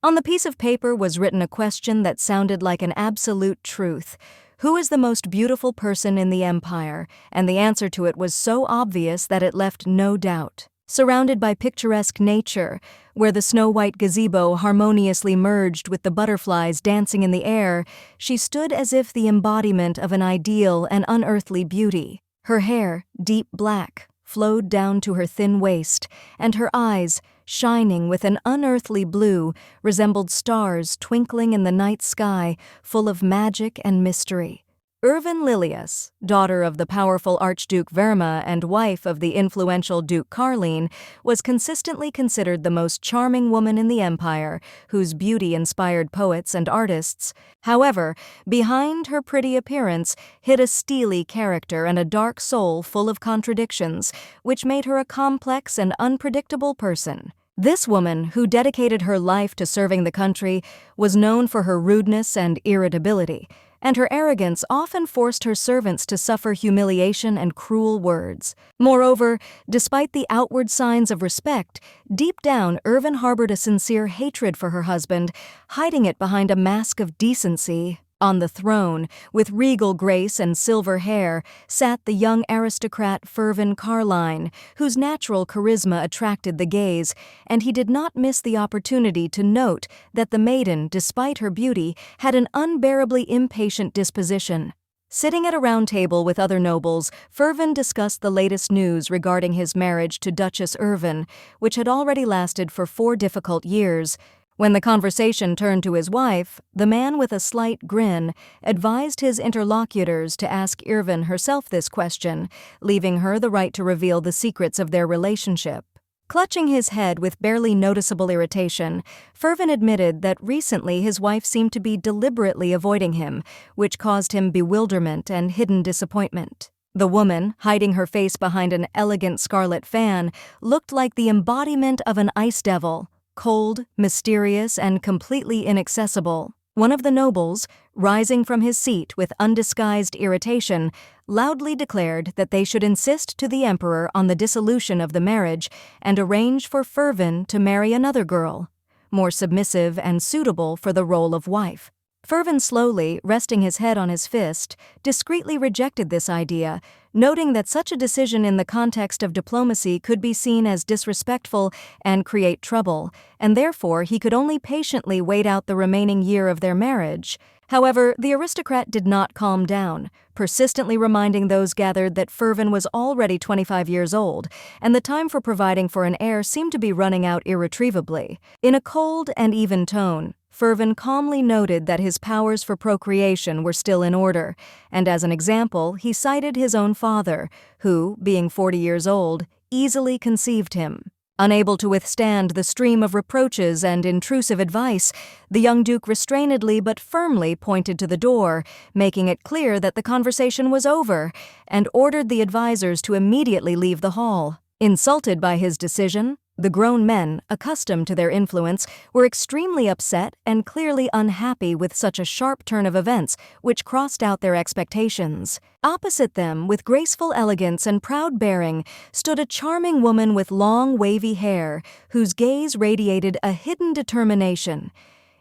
On the piece of paper was written a question that sounded like an absolute truth. Who is the most beautiful person in the empire? And the answer to it was so obvious that it left no doubt. Surrounded by picturesque nature, where the snow-white gazebo harmoniously merged with the butterflies dancing in the air, she stood as if the embodiment of an ideal and unearthly beauty. Her hair, deep black, flowed down to her thin waist, and her eyes, shining with an unearthly blue, resembled stars twinkling in the night sky, full of magic and mystery. Irvin Lilius, daughter of the powerful Archduke Verma and wife of the influential Duke Carline, was consistently considered the most charming woman in the empire, whose beauty inspired poets and artists. However, behind her pretty appearance hid a steely character and a dark soul full of contradictions, which made her a complex and unpredictable person. This woman, who dedicated her life to serving the country, was known for her rudeness and irritability, and her arrogance often forced her servants to suffer humiliation and cruel words. Moreover, despite the outward signs of respect, deep down Irvin harbored a sincere hatred for her husband, hiding it behind a mask of decency. On the throne, with regal grace and silver hair, sat the young aristocrat Ferven Carline, whose natural charisma attracted the gaze, and he did not miss the opportunity to note that the maiden, despite her beauty, had an unbearably impatient disposition. Sitting at a round table with other nobles, Ferven discussed the latest news regarding his marriage to Duchess Irvin, which had already lasted for 4 difficult years. When the conversation turned to his wife, the man with a slight grin advised his interlocutors to ask Irvin herself this question, leaving her the right to reveal the secrets of their relationship. Clutching his head with barely noticeable irritation, Ferven admitted that recently his wife seemed to be deliberately avoiding him, which caused him bewilderment and hidden disappointment. The woman, hiding her face behind an elegant scarlet fan, looked like the embodiment of an ice devil. Cold, mysterious, and completely inaccessible. One of the nobles, rising from his seat with undisguised irritation, loudly declared that they should insist to the emperor on the dissolution of the marriage and arrange for Ferven to marry another girl, more submissive and suitable for the role of wife. Ferven, slowly resting his head on his fist, discreetly rejected this idea, noting that such a decision in the context of diplomacy could be seen as disrespectful and create trouble, and therefore he could only patiently wait out the remaining year of their marriage. However, the aristocrat did not calm down, persistently reminding those gathered that Ferven was already 25 years old, and the time for providing for an heir seemed to be running out irretrievably. In a cold and even tone, Ferven calmly noted that his powers for procreation were still in order, and as an example, he cited his own father, who, being 40 years old, easily conceived him. Unable to withstand the stream of reproaches and intrusive advice, the young duke restrainedly but firmly pointed to the door, making it clear that the conversation was over, and ordered the advisers to immediately leave the hall. Insulted by his decision, the grown men, accustomed to their influence, were extremely upset and clearly unhappy with such a sharp turn of events, which crossed out their expectations. Opposite them, with graceful elegance and proud bearing, stood a charming woman with long, wavy hair, whose gaze radiated a hidden determination.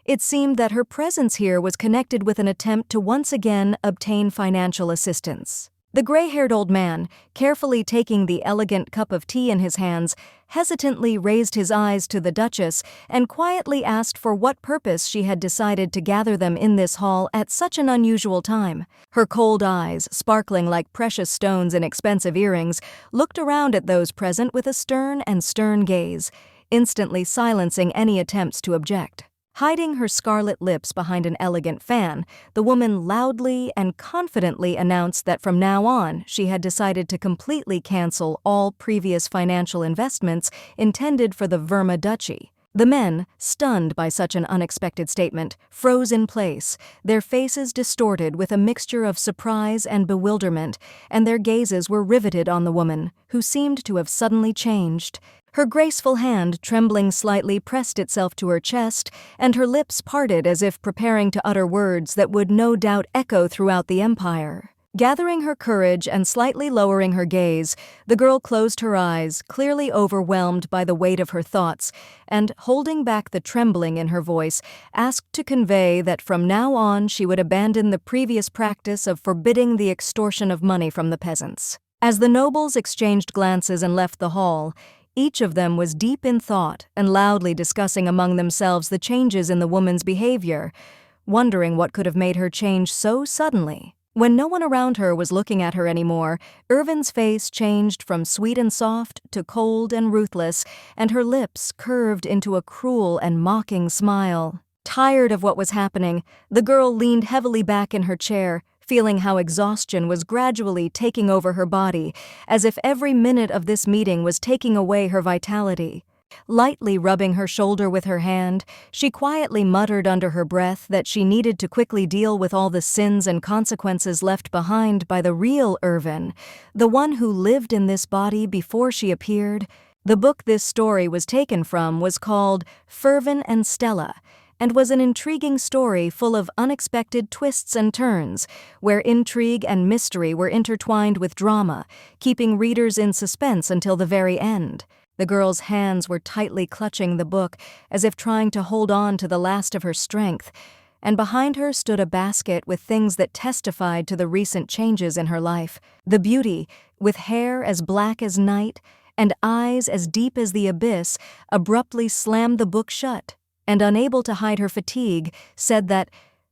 It seemed that her presence here was connected with an attempt to once again obtain financial assistance. The gray-haired old man, carefully taking the elegant cup of tea in his hands, hesitantly raised his eyes to the Duchess and quietly asked for what purpose she had decided to gather them in this hall at such an unusual time. Her cold eyes, sparkling like precious stones in expensive earrings, looked around at those present with a stern gaze, instantly silencing any attempts to object. Hiding her scarlet lips behind an elegant fan, the woman loudly and confidently announced that from now on she had decided to completely cancel all previous financial investments intended for the Verma Duchy. The men, stunned by such an unexpected statement, froze in place, their faces distorted with a mixture of surprise and bewilderment, and their gazes were riveted on the woman, who seemed to have suddenly changed. Her graceful hand, trembling slightly, pressed itself to her chest, and her lips parted as if preparing to utter words that would no doubt echo throughout the empire. Gathering her courage and slightly lowering her gaze, the girl closed her eyes, clearly overwhelmed by the weight of her thoughts, and, holding back the trembling in her voice, asked to convey that from now on she would abandon the previous practice of forbidding the extortion of money from the peasants. As the nobles exchanged glances and left the hall, each of them was deep in thought and loudly discussing among themselves the changes in the woman's behavior, wondering what could have made her change so suddenly. When no one around her was looking at her anymore, Irvin's face changed from sweet and soft to cold and ruthless, and her lips curved into a cruel and mocking smile. Tired of what was happening, the girl leaned heavily back in her chair, feeling how exhaustion was gradually taking over her body, as if every minute of this meeting was taking away her vitality. Lightly rubbing her shoulder with her hand, she quietly muttered under her breath that she needed to quickly deal with all the sins and consequences left behind by the real Irvin, the one who lived in this body before she appeared. The book this story was taken from was called Ferven and Stella, and was an intriguing story full of unexpected twists and turns, where intrigue and mystery were intertwined with drama, keeping readers in suspense until the very end. The girl's hands were tightly clutching the book, as if trying to hold on to the last of her strength, and behind her stood a basket with things that testified to the recent changes in her life. The beauty, with hair as black as night and eyes as deep as the abyss, abruptly slammed the book shut, and unable to hide her fatigue, said that,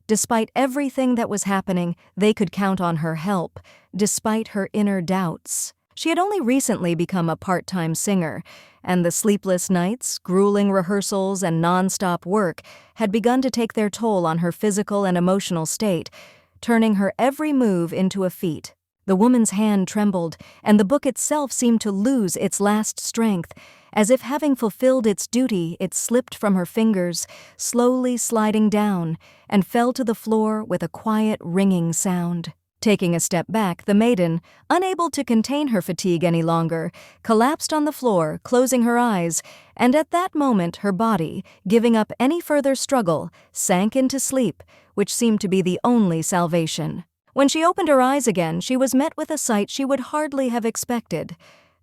despite everything that was happening, they could count on her help, despite her inner doubts. She had only recently become a part-time singer, and the sleepless nights, grueling rehearsals, and non-stop work had begun to take their toll on her physical and emotional state, turning her every move into a feat. The woman's hand trembled, and the book itself seemed to lose its last strength, as if having fulfilled its duty, it slipped from her fingers, slowly sliding down, and fell to the floor with a quiet, ringing sound. Taking a step back, the maiden, unable to contain her fatigue any longer, collapsed on the floor, closing her eyes, and at that moment her body, giving up any further struggle, sank into sleep, which seemed to be the only salvation. When she opened her eyes again, she was met with a sight she would hardly have expected.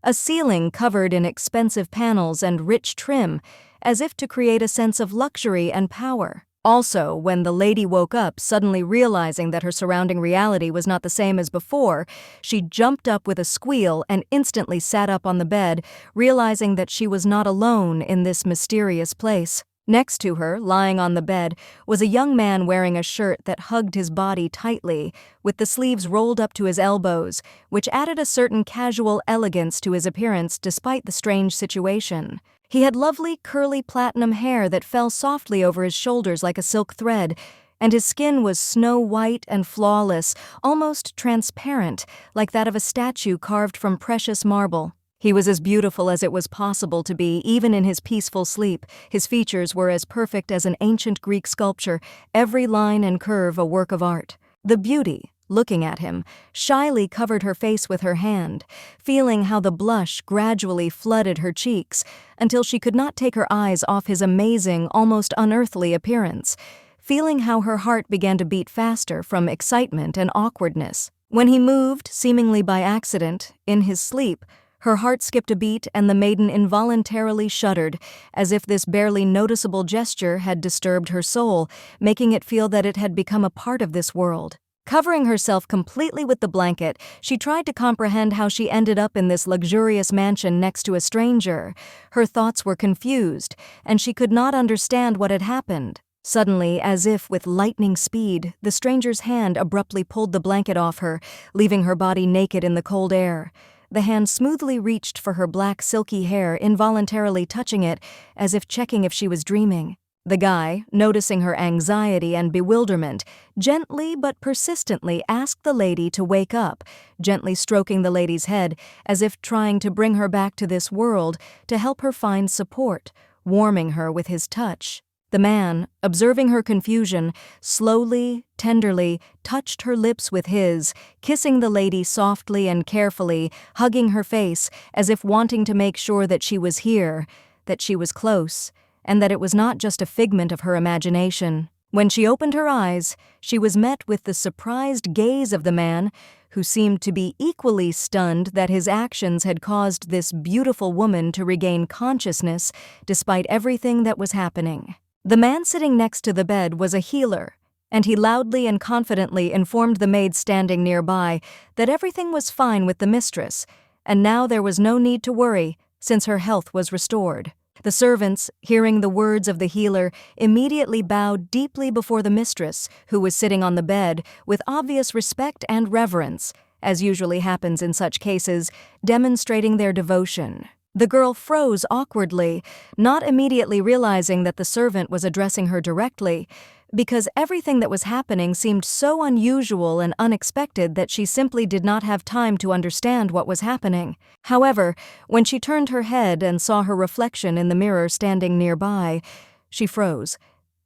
A ceiling covered in expensive panels and rich trim, as if to create a sense of luxury and power. Also, when the lady woke up, suddenly realizing that her surrounding reality was not the same as before, she jumped up with a squeal and instantly sat up on the bed, realizing that she was not alone in this mysterious place. Next to her, lying on the bed, was a young man wearing a shirt that hugged his body tightly, with the sleeves rolled up to his elbows, which added a certain casual elegance to his appearance despite the strange situation. He had lovely, curly platinum hair that fell softly over his shoulders like a silk thread, and his skin was snow-white and flawless, almost transparent, like that of a statue carved from precious marble. He was as beautiful as it was possible to be, even in his peaceful sleep. His features were as perfect as an ancient Greek sculpture, every line and curve a work of art. The beauty, looking at him, shyly covered her face with her hand, feeling how the blush gradually flooded her cheeks until she could not take her eyes off his amazing, almost unearthly appearance, feeling how her heart began to beat faster from excitement and awkwardness. When he moved, seemingly by accident, in his sleep, her heart skipped a beat and the maiden involuntarily shuddered, as if this barely noticeable gesture had disturbed her soul, making it feel that it had become a part of this world. Covering herself completely with the blanket, she tried to comprehend how she ended up in this luxurious mansion next to a stranger. Her thoughts were confused, and she could not understand what had happened. Suddenly, as if with lightning speed, the stranger's hand abruptly pulled the blanket off her, leaving her body naked in the cold air. The hand smoothly reached for her black silky hair, involuntarily touching it, as if checking if she was dreaming. The guy, noticing her anxiety and bewilderment, gently but persistently asked the lady to wake up, gently stroking the lady's head as if trying to bring her back to this world to help her find support, warming her with his touch. The man, observing her confusion, slowly, tenderly touched her lips with his, kissing the lady softly and carefully, hugging her face as if wanting to make sure that she was here, that she was close, and that it was not just a figment of her imagination. When she opened her eyes, she was met with the surprised gaze of the man, who seemed to be equally stunned that his actions had caused this beautiful woman to regain consciousness despite everything that was happening. The man sitting next to the bed was a healer, and he loudly and confidently informed the maid standing nearby that everything was fine with the mistress, and now there was no need to worry since her health was restored. The servants, hearing the words of the healer, immediately bowed deeply before the mistress, who was sitting on the bed, with obvious respect and reverence, as usually happens in such cases, demonstrating their devotion. The girl froze awkwardly, not immediately realizing that the servant was addressing her directly, because everything that was happening seemed so unusual and unexpected that she simply did not have time to understand what was happening. However, when she turned her head and saw her reflection in the mirror standing nearby, she froze,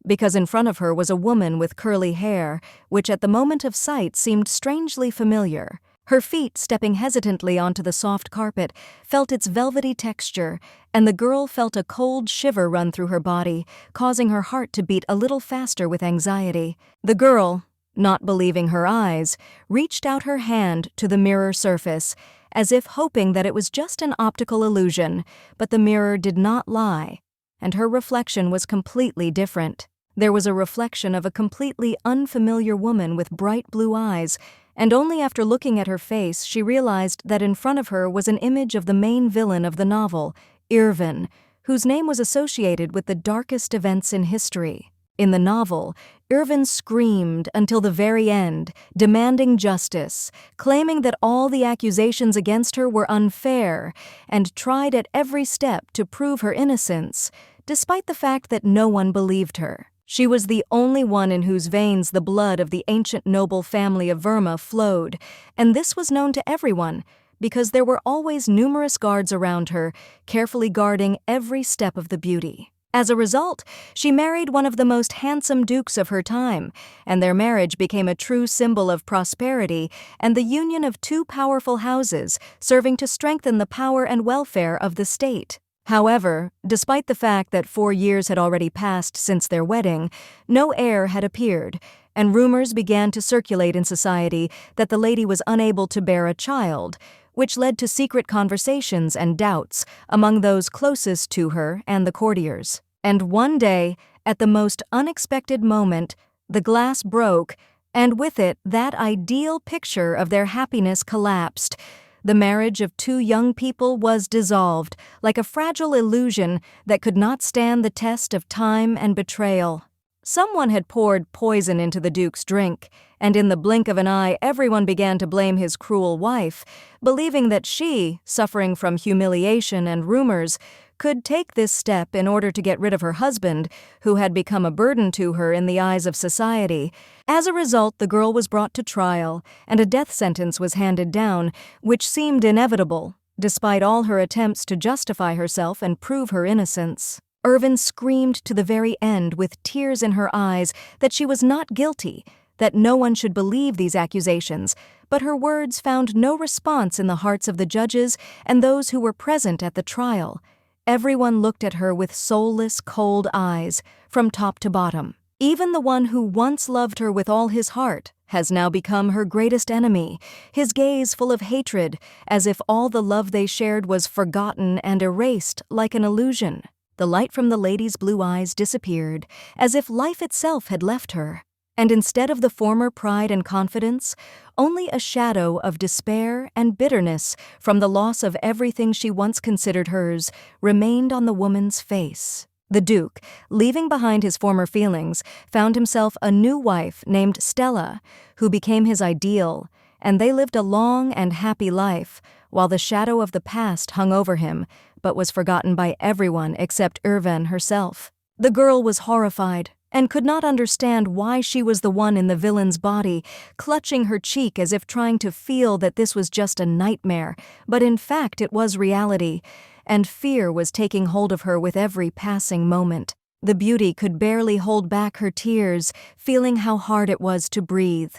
because in front of her was a woman with curly hair, which at the moment of sight seemed strangely familiar. Her feet, stepping hesitantly onto the soft carpet, felt its velvety texture, and the girl felt a cold shiver run through her body, causing her heart to beat a little faster with anxiety. The girl, not believing her eyes, reached out her hand to the mirror surface, as if hoping that it was just an optical illusion, but the mirror did not lie, and her reflection was completely different. There was a reflection of a completely unfamiliar woman with bright blue eyes, and only after looking at her face she realized that in front of her was an image of the main villain of the novel, Irvin, whose name was associated with the darkest events in history. In the novel, Irvin screamed until the very end, demanding justice, claiming that all the accusations against her were unfair, and tried at every step to prove her innocence, despite the fact that no one believed her. She was the only one in whose veins the blood of the ancient noble family of Verma flowed, and this was known to everyone, because there were always numerous guards around her, carefully guarding every step of the beauty. As a result, she married one of the most handsome dukes of her time, and their marriage became a true symbol of prosperity and the union of two powerful houses, serving to strengthen the power and welfare of the state. However, despite the fact that 4 years had already passed since their wedding, no heir had appeared, and rumors began to circulate in society that the lady was unable to bear a child, which led to secret conversations and doubts among those closest to her and the courtiers. And one day, at the most unexpected moment, the glass broke, and with it that ideal picture of their happiness collapsed. The marriage of two young people was dissolved, like a fragile illusion that could not stand the test of time and betrayal. Someone had poured poison into the Duke's drink, and in the blink of an eye everyone began to blame his cruel wife, believing that she, suffering from humiliation and rumors, could take this step in order to get rid of her husband, who had become a burden to her in the eyes of society. As a result, the girl was brought to trial, and a death sentence was handed down, which seemed inevitable, despite all her attempts to justify herself and prove her innocence. Irvin screamed to the very end with tears in her eyes that she was not guilty, that no one should believe these accusations, but her words found no response in the hearts of the judges and those who were present at the trial. Everyone looked at her with soulless, cold eyes, from top to bottom. Even the one who once loved her with all his heart has now become her greatest enemy, his gaze full of hatred, as if all the love they shared was forgotten and erased like an illusion. The light from the lady's blue eyes disappeared, as if life itself had left her, and instead of the former pride and confidence, only a shadow of despair and bitterness from the loss of everything she once considered hers remained on the woman's face. The Duke, leaving behind his former feelings, found himself a new wife named Stella, who became his ideal, and they lived a long and happy life, while the shadow of the past hung over him, but was forgotten by everyone except Irvin herself. The girl was horrified, and could not understand why she was the one in the villain's body, clutching her cheek as if trying to feel that this was just a nightmare, but in fact it was reality, and fear was taking hold of her with every passing moment. The beauty could barely hold back her tears, feeling how hard it was to breathe.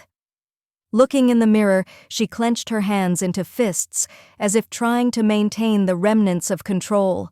Looking in the mirror, she clenched her hands into fists, as if trying to maintain the remnants of control,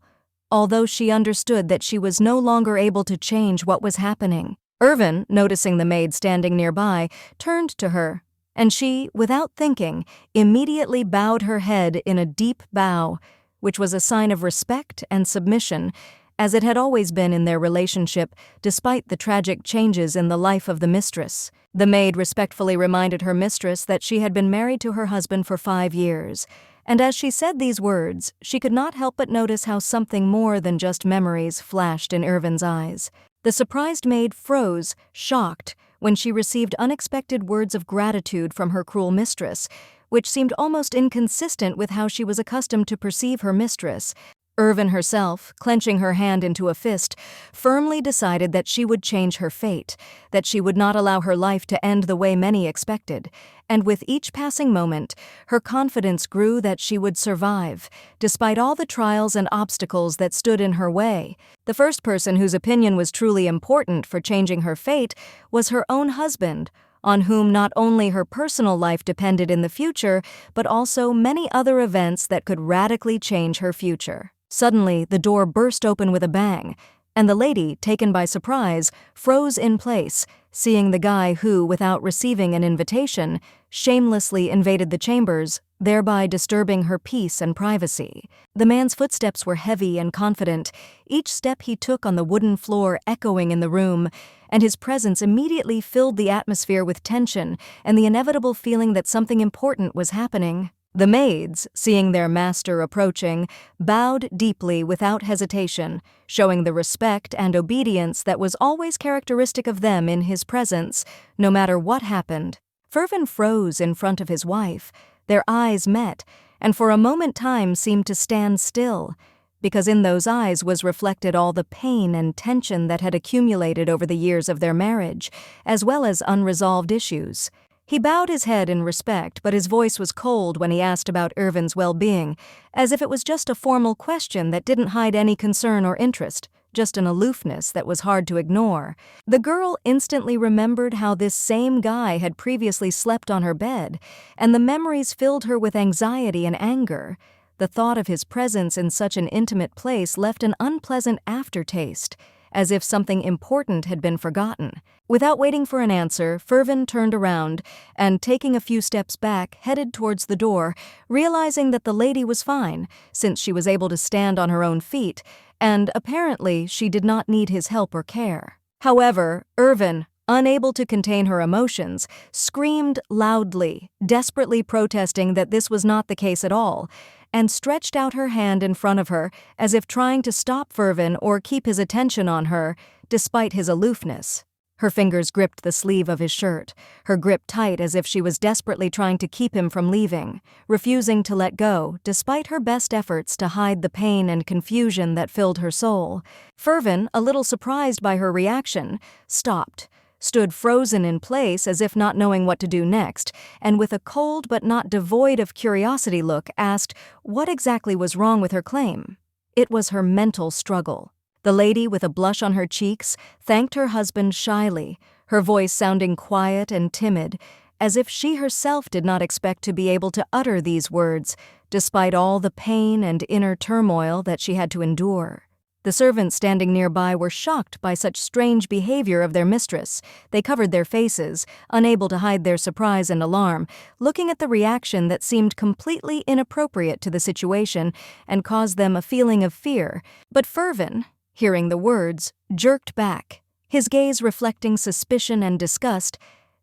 although she understood that she was no longer able to change what was happening. Irvin, noticing the maid standing nearby, turned to her, and she, without thinking, immediately bowed her head in a deep bow, which was a sign of respect and submission, as it had always been in their relationship, despite the tragic changes in the life of the mistress. The maid respectfully reminded her mistress that she had been married to her husband for 5 years, and as she said these words, she could not help but notice how something more than just memories flashed in Irvin's eyes. The surprised maid froze, shocked, when she received unexpected words of gratitude from her cruel mistress, which seemed almost inconsistent with how she was accustomed to perceive her mistress. Irvin herself, clenching her hand into a fist, firmly decided that she would change her fate, that she would not allow her life to end the way many expected, and with each passing moment, her confidence grew that she would survive, despite all the trials and obstacles that stood in her way. The first person whose opinion was truly important for changing her fate was her own husband, on whom not only her personal life depended in the future, but also many other events that could radically change her future. Suddenly, the door burst open with a bang, and the lady, taken by surprise, froze in place, seeing the guy who, without receiving an invitation, shamelessly invaded the chambers, thereby disturbing her peace and privacy. The man's footsteps were heavy and confident, each step he took on the wooden floor echoing in the room, and his presence immediately filled the atmosphere with tension and the inevitable feeling that something important was happening. The maids, seeing their master approaching, bowed deeply without hesitation, showing the respect and obedience that was always characteristic of them in his presence, no matter what happened. Ferven froze in front of his wife. Their eyes met, and for a moment time seemed to stand still, because in those eyes was reflected all the pain and tension that had accumulated over the years of their marriage, as well as unresolved issues. He bowed his head in respect, but his voice was cold when he asked about Irvin's well-being, as if it was just a formal question that didn't hide any concern or interest, just an aloofness that was hard to ignore. The girl instantly remembered how this same guy had previously slept on her bed, and the memories filled her with anxiety and anger. The thought of his presence in such an intimate place left an unpleasant aftertaste, as if something important had been forgotten. Without waiting for an answer, Ferven turned around and, taking a few steps back, headed towards the door, realizing that the lady was fine, since she was able to stand on her own feet, and apparently she did not need his help or care. However, Irvin, unable to contain her emotions, screamed loudly, desperately protesting that this was not the case at all, and stretched out her hand in front of her as if trying to stop Ferven or keep his attention on her, despite his aloofness. Her fingers gripped the sleeve of his shirt, her grip tight as if she was desperately trying to keep him from leaving, refusing to let go, despite her best efforts to hide the pain and confusion that filled her soul. Ferven, a little surprised by her reaction, stopped, stood frozen in place as if not knowing what to do next, and with a cold but not devoid of curiosity look asked what exactly was wrong with her claim. It was her mental struggle. The lady, with a blush on her cheeks, thanked her husband shyly, her voice sounding quiet and timid, as if she herself did not expect to be able to utter these words, despite all the pain and inner turmoil that she had to endure. The servants standing nearby were shocked by such strange behavior of their mistress. They covered their faces, unable to hide their surprise and alarm, looking at the reaction that seemed completely inappropriate to the situation and caused them a feeling of fear. But Ferven, hearing the words, jerked back, his gaze reflecting suspicion and disgust,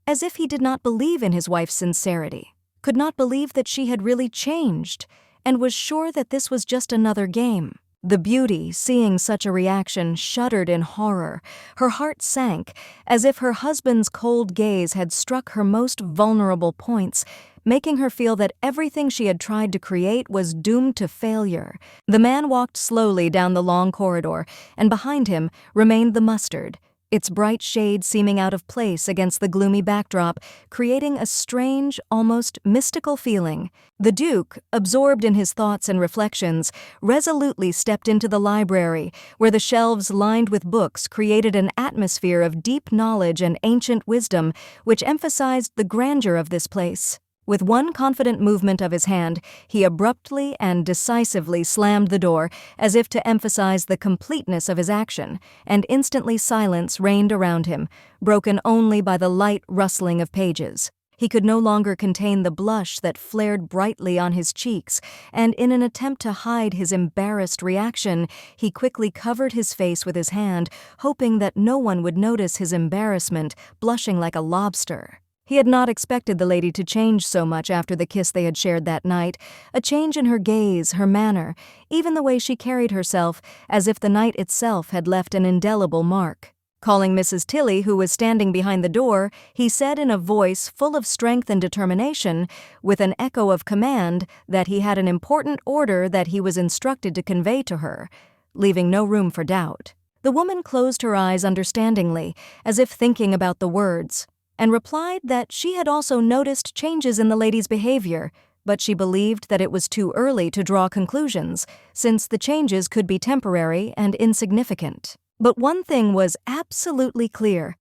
as if he did not believe in his wife's sincerity, could not believe that she had really changed, and was sure that this was just another game. The beauty, seeing such a reaction, shuddered in horror. Her heart sank, as if her husband's cold gaze had struck her most vulnerable points, making her feel that everything she had tried to create was doomed to failure. The man walked slowly down the long corridor, and behind him remained the mustard, its bright shade seeming out of place against the gloomy backdrop, creating a strange, almost mystical feeling. The Duke, absorbed in his thoughts and reflections, resolutely stepped into the library, where the shelves lined with books created an atmosphere of deep knowledge and ancient wisdom, which emphasized the grandeur of this place. With one confident movement of his hand, he abruptly and decisively slammed the door, as if to emphasize the completeness of his action, and instantly silence reigned around him, broken only by the light rustling of pages. He could no longer contain the blush that flared brightly on his cheeks, and in an attempt to hide his embarrassed reaction, he quickly covered his face with his hand, hoping that no one would notice his embarrassment, blushing like a lobster. He had not expected the lady to change so much after the kiss they had shared that night, a change in her gaze, her manner, even the way she carried herself, as if the night itself had left an indelible mark. Calling Mrs. Tilly, who was standing behind the door, he said in a voice full of strength and determination, with an echo of command, that he had an important order that he was instructed to convey to her, leaving no room for doubt. The woman closed her eyes understandingly, as if thinking about the words, and replied that she had also noticed changes in the lady's behavior, but she believed that it was too early to draw conclusions, since the changes could be temporary and insignificant. But one thing was absolutely clear.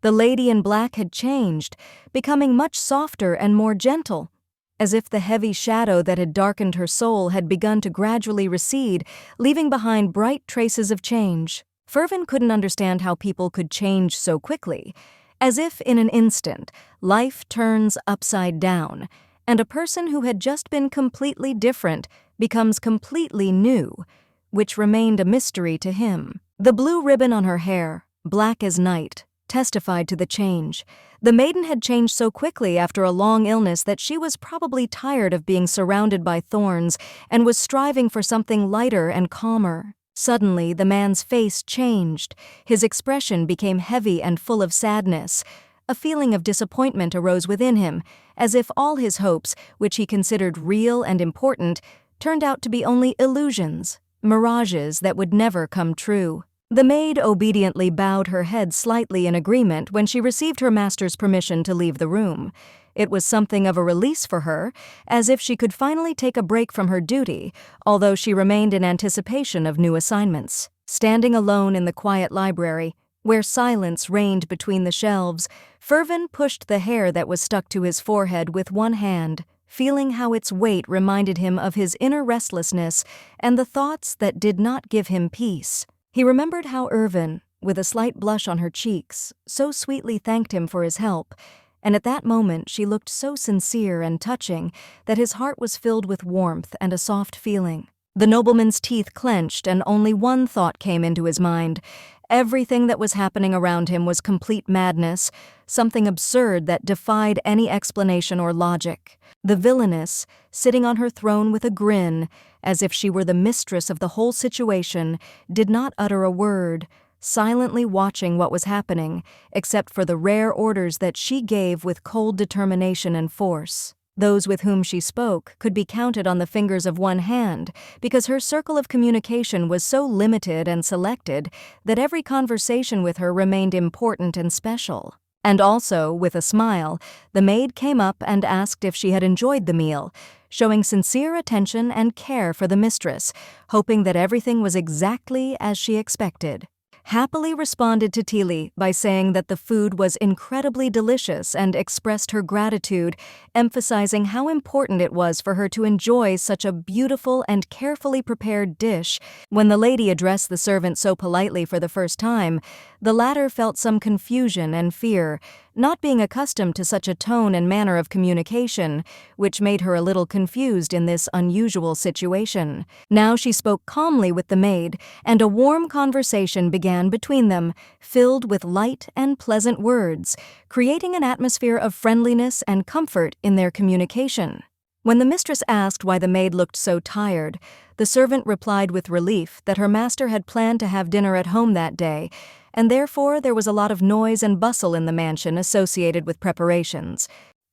The lady in black had changed, becoming much softer and more gentle, as if the heavy shadow that had darkened her soul had begun to gradually recede, leaving behind bright traces of change. Ferven couldn't understand how people could change so quickly. As if in an instant, life turns upside down, and a person who had just been completely different becomes completely new, which remained a mystery to him. The blue ribbon on her hair, black as night, testified to the change. The maiden had changed so quickly after a long illness that she was probably tired of being surrounded by thorns and was striving for something lighter and calmer. Suddenly, the man's face changed. His expression became heavy and full of sadness. A feeling of disappointment arose within him, as if all his hopes, which he considered real and important, turned out to be only illusions, mirages that would never come true. The maid obediently bowed her head slightly in agreement when she received her master's permission to leave the room. It was something of a release for her, as if she could finally take a break from her duty, although she remained in anticipation of new assignments. Standing alone in the quiet library, where silence reigned between the shelves, Ferven pushed the hair that was stuck to his forehead with one hand, feeling how its weight reminded him of his inner restlessness and the thoughts that did not give him peace. He remembered how Irvin, with a slight blush on her cheeks, so sweetly thanked him for his help, and at that moment she looked so sincere and touching that his heart was filled with warmth and a soft feeling. The nobleman's teeth clenched, and only one thought came into his mind. Everything that was happening around him was complete madness, something absurd that defied any explanation or logic. The villainess, sitting on her throne with a grin, as if she were the mistress of the whole situation, did not utter a word, silently watching what was happening, except for the rare orders that she gave with cold determination and force. Those with whom she spoke could be counted on the fingers of one hand, because her circle of communication was so limited and selected that every conversation with her remained important and special. And also, with a smile, the maid came up and asked if she had enjoyed the meal, showing sincere attention and care for the mistress, hoping that everything was exactly as she expected. Happily responded to Tilly by saying that the food was incredibly delicious and expressed her gratitude, emphasizing how important it was for her to enjoy such a beautiful and carefully prepared dish. When the lady addressed the servant so politely for the first time, the latter felt some confusion and fear, not being accustomed to such a tone and manner of communication, which made her a little confused in this unusual situation. Now she spoke calmly with the maid, and a warm conversation began between them, filled with light and pleasant words, creating an atmosphere of friendliness and comfort in their communication. When the mistress asked why the maid looked so tired, the servant replied with relief that her master had planned to have dinner at home that day, and therefore there was a lot of noise and bustle in the mansion associated with preparations.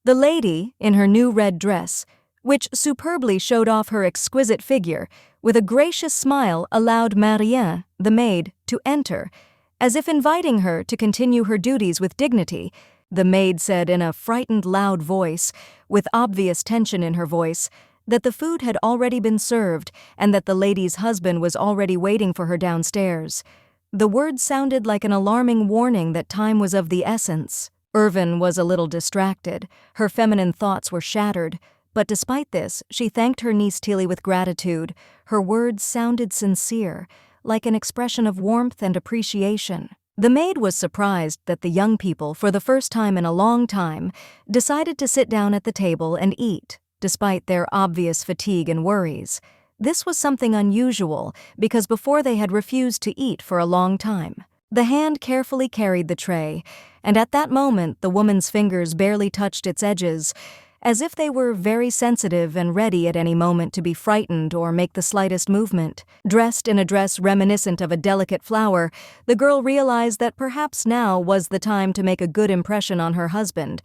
The lady, in her new red dress, which superbly showed off her exquisite figure, with a gracious smile allowed Marianne, the maid, to enter, as if inviting her to continue her duties with dignity. The maid said in a frightened loud voice, with obvious tension in her voice, that the food had already been served and that the lady's husband was already waiting for her downstairs. The words sounded like an alarming warning that time was of the essence. Irvin was a little distracted. Her feminine thoughts were shattered. But despite this, she thanked her niece Tilly with gratitude. Her words sounded sincere, like an expression of warmth and appreciation. The maid was surprised that the young people, for the first time in a long time, decided to sit down at the table and eat, despite their obvious fatigue and worries. This was something unusual because before they had refused to eat for a long time. The hand carefully carried the tray, and at that moment the woman's fingers barely touched its edges, as if they were very sensitive and ready at any moment to be frightened or make the slightest movement. Dressed in a dress reminiscent of a delicate flower, the girl realized that perhaps now was the time to make a good impression on her husband,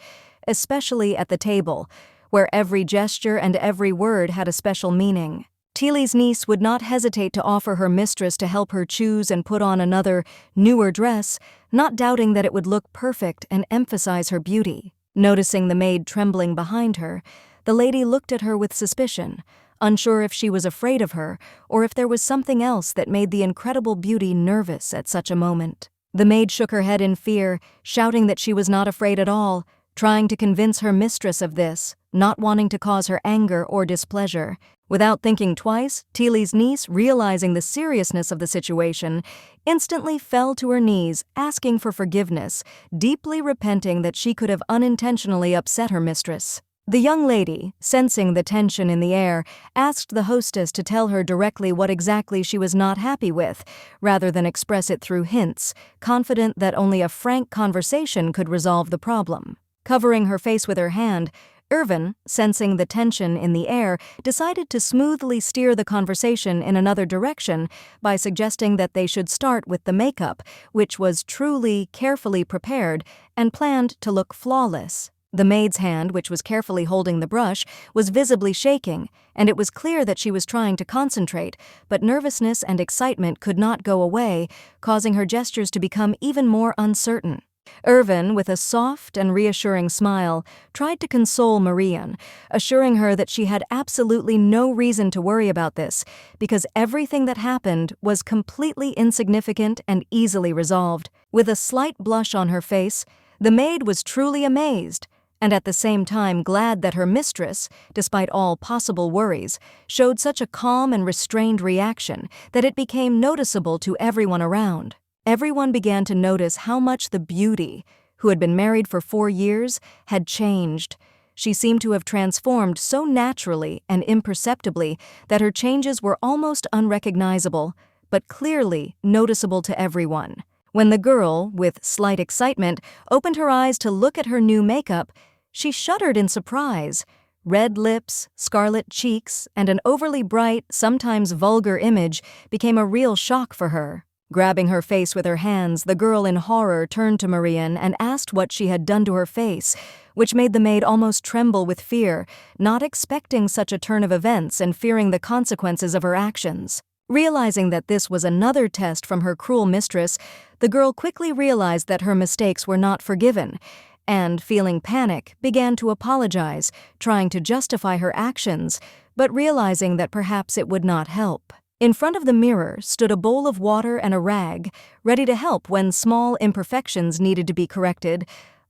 especially at the table, where every gesture and every word had a special meaning. Tilly's niece would not hesitate to offer her mistress to help her choose and put on another, newer dress, not doubting that it would look perfect and emphasize her beauty. Noticing the maid trembling behind her, the lady looked at her with suspicion, unsure if she was afraid of her or if there was something else that made the incredible beauty nervous at such a moment. The maid shook her head in fear, shouting that she was not afraid at all, trying to convince her mistress of this, not wanting to cause her anger or displeasure. Without thinking twice, Tilly's niece, realizing the seriousness of the situation, instantly fell to her knees, asking for forgiveness, deeply repenting that she could have unintentionally upset her mistress. The young lady, sensing the tension in the air, asked the hostess to tell her directly what exactly she was not happy with, rather than express it through hints, confident that only a frank conversation could resolve the problem. Covering her face with her hand, Irvin, sensing the tension in the air, decided to smoothly steer the conversation in another direction by suggesting that they should start with the makeup, which was truly carefully prepared and planned to look flawless. The maid's hand, which was carefully holding the brush, was visibly shaking, and it was clear that she was trying to concentrate, but nervousness and excitement could not go away, causing her gestures to become even more uncertain. Irvin, with a soft and reassuring smile, tried to console Marianne, assuring her that she had absolutely no reason to worry about this, because everything that happened was completely insignificant and easily resolved. With a slight blush on her face, the maid was truly amazed, and at the same time glad that her mistress, despite all possible worries, showed such a calm and restrained reaction that it became noticeable to everyone around. Everyone began to notice how much the beauty, who had been married for 4 years, had changed. She seemed to have transformed so naturally and imperceptibly that her changes were almost unrecognizable, but clearly noticeable to everyone. When the girl, with slight excitement, opened her eyes to look at her new makeup, she shuddered in surprise. Red lips, scarlet cheeks, and an overly bright, sometimes vulgar image became a real shock for her. Grabbing her face with her hands, the girl in horror turned to Marianne and asked what she had done to her face, which made the maid almost tremble with fear, not expecting such a turn of events and fearing the consequences of her actions. Realizing that this was another test from her cruel mistress, the girl quickly realized that her mistakes were not forgiven, and, feeling panic, began to apologize, trying to justify her actions, but realizing that perhaps it would not help. In front of the mirror stood a bowl of water and a rag, ready to help when small imperfections needed to be corrected.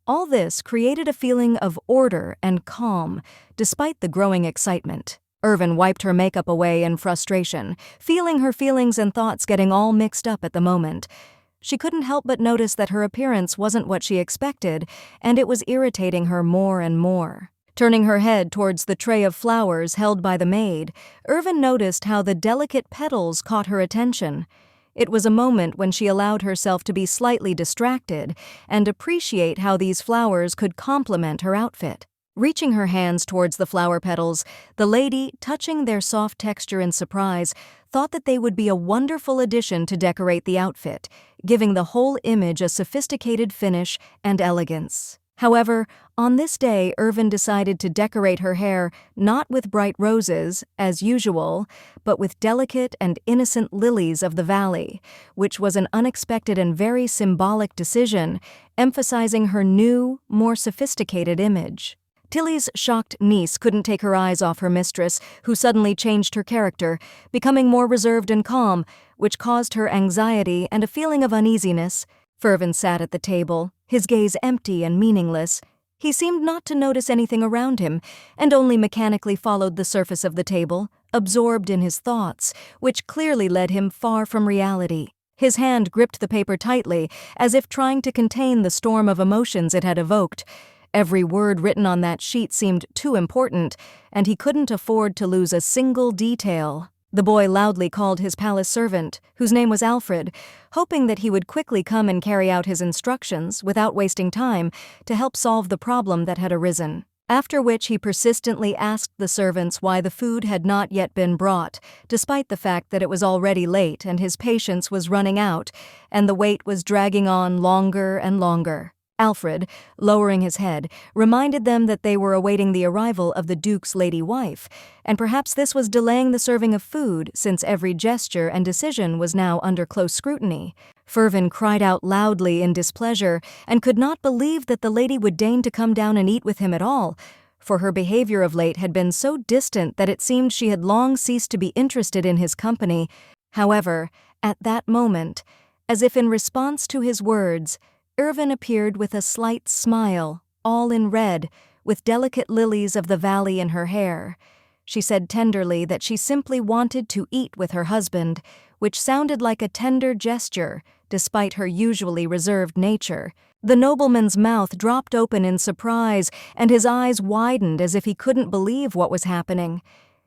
All this created a feeling of order and calm, despite the growing excitement. Irvin wiped her makeup away in frustration, feeling her feelings and thoughts getting all mixed up at the moment. She couldn't help but notice that her appearance wasn't what she expected, and it was irritating her more and more. Turning her head towards the tray of flowers held by the maid, Irvin noticed how the delicate petals caught her attention. It was a moment when she allowed herself to be slightly distracted and appreciate how these flowers could complement her outfit. Reaching her hands towards the flower petals, the lady, touching their soft texture in surprise, thought that they would be a wonderful addition to decorate the outfit, giving the whole image a sophisticated finish and elegance. However, on this day, Irvin decided to decorate her hair not with bright roses, as usual, but with delicate and innocent lilies of the valley, which was an unexpected and very symbolic decision, emphasizing her new, more sophisticated image. Tilly's shocked niece couldn't take her eyes off her mistress, who suddenly changed her character, becoming more reserved and calm, which caused her anxiety and a feeling of uneasiness. Ferven sat at the table, his gaze empty and meaningless. He seemed not to notice anything around him, and only mechanically followed the surface of the table, absorbed in his thoughts, which clearly led him far from reality. His hand gripped the paper tightly, as if trying to contain the storm of emotions it had evoked. Every word written on that sheet seemed too important, and he couldn't afford to lose a single detail. The boy loudly called his palace servant, whose name was Alfred, hoping that he would quickly come and carry out his instructions without wasting time to help solve the problem that had arisen. After which he persistently asked the servants why the food had not yet been brought, despite the fact that it was already late and his patience was running out, and the wait was dragging on longer and longer. Alfred, lowering his head, reminded them that they were awaiting the arrival of the Duke's lady wife, and perhaps this was delaying the serving of food since every gesture and decision was now under close scrutiny. Ferven cried out loudly in displeasure and could not believe that the lady would deign to come down and eat with him at all, for her behavior of late had been so distant that it seemed she had long ceased to be interested in his company. However, at that moment, as if in response to his words, Irvin appeared with a slight smile, all in red, with delicate lilies of the valley in her hair. She said tenderly that she simply wanted to eat with her husband, which sounded like a tender gesture, despite her usually reserved nature. The nobleman's mouth dropped open in surprise, and his eyes widened as if he couldn't believe what was happening.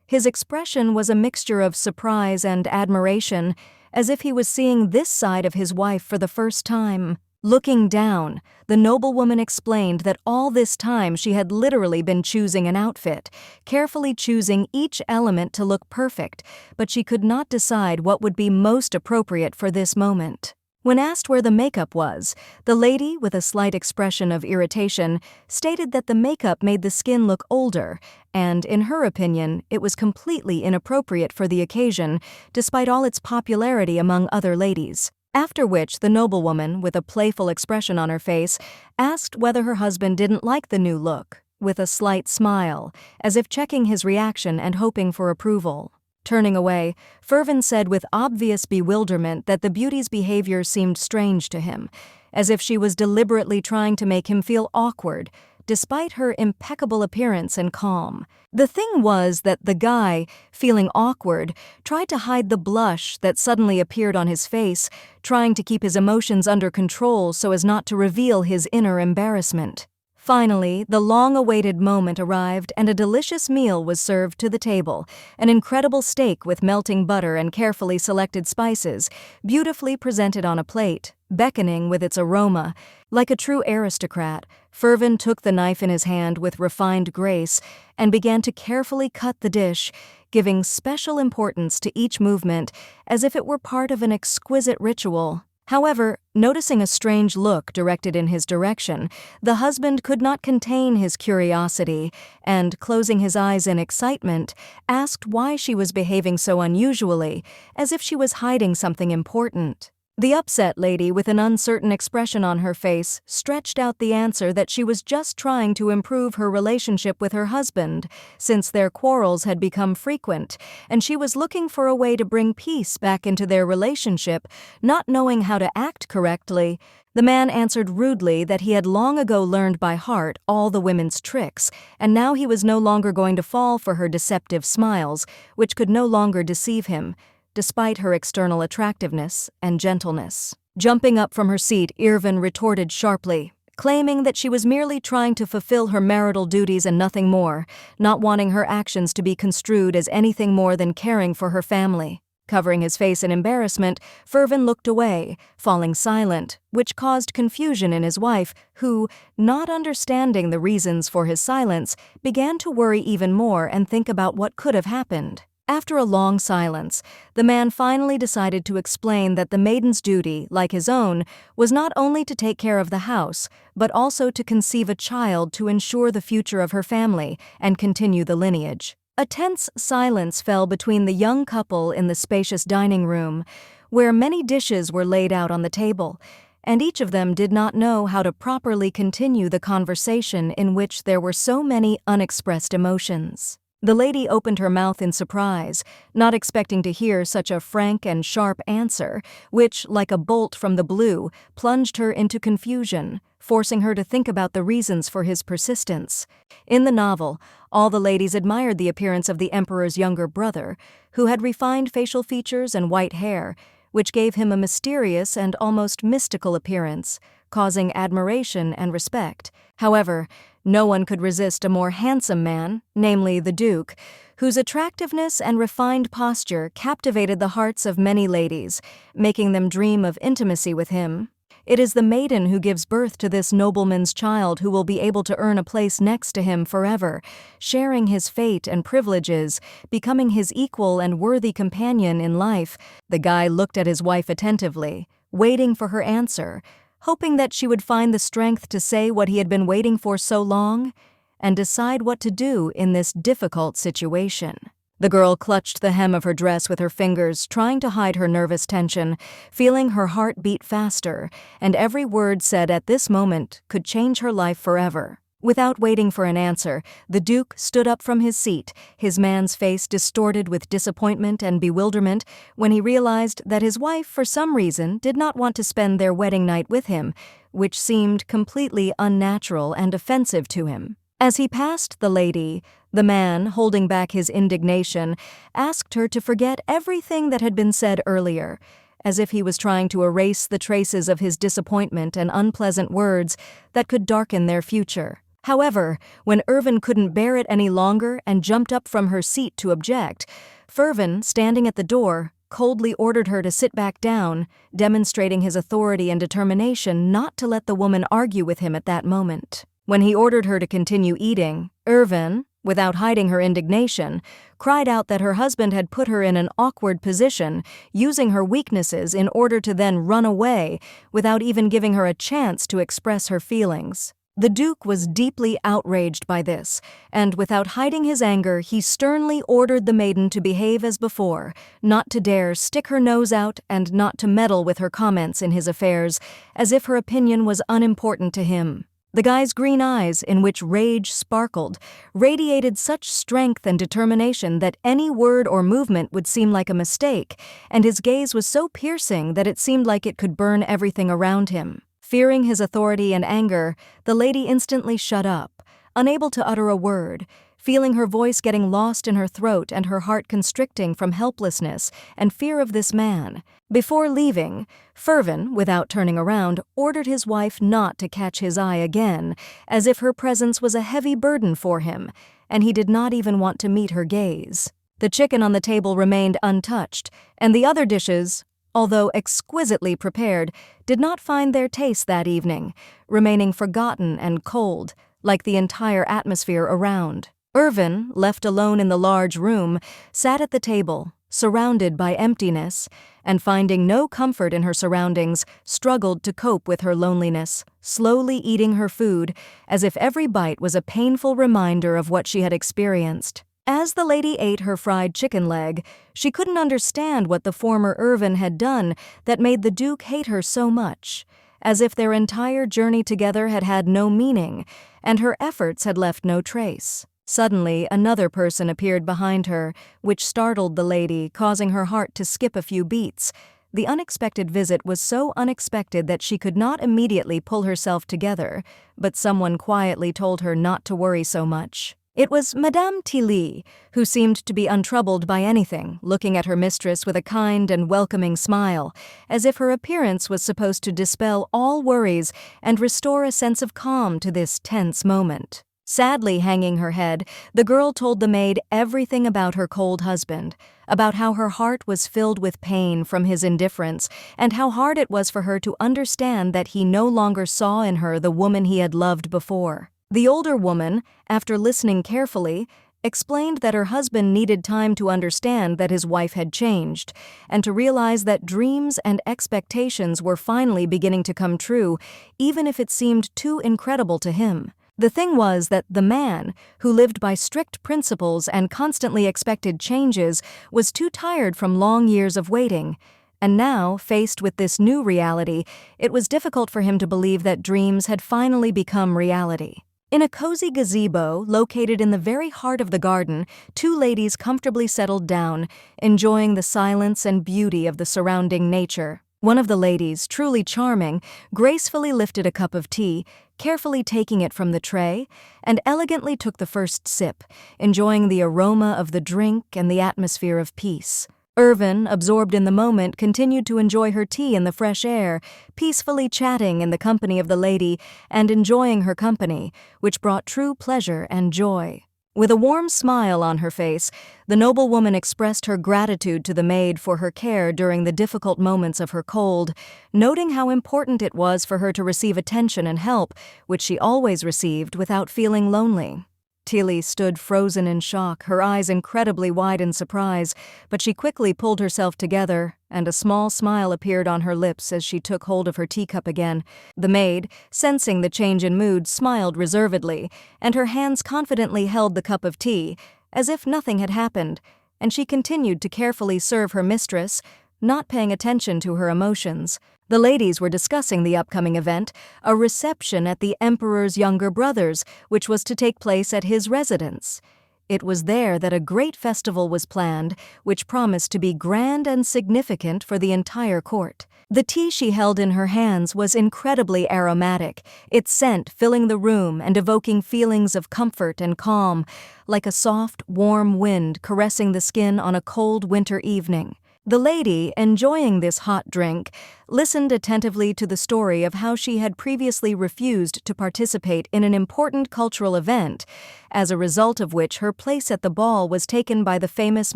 His expression was a mixture of surprise and admiration, as if he was seeing this side of his wife for the first time. Looking down, the noblewoman explained that all this time she had literally been choosing an outfit, carefully choosing each element to look perfect, but she could not decide what would be most appropriate for this moment. When asked where the makeup was, the lady, with a slight expression of irritation, stated that the makeup made the skin look older, and, in her opinion, it was completely inappropriate for the occasion, despite all its popularity among other ladies. After which, the noblewoman, with a playful expression on her face, asked whether her husband didn't like the new look, with a slight smile, as if checking his reaction and hoping for approval. Turning away, Ferven said with obvious bewilderment that the beauty's behavior seemed strange to him, as if she was deliberately trying to make him feel awkward, despite her impeccable appearance and calm. The thing was that the guy, feeling awkward, tried to hide the blush that suddenly appeared on his face, trying to keep his emotions under control so as not to reveal his inner embarrassment. Finally, the long-awaited moment arrived and a delicious meal was served to the table, an incredible steak with melting butter and carefully selected spices, beautifully presented on a plate, beckoning with its aroma. Like a true aristocrat, Ferven took the knife in his hand with refined grace and began to carefully cut the dish, giving special importance to each movement as if it were part of an exquisite ritual. However, noticing a strange look directed in his direction, the husband could not contain his curiosity and, closing his eyes in excitement, asked why she was behaving so unusually, as if she was hiding something important. The upset lady, with an uncertain expression on her face, stretched out the answer that she was just trying to improve her relationship with her husband, since their quarrels had become frequent, and she was looking for a way to bring peace back into their relationship, not knowing how to act correctly. The man answered rudely that he had long ago learned by heart all the women's tricks, and now he was no longer going to fall for her deceptive smiles, which could no longer deceive him, despite her external attractiveness and gentleness. Jumping up from her seat, Irvin retorted sharply, claiming that she was merely trying to fulfill her marital duties and nothing more, not wanting her actions to be construed as anything more than caring for her family. Covering his face in embarrassment, Ferven looked away, falling silent, which caused confusion in his wife, who, not understanding the reasons for his silence, began to worry even more and think about what could have happened. After a long silence, the man finally decided to explain that the maiden's duty, like his own, was not only to take care of the house, but also to conceive a child to ensure the future of her family and continue the lineage. A tense silence fell between the young couple in the spacious dining room, where many dishes were laid out on the table, and each of them did not know how to properly continue the conversation in which there were so many unexpressed emotions. The lady opened her mouth in surprise, not expecting to hear such a frank and sharp answer, which, like a bolt from the blue, plunged her into confusion, forcing her to think about the reasons for his persistence. In the novel, all the ladies admired the appearance of the emperor's younger brother, who had refined facial features and white hair, which gave him a mysterious and almost mystical appearance, causing admiration and respect. However, no one could resist a more handsome man, namely the Duke, whose attractiveness and refined posture captivated the hearts of many ladies, making them dream of intimacy with him. It is the maiden who gives birth to this nobleman's child who will be able to earn a place next to him forever, sharing his fate and privileges, becoming his equal and worthy companion in life. The guy looked at his wife attentively, waiting for her answer, hoping that she would find the strength to say what he had been waiting for so long, and decide what to do in this difficult situation. The girl clutched the hem of her dress with her fingers, trying to hide her nervous tension, feeling her heart beat faster, and every word said at this moment could change her life forever. Without waiting for an answer, the Duke stood up from his seat, his man's face distorted with disappointment and bewilderment when he realized that his wife, for some reason, did not want to spend their wedding night with him, which seemed completely unnatural and offensive to him. As he passed the lady, the man, holding back his indignation, asked her to forget everything that had been said earlier, as if he was trying to erase the traces of his disappointment and unpleasant words that could darken their future. However, when Irvin couldn't bear it any longer and jumped up from her seat to object, Ferven, standing at the door, coldly ordered her to sit back down, demonstrating his authority and determination not to let the woman argue with him at that moment. When he ordered her to continue eating, Irvin, without hiding her indignation, cried out that her husband had put her in an awkward position, using her weaknesses in order to then run away without even giving her a chance to express her feelings. The Duke was deeply outraged by this, and without hiding his anger, he sternly ordered the maiden to behave as before, not to dare stick her nose out and not to meddle with her comments in his affairs, as if her opinion was unimportant to him. The guy's green eyes, in which rage sparkled, radiated such strength and determination that any word or movement would seem like a mistake, and his gaze was so piercing that it seemed like it could burn everything around him. Fearing his authority and anger, the lady instantly shut up, unable to utter a word, feeling her voice getting lost in her throat and her heart constricting from helplessness and fear of this man. Before leaving, Ferven, without turning around, ordered his wife not to catch his eye again, as if her presence was a heavy burden for him, and he did not even want to meet her gaze. The chicken on the table remained untouched, and the other dishes, although exquisitely prepared, did not find their taste that evening, remaining forgotten and cold, like the entire atmosphere around. Irvin, left alone in the large room, sat at the table, surrounded by emptiness, and finding no comfort in her surroundings, struggled to cope with her loneliness, slowly eating her food, as if every bite was a painful reminder of what she had experienced. As the lady ate her fried chicken leg, she couldn't understand what the former Irvin had done that made the Duke hate her so much, as if their entire journey together had had no meaning, and her efforts had left no trace. Suddenly, another person appeared behind her, which startled the lady, causing her heart to skip a few beats. The unexpected visit was so unexpected that she could not immediately pull herself together, but someone quietly told her not to worry so much. It was Madame Tilly, who seemed to be untroubled by anything, looking at her mistress with a kind and welcoming smile, as if her appearance was supposed to dispel all worries and restore a sense of calm to this tense moment. Sadly hanging her head, the girl told the maid everything about her cold husband, about how her heart was filled with pain from his indifference, and how hard it was for her to understand that he no longer saw in her the woman he had loved before. The older woman, after listening carefully, explained that her husband needed time to understand that his wife had changed, and to realize that dreams and expectations were finally beginning to come true, even if it seemed too incredible to him. The thing was that the man, who lived by strict principles and constantly expected changes, was too tired from long years of waiting, and now, faced with this new reality, it was difficult for him to believe that dreams had finally become reality. In a cozy gazebo located in the very heart of the garden, two ladies comfortably settled down, enjoying the silence and beauty of the surrounding nature. One of the ladies, truly charming, gracefully lifted a cup of tea, carefully taking it from the tray, and elegantly took the first sip, enjoying the aroma of the drink and the atmosphere of peace. Irvin, absorbed in the moment, continued to enjoy her tea in the fresh air, peacefully chatting in the company of the lady and enjoying her company, which brought true pleasure and joy. With a warm smile on her face, the noblewoman expressed her gratitude to the maid for her care during the difficult moments of her cold, noting how important it was for her to receive attention and help, which she always received without feeling lonely. Tilly stood frozen in shock, her eyes incredibly wide in surprise, but she quickly pulled herself together, and a small smile appeared on her lips as she took hold of her teacup again. The maid, sensing the change in mood, smiled reservedly, and her hands confidently held the cup of tea, as if nothing had happened, and she continued to carefully serve her mistress, not paying attention to her emotions. The ladies were discussing the upcoming event, a reception at the Emperor's younger brother's, which was to take place at his residence. It was there that a great festival was planned, which promised to be grand and significant for the entire court. The tea she held in her hands was incredibly aromatic, its scent filling the room and evoking feelings of comfort and calm, like a soft, warm wind caressing the skin on a cold winter evening. The lady, enjoying this hot drink, listened attentively to the story of how she had previously refused to participate in an important cultural event, as a result of which her place at the ball was taken by the famous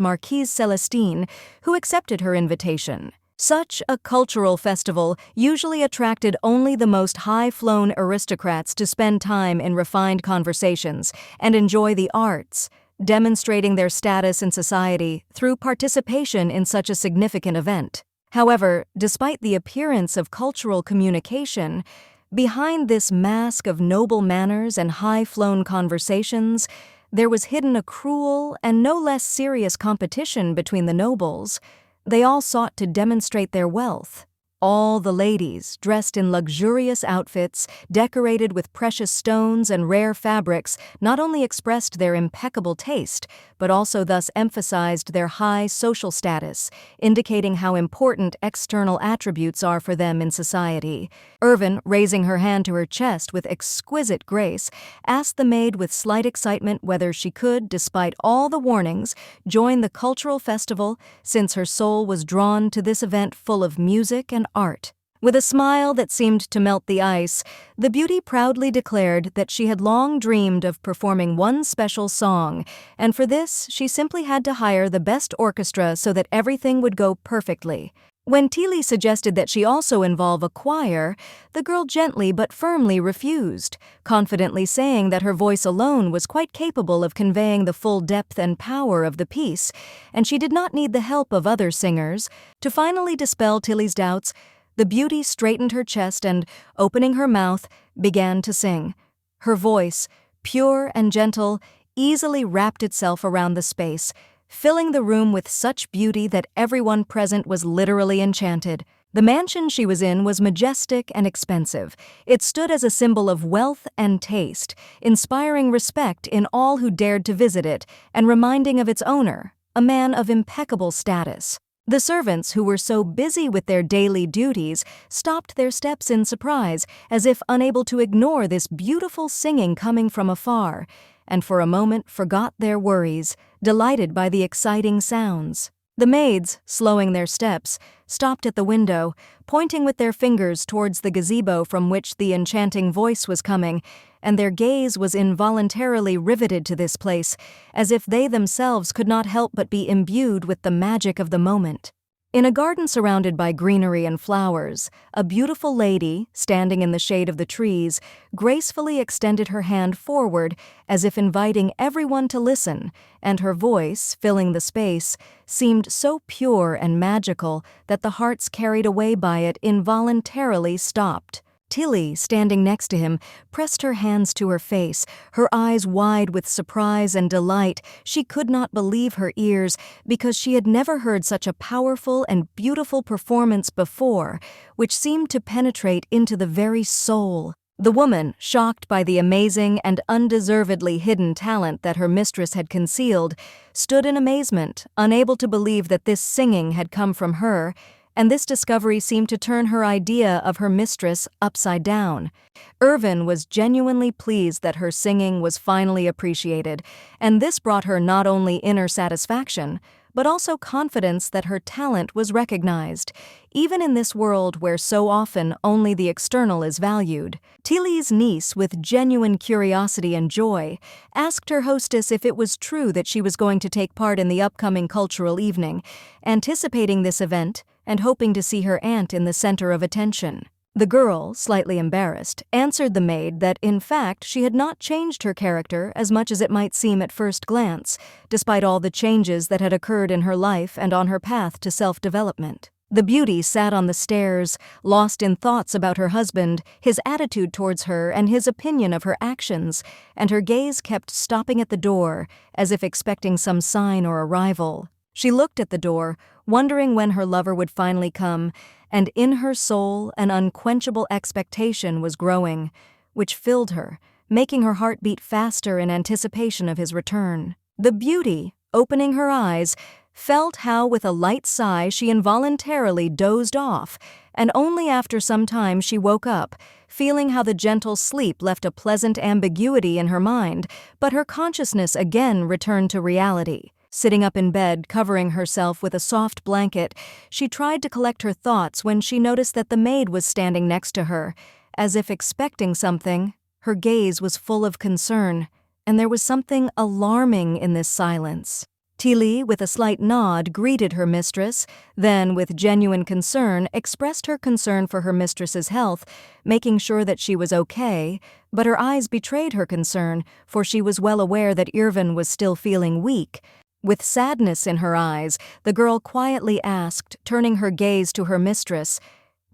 Marquise Celestine, who accepted her invitation. Such a cultural festival usually attracted only the most high-flown aristocrats to spend time in refined conversations and enjoy the arts, demonstrating their status in society through participation in such a significant event. However, despite the appearance of cultural communication, behind this mask of noble manners and high-flown conversations, there was hidden a cruel and no less serious competition between the nobles. They all sought to demonstrate their wealth. All the ladies, dressed in luxurious outfits, decorated with precious stones and rare fabrics, not only expressed their impeccable taste, but also thus emphasized their high social status, indicating how important external attributes are for them in society. Irvin, raising her hand to her chest with exquisite grace, asked the maid with slight excitement whether she could, despite all the warnings, join the cultural festival, since her soul was drawn to this event full of music and art. With a smile that seemed to melt the ice, the beauty proudly declared that she had long dreamed of performing one special song, and for this she simply had to hire the best orchestra so that everything would go perfectly. When Tilly suggested that she also involve a choir, the girl gently but firmly refused, confidently saying that her voice alone was quite capable of conveying the full depth and power of the piece, and she did not need the help of other singers. To finally dispel Tilly's doubts, the beauty straightened her chest and, opening her mouth, began to sing. Her voice, pure and gentle, easily wrapped itself around the space, filling the room with such beauty that everyone present was literally enchanted. The mansion she was in was majestic and expensive. It stood as a symbol of wealth and taste, inspiring respect in all who dared to visit it and reminding of its owner, a man of impeccable status. The servants, who were so busy with their daily duties, stopped their steps in surprise, as if unable to ignore this beautiful singing coming from afar, and for a moment forgot their worries, delighted by the exciting sounds. The maids, slowing their steps, stopped at the window, pointing with their fingers towards the gazebo from which the enchanting voice was coming, and their gaze was involuntarily riveted to this place, as if they themselves could not help but be imbued with the magic of the moment. In a garden surrounded by greenery and flowers, a beautiful lady, standing in the shade of the trees, gracefully extended her hand forward as if inviting everyone to listen, and her voice, filling the space, seemed so pure and magical that the hearts carried away by it involuntarily stopped. Tilly, standing next to him, pressed her hands to her face, her eyes wide with surprise and delight. She could not believe her ears, because she had never heard such a powerful and beautiful performance before, which seemed to penetrate into the very soul. The woman, shocked by the amazing and undeservedly hidden talent that her mistress had concealed, stood in amazement, unable to believe that this singing had come from her, and this discovery seemed to turn her idea of her mistress upside down. Irvin was genuinely pleased that her singing was finally appreciated, and this brought her not only inner satisfaction, but also confidence that her talent was recognized, even in this world where so often only the external is valued. Tili's niece, with genuine curiosity and joy, asked her hostess if it was true that she was going to take part in the upcoming cultural evening, anticipating this event and hoping to see her aunt in the center of attention. The girl, slightly embarrassed, answered the maid that, in fact, she had not changed her character as much as it might seem at first glance, despite all the changes that had occurred in her life and on her path to self-development. The beauty sat on the stairs, lost in thoughts about her husband, his attitude towards her, and his opinion of her actions, and her gaze kept stopping at the door, as if expecting some sign or arrival. She looked at the door, wondering when her lover would finally come, and in her soul an unquenchable expectation was growing, which filled her, making her heart beat faster in anticipation of his return. The beauty, opening her eyes, felt how with a light sigh she involuntarily dozed off, and only after some time she woke up, feeling how the gentle sleep left a pleasant ambiguity in her mind, but her consciousness again returned to reality. Sitting up in bed, covering herself with a soft blanket, she tried to collect her thoughts when she noticed that the maid was standing next to her. As if expecting something, her gaze was full of concern, and there was something alarming in this silence. Tili, with a slight nod, greeted her mistress, then, with genuine concern, expressed her concern for her mistress's health, making sure that she was okay, but her eyes betrayed her concern, for she was well aware that Irvin was still feeling weak. With sadness in her eyes, the girl quietly asked, turning her gaze to her mistress,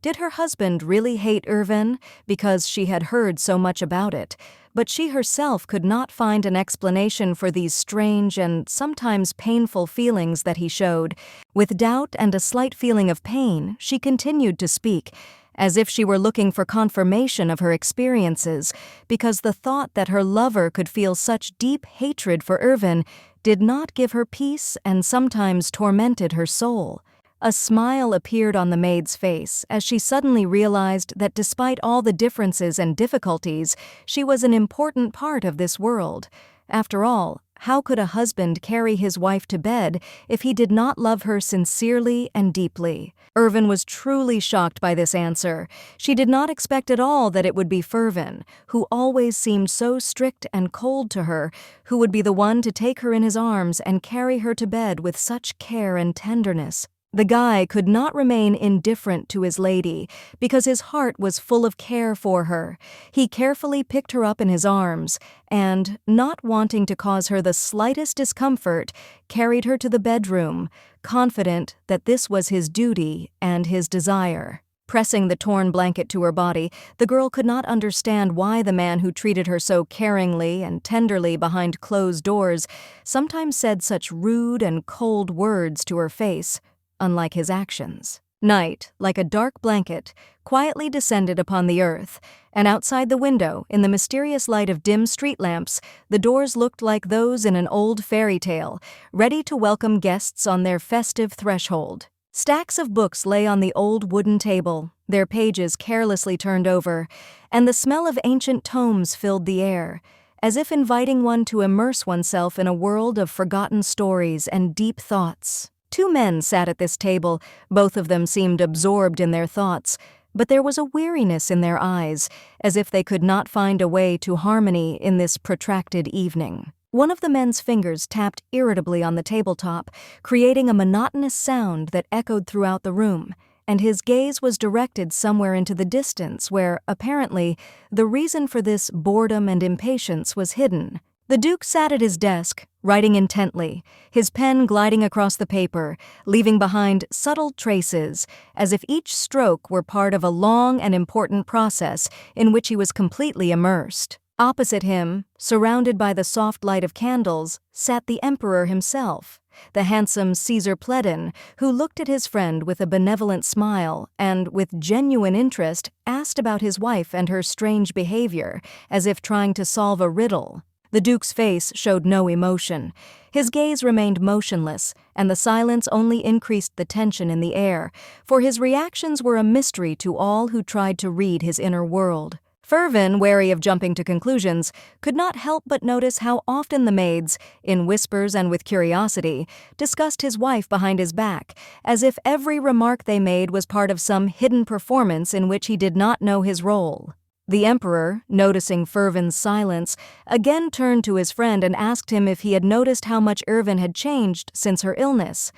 did her husband really hate Irvin? Because she had heard so much about it, but she herself could not find an explanation for these strange and sometimes painful feelings that he showed. With doubt and a slight feeling of pain, she continued to speak, as if she were looking for confirmation of her experiences, because the thought that her lover could feel such deep hatred for Irvin did not give her peace and sometimes tormented her soul. A smile appeared on the maid's face as she suddenly realized that despite all the differences and difficulties, she was an important part of this world. After all, how could a husband carry his wife to bed if he did not love her sincerely and deeply? Irvin was truly shocked by this answer. She did not expect at all that it would be Ferven, who always seemed so strict and cold to her, who would be the one to take her in his arms and carry her to bed with such care and tenderness. The guy could not remain indifferent to his lady, because his heart was full of care for her. He carefully picked her up in his arms, and, not wanting to cause her the slightest discomfort, carried her to the bedroom, confident that this was his duty and his desire. Pressing the torn blanket to her body, the girl could not understand why the man who treated her so caringly and tenderly behind closed doors sometimes said such rude and cold words to her face, unlike his actions. Night, like a dark blanket, quietly descended upon the earth, and outside the window, in the mysterious light of dim street lamps, the doors looked like those in an old fairy tale, ready to welcome guests on their festive threshold. Stacks of books lay on the old wooden table, their pages carelessly turned over, and the smell of ancient tomes filled the air, as if inviting one to immerse oneself in a world of forgotten stories and deep thoughts. Two men sat at this table, both of them seemed absorbed in their thoughts, but there was a weariness in their eyes, as if they could not find a way to harmony in this protracted evening. One of the men's fingers tapped irritably on the tabletop, creating a monotonous sound that echoed throughout the room, and his gaze was directed somewhere into the distance where, apparently, the reason for this boredom and impatience was hidden. The Duke sat at his desk, writing intently, his pen gliding across the paper, leaving behind subtle traces, as if each stroke were part of a long and important process in which he was completely immersed. Opposite him, surrounded by the soft light of candles, sat the Emperor himself, the handsome Caesar Pledon, who looked at his friend with a benevolent smile and, with genuine interest, asked about his wife and her strange behavior, as if trying to solve a riddle. The Duke's face showed no emotion. His gaze remained motionless, and the silence only increased the tension in the air, for his reactions were a mystery to all who tried to read his inner world. Ferven, wary of jumping to conclusions, could not help but notice how often the maids, in whispers and with curiosity, discussed his wife behind his back, as if every remark they made was part of some hidden performance in which he did not know his role. The Emperor, noticing Ferven's silence, again turned to his friend and asked him if he had noticed how much Irvin had changed since her illness.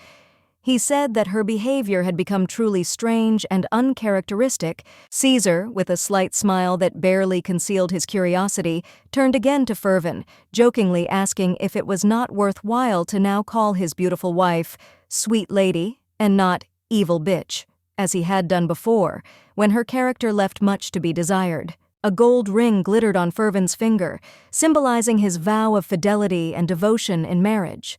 He said that her behavior had become truly strange and uncharacteristic. Caesar, with a slight smile that barely concealed his curiosity, turned again to Ferven, jokingly asking if it was not worthwhile to now call his beautiful wife "sweet lady" and not "evil bitch," as he had done before, when her character left much to be desired. A gold ring glittered on Ferven's finger, symbolizing his vow of fidelity and devotion in marriage.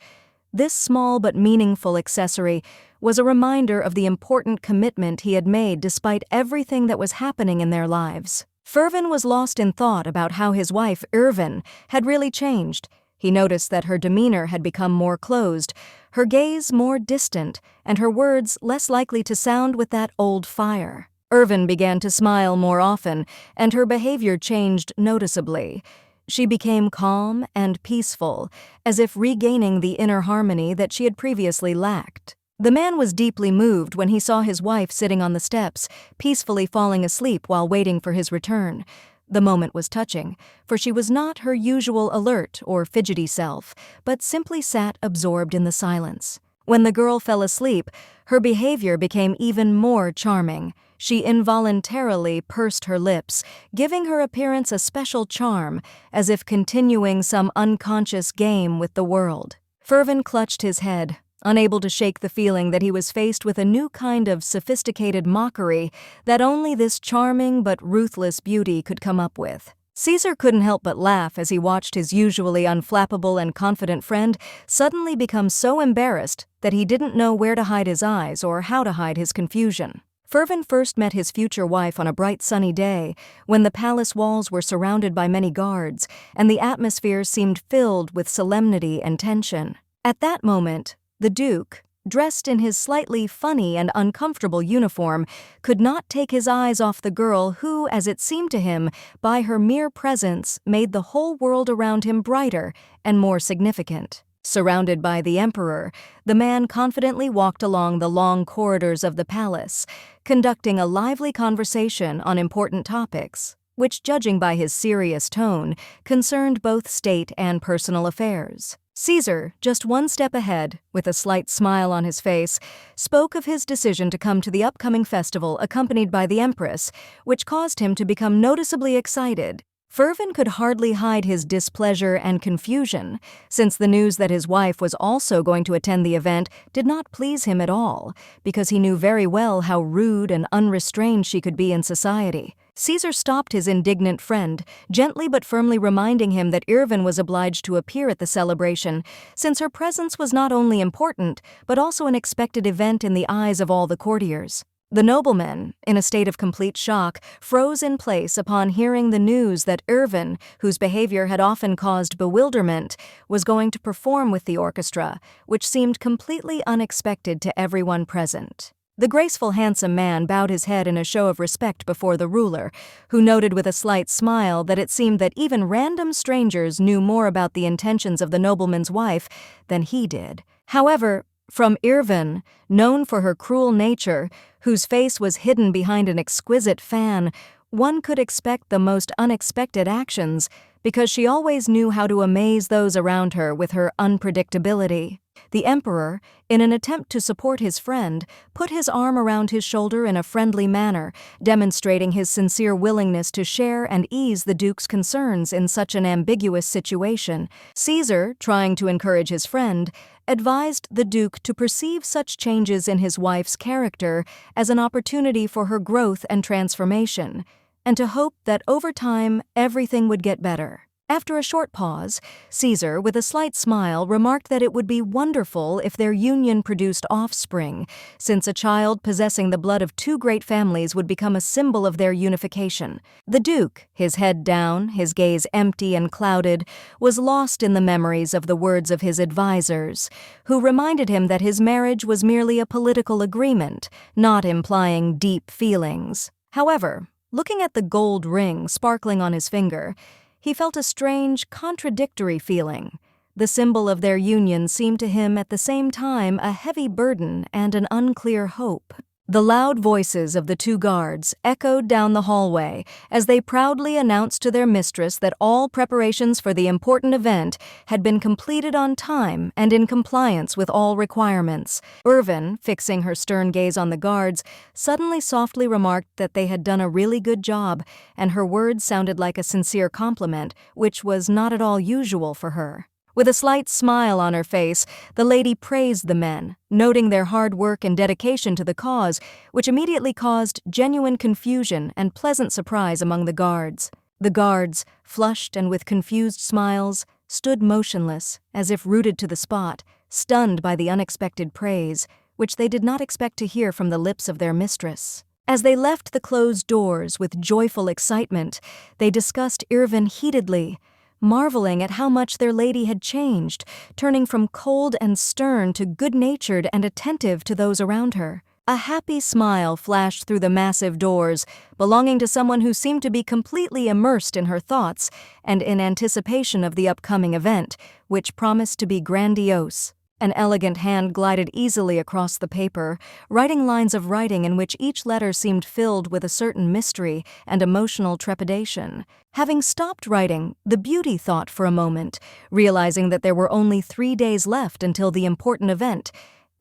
This small but meaningful accessory was a reminder of the important commitment he had made despite everything that was happening in their lives. Ferven was lost in thought about how his wife, Irvin, had really changed. He noticed that her demeanor had become more closed, her gaze more distant, and her words less likely to sound with that old fire. Irvin began to smile more often, and her behavior changed noticeably. She became calm and peaceful, as if regaining the inner harmony that she had previously lacked. The man was deeply moved when he saw his wife sitting on the steps, peacefully falling asleep while waiting for his return. The moment was touching, for she was not her usual alert or fidgety self, but simply sat absorbed in the silence. When the girl fell asleep, her behavior became even more charming. She involuntarily pursed her lips, giving her appearance a special charm, as if continuing some unconscious game with the world. Ferven clutched his head, unable to shake the feeling that he was faced with a new kind of sophisticated mockery that only this charming but ruthless beauty could come up with. Caesar couldn't help but laugh as he watched his usually unflappable and confident friend suddenly become so embarrassed that he didn't know where to hide his eyes or how to hide his confusion. Ferven first met his future wife on a bright sunny day, when the palace walls were surrounded by many guards, and the atmosphere seemed filled with solemnity and tension. At that moment, the Duke, dressed in his slightly funny and uncomfortable uniform, could not take his eyes off the girl who, as it seemed to him, by her mere presence made the whole world around him brighter and more significant. Surrounded by the Emperor, the man confidently walked along the long corridors of the palace, conducting a lively conversation on important topics, which, judging by his serious tone, concerned both state and personal affairs. Caesar, just one step ahead, with a slight smile on his face, spoke of his decision to come to the upcoming festival accompanied by the Empress, which caused him to become noticeably excited. Ferven could hardly hide his displeasure and confusion, since the news that his wife was also going to attend the event did not please him at all, because he knew very well how rude and unrestrained she could be in society. Caesar stopped his indignant friend, gently but firmly reminding him that Irvin was obliged to appear at the celebration, since her presence was not only important, but also an expected event in the eyes of all the courtiers. The nobleman, in a state of complete shock, froze in place upon hearing the news that Irvin, whose behavior had often caused bewilderment, was going to perform with the orchestra, which seemed completely unexpected to everyone present. The graceful, handsome man bowed his head in a show of respect before the ruler, who noted with a slight smile that it seemed that even random strangers knew more about the intentions of the nobleman's wife than he did. However, from Irvin, known for her cruel nature, whose face was hidden behind an exquisite fan, one could expect the most unexpected actions, because she always knew how to amaze those around her with her unpredictability. The Emperor, in an attempt to support his friend, put his arm around his shoulder in a friendly manner, demonstrating his sincere willingness to share and ease the Duke's concerns in such an ambiguous situation. Caesar, trying to encourage his friend, advised the Duke to perceive such changes in his wife's character as an opportunity for her growth and transformation, and to hope that over time everything would get better. After a short pause, Caesar, with a slight smile, remarked that it would be wonderful if their union produced offspring, since a child possessing the blood of two great families would become a symbol of their unification. The Duke, his head down, his gaze empty and clouded, was lost in the memories of the words of his advisers, who reminded him that his marriage was merely a political agreement, not implying deep feelings. However, Looking at the gold ring sparkling on his finger, he felt a strange, contradictory feeling. The symbol of their union seemed to him at the same time a heavy burden and an unclear hope. The loud voices of the two guards echoed down the hallway as they proudly announced to their mistress that all preparations for the important event had been completed on time and in compliance with all requirements. Irvin, fixing her stern gaze on the guards, suddenly softly remarked that they had done a really good job, and her words sounded like a sincere compliment, which was not at all usual for her. With a slight smile on her face, the lady praised the men, noting their hard work and dedication to the cause, which immediately caused genuine confusion and pleasant surprise among the guards. The guards, flushed and with confused smiles, stood motionless, as if rooted to the spot, stunned by the unexpected praise, which they did not expect to hear from the lips of their mistress. As they left the closed doors with joyful excitement, they discussed Irvin heatedly, marveling at how much their lady had changed, turning from cold and stern to good-natured and attentive to those around her. A happy smile flashed through the massive doors, belonging to someone who seemed to be completely immersed in her thoughts and in anticipation of the upcoming event, which promised to be grandiose. An elegant hand glided easily across the paper, writing lines of writing in which each letter seemed filled with a certain mystery and emotional trepidation. Having stopped writing, the beauty thought for a moment, realizing that there were only 3 days left until the important event,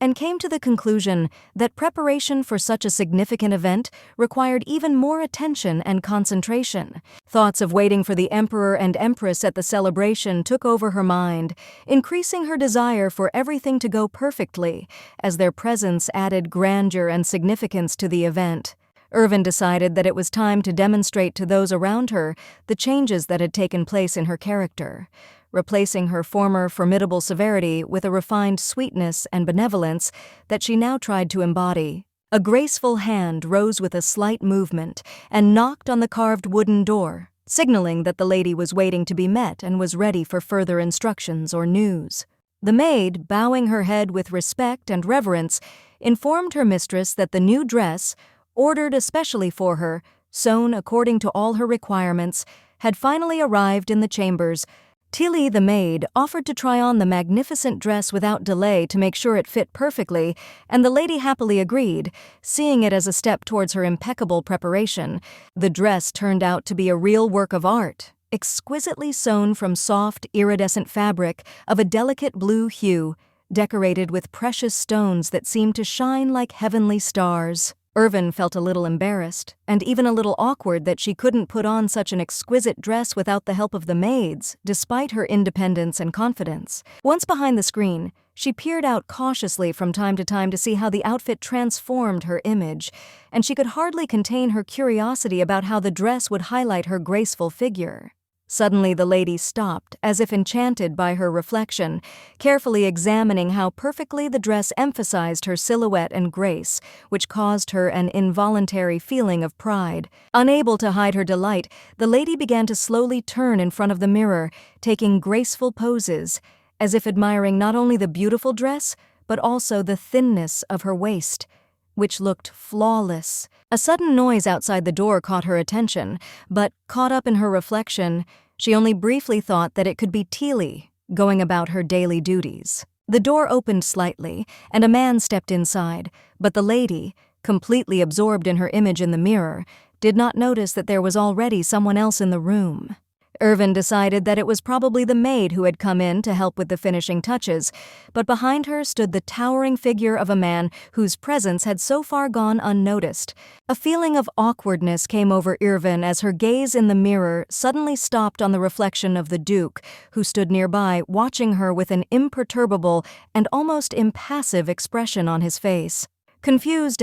and came to the conclusion that preparation for such a significant event required even more attention and concentration. Thoughts of waiting for the emperor and empress at the celebration took over her mind, increasing her desire for everything to go perfectly, as their presence added grandeur and significance to the event. Irvin decided that it was time to demonstrate to those around her the changes that had taken place in her character. Replacing her former formidable severity with a refined sweetness and benevolence that she now tried to embody. A graceful hand rose with a slight movement and knocked on the carved wooden door, signaling that the lady was waiting to be met and was ready for further instructions or news. The maid, bowing her head with respect and reverence, informed her mistress that the new dress, ordered especially for her, sewn according to all her requirements, had finally arrived in the chambers. Tilly, the maid, offered to try on the magnificent dress without delay to make sure it fit perfectly, and the lady happily agreed, seeing it as a step towards her impeccable preparation. The dress turned out to be a real work of art, exquisitely sewn from soft, iridescent fabric of a delicate blue hue, decorated with precious stones that seemed to shine like heavenly stars. Irvin felt a little embarrassed, and even a little awkward that she couldn't put on such an exquisite dress without the help of the maids, despite her independence and confidence. Once behind the screen, she peered out cautiously from time to time to see how the outfit transformed her image, and she could hardly contain her curiosity about how the dress would highlight her graceful figure. Suddenly the lady stopped, as if enchanted by her reflection, carefully examining how perfectly the dress emphasized her silhouette and grace, which caused her an involuntary feeling of pride. Unable to hide her delight, the lady began to slowly turn in front of the mirror, taking graceful poses, as if admiring not only the beautiful dress, but also the thinness of her waist, which looked flawless. A sudden noise outside the door caught her attention, but, caught up in her reflection, she only briefly thought that it could be Tilly, going about her daily duties. The door opened slightly, and a man stepped inside, but the lady, completely absorbed in her image in the mirror, did not notice that there was already someone else in the room. Irvin decided that it was probably the maid who had come in to help with the finishing touches, but behind her stood the towering figure of a man whose presence had so far gone unnoticed. A feeling of awkwardness came over Irvin as her gaze in the mirror suddenly stopped on the reflection of the Duke, who stood nearby watching her with an imperturbable and almost impassive expression on his face. Confused,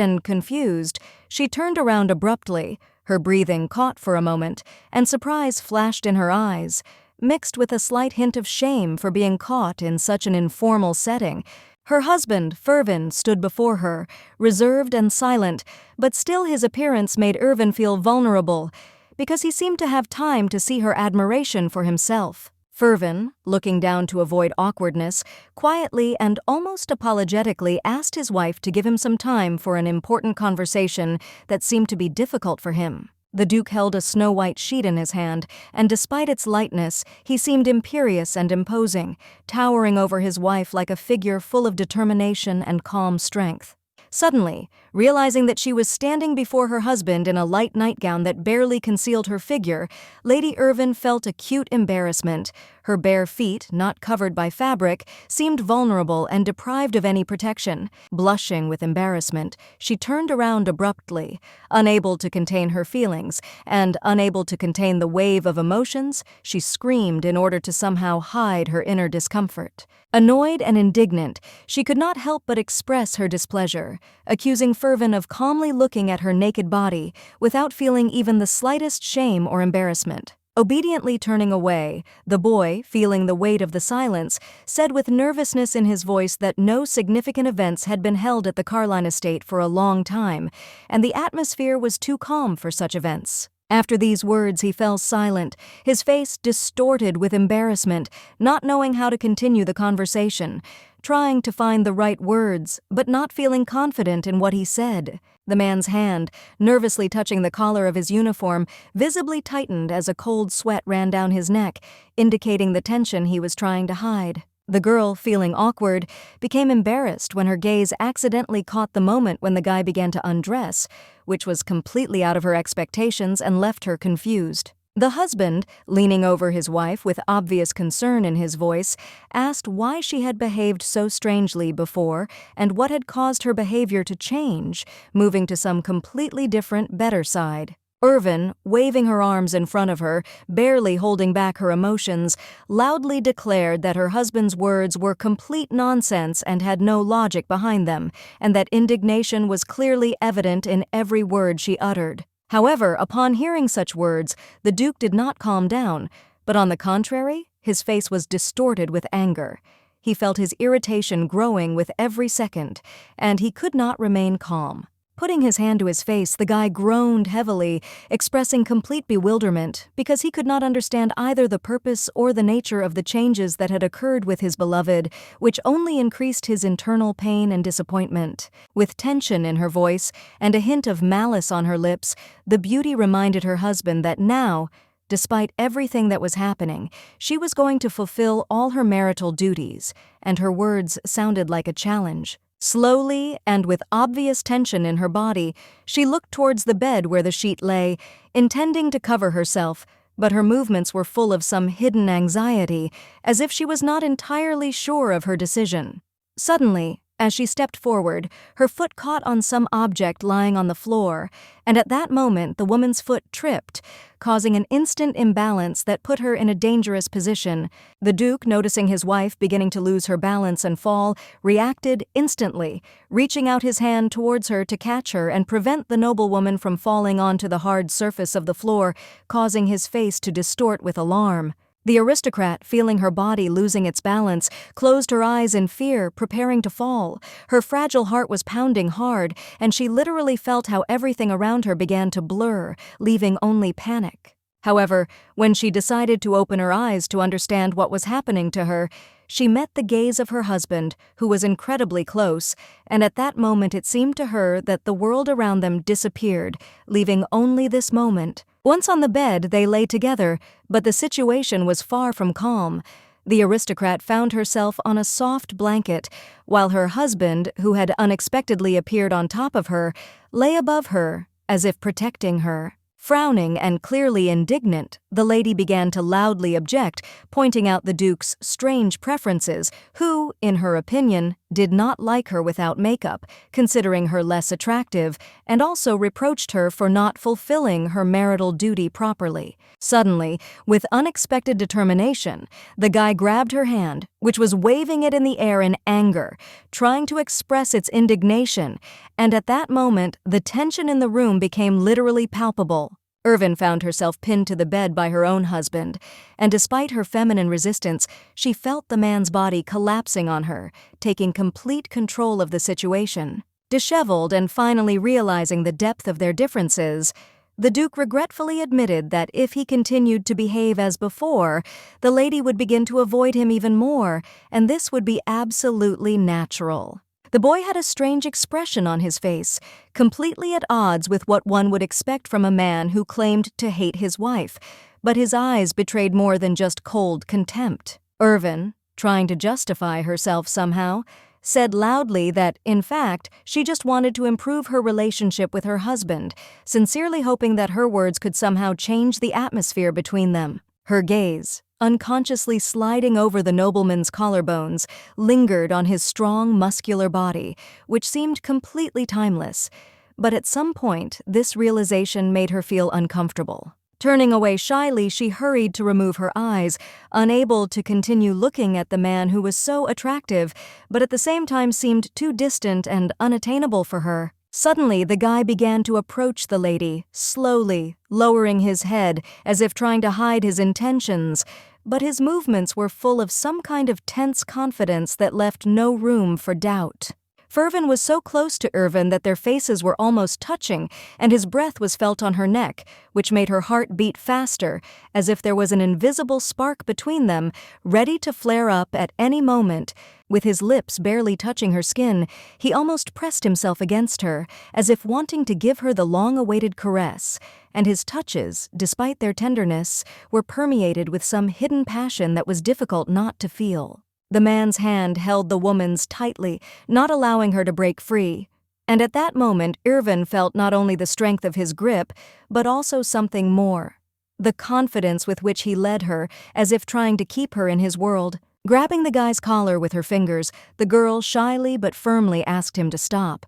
she turned around abruptly. Her breathing caught for a moment, and surprise flashed in her eyes, mixed with a slight hint of shame for being caught in such an informal setting. Her husband, Ferven, stood before her, reserved and silent, but still his appearance made Irvin feel vulnerable, because he seemed to have time to see her admiration for himself. Ferven, looking down to avoid awkwardness, quietly and almost apologetically asked his wife to give him some time for an important conversation that seemed to be difficult for him. The Duke held a snow-white sheet in his hand, and despite its lightness, he seemed imperious and imposing, towering over his wife like a figure full of determination and calm strength. Suddenly, realizing that she was standing before her husband in a light nightgown that barely concealed her figure, Lady Irvin felt acute embarrassment. Her bare feet, not covered by fabric, seemed vulnerable and deprived of any protection. Blushing with embarrassment, she turned around abruptly, unable to contain her feelings, and unable to contain the wave of emotions, she screamed in order to somehow hide her inner discomfort. Annoyed and indignant, she could not help but express her displeasure, accusing Ferven of calmly looking at her naked body without feeling even the slightest shame or embarrassment. Obediently turning away, the boy, feeling the weight of the silence, said with nervousness in his voice that no significant events had been held at the Carline estate for a long time, and the atmosphere was too calm for such events. After these words, he fell silent, his face distorted with embarrassment, not knowing how to continue the conversation, trying to find the right words, but not feeling confident in what he said. The man's hand, nervously touching the collar of his uniform, visibly tightened as a cold sweat ran down his neck, indicating the tension he was trying to hide. The girl, feeling awkward, became embarrassed when her gaze accidentally caught the moment when the guy began to undress, which was completely out of her expectations and left her confused. The husband, leaning over his wife with obvious concern in his voice, asked why she had behaved so strangely before and what had caused her behavior to change, moving to some completely different, better side. Irvin, waving her arms in front of her, barely holding back her emotions, loudly declared that her husband's words were complete nonsense and had no logic behind them, and that indignation was clearly evident in every word she uttered. However, upon hearing such words, the Duke did not calm down, but on the contrary, his face was distorted with anger. He felt his irritation growing with every second, and he could not remain calm. Putting his hand to his face, the guy groaned heavily, expressing complete bewilderment because he could not understand either the purpose or the nature of the changes that had occurred with his beloved, which only increased his internal pain and disappointment. With tension in her voice and a hint of malice on her lips, the beauty reminded her husband that now, despite everything that was happening, she was going to fulfill all her marital duties, and her words sounded like a challenge. Slowly, and with obvious tension in her body, she looked towards the bed where the sheet lay, intending to cover herself, but her movements were full of some hidden anxiety, as if she was not entirely sure of her decision. Suddenly, as she stepped forward, her foot caught on some object lying on the floor, and at that moment the woman's foot tripped, causing an instant imbalance that put her in a dangerous position. The Duke, noticing his wife beginning to lose her balance and fall, reacted instantly, reaching out his hand towards her to catch her and prevent the noblewoman from falling onto the hard surface of the floor, causing his face to distort with alarm. The aristocrat, feeling her body losing its balance, closed her eyes in fear, preparing to fall. Her fragile heart was pounding hard, and she literally felt how everything around her began to blur, leaving only panic. However, when she decided to open her eyes to understand what was happening to her, she met the gaze of her husband, who was incredibly close, and at that moment it seemed to her that the world around them disappeared, leaving only this moment. Once on the bed, they lay together, but the situation was far from calm. The aristocrat found herself on a soft blanket, while her husband, who had unexpectedly appeared on top of her, lay above her, as if protecting her. Frowning and clearly indignant, the lady began to loudly object, pointing out the Duke's strange preferences, who, in her opinion, did not like her without makeup, considering her less attractive, and also reproached her for not fulfilling her marital duty properly. Suddenly, with unexpected determination, the guy grabbed her hand, which was waving it in the air in anger, trying to express its indignation, and at that moment, the tension in the room became literally palpable. Irvin found herself pinned to the bed by her own husband, and despite her feminine resistance, she felt the man's body collapsing on her, taking complete control of the situation. Disheveled and finally realizing the depth of their differences, the Duke regretfully admitted that if he continued to behave as before, the lady would begin to avoid him even more, and this would be absolutely natural. The boy had a strange expression on his face, completely at odds with what one would expect from a man who claimed to hate his wife, but his eyes betrayed more than just cold contempt. Irvin, trying to justify herself somehow, said loudly that, in fact, she just wanted to improve her relationship with her husband, sincerely hoping that her words could somehow change the atmosphere between them. Her gaze, unconsciously sliding over the nobleman's collarbones, lingered on his strong, muscular body, which seemed completely timeless. But at some point, this realization made her feel uncomfortable. Turning away shyly, she hurried to remove her eyes, unable to continue looking at the man who was so attractive, but at the same time seemed too distant and unattainable for her. Suddenly, the guy began to approach the lady, slowly, lowering his head as if trying to hide his intentions, but his movements were full of some kind of tense confidence that left no room for doubt. Ferven was so close to Irvin that their faces were almost touching, and his breath was felt on her neck, which made her heart beat faster, as if there was an invisible spark between them, ready to flare up at any moment. With his lips barely touching her skin, he almost pressed himself against her, as if wanting to give her the long-awaited caress, and his touches, despite their tenderness, were permeated with some hidden passion that was difficult not to feel. The man's hand held the woman's tightly, not allowing her to break free. And at that moment, Irvin felt not only the strength of his grip, but also something more. The confidence with which he led her, as if trying to keep her in his world. Grabbing the guy's collar with her fingers, the girl shyly but firmly asked him to stop.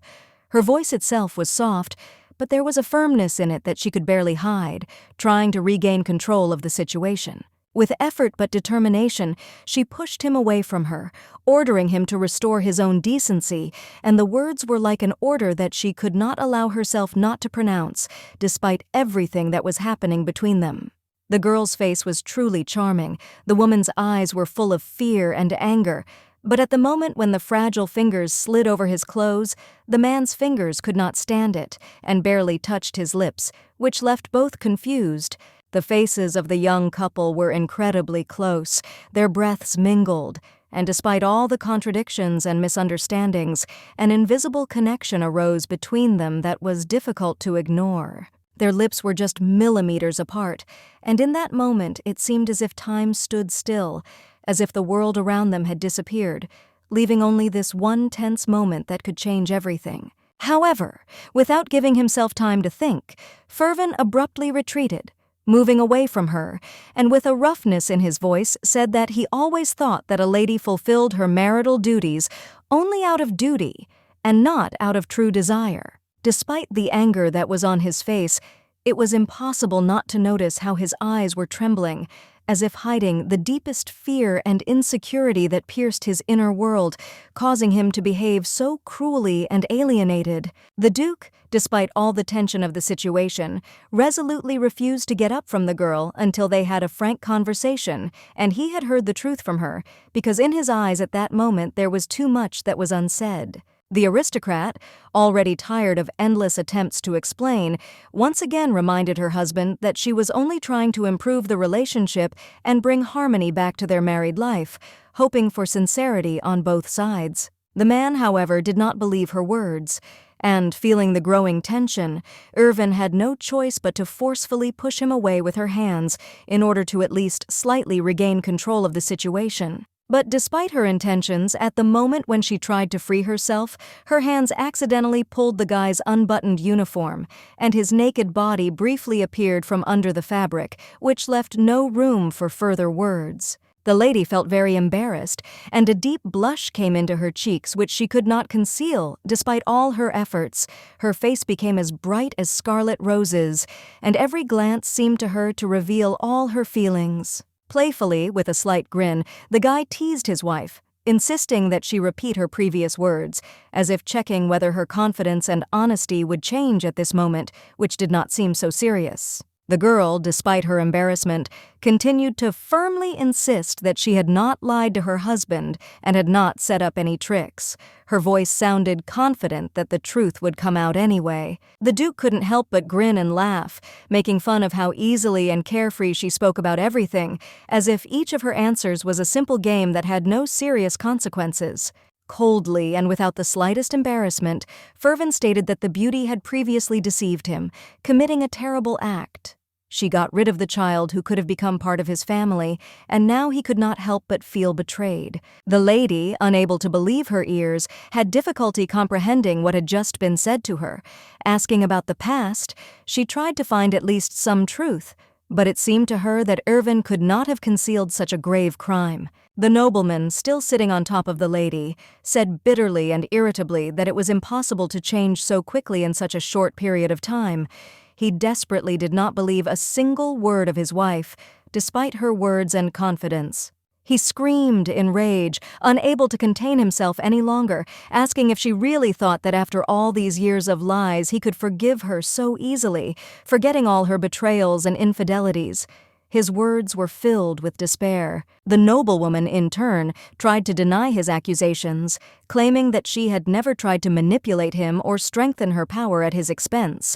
Her voice itself was soft, but there was a firmness in it that she could barely hide, trying to regain control of the situation. With effort but determination, she pushed him away from her, ordering him to restore his own decency, and the words were like an order that she could not allow herself not to pronounce, despite everything that was happening between them. The girl's face was truly charming, the woman's eyes were full of fear and anger, but at the moment when the fragile fingers slid over his clothes, the man's fingers could not stand it, and barely touched his lips, which left both confused. The faces of the young couple were incredibly close, their breaths mingled, and despite all the contradictions and misunderstandings, an invisible connection arose between them that was difficult to ignore. Their lips were just millimeters apart, and in that moment it seemed as if time stood still, as if the world around them had disappeared, leaving only this one tense moment that could change everything. However, without giving himself time to think, Ferven abruptly retreated, moving away from her, and with a roughness in his voice said that he always thought that a lady fulfilled her marital duties only out of duty and not out of true desire. Despite the anger that was on his face, it was impossible not to notice how his eyes were trembling, as if hiding the deepest fear and insecurity that pierced his inner world, causing him to behave so cruelly and alienated. The Duke, despite all the tension of the situation, resolutely refused to get up from the girl until they had a frank conversation, and he had heard the truth from her, because in his eyes at that moment there was too much that was unsaid. The aristocrat, already tired of endless attempts to explain, once again reminded her husband that she was only trying to improve the relationship and bring harmony back to their married life, hoping for sincerity on both sides. The man, however, did not believe her words, and, feeling the growing tension, Irvin had no choice but to forcefully push him away with her hands in order to at least slightly regain control of the situation. But despite her intentions, at the moment when she tried to free herself, her hands accidentally pulled the guy's unbuttoned uniform, and his naked body briefly appeared from under the fabric, which left no room for further words. The lady felt very embarrassed, and a deep blush came into her cheeks which she could not conceal, despite all her efforts. Her face became as bright as scarlet roses, and every glance seemed to her to reveal all her feelings. Playfully, with a slight grin, the guy teased his wife, insisting that she repeat her previous words, as if checking whether her confidence and honesty would change at this moment, which did not seem so serious. The girl, despite her embarrassment, continued to firmly insist that she had not lied to her husband and had not set up any tricks. Her voice sounded confident that the truth would come out anyway. The Duke couldn't help but grin and laugh, making fun of how easily and carefree she spoke about everything, as if each of her answers was a simple game that had no serious consequences. Coldly and without the slightest embarrassment, Ferven stated that the beauty had previously deceived him, committing a terrible act. She got rid of the child who could have become part of his family, and now he could not help but feel betrayed. The lady, unable to believe her ears, had difficulty comprehending what had just been said to her. Asking about the past, she tried to find at least some truth, but it seemed to her that Irvin could not have concealed such a grave crime. The nobleman, still sitting on top of the lady, said bitterly and irritably that it was impossible to change so quickly in such a short period of time. He desperately did not believe a single word of his wife, despite her words and confidence. He screamed in rage, unable to contain himself any longer, asking if she really thought that after all these years of lies he could forgive her so easily, forgetting all her betrayals and infidelities. His words were filled with despair. The noblewoman, in turn, tried to deny his accusations, claiming that she had never tried to manipulate him or strengthen her power at his expense.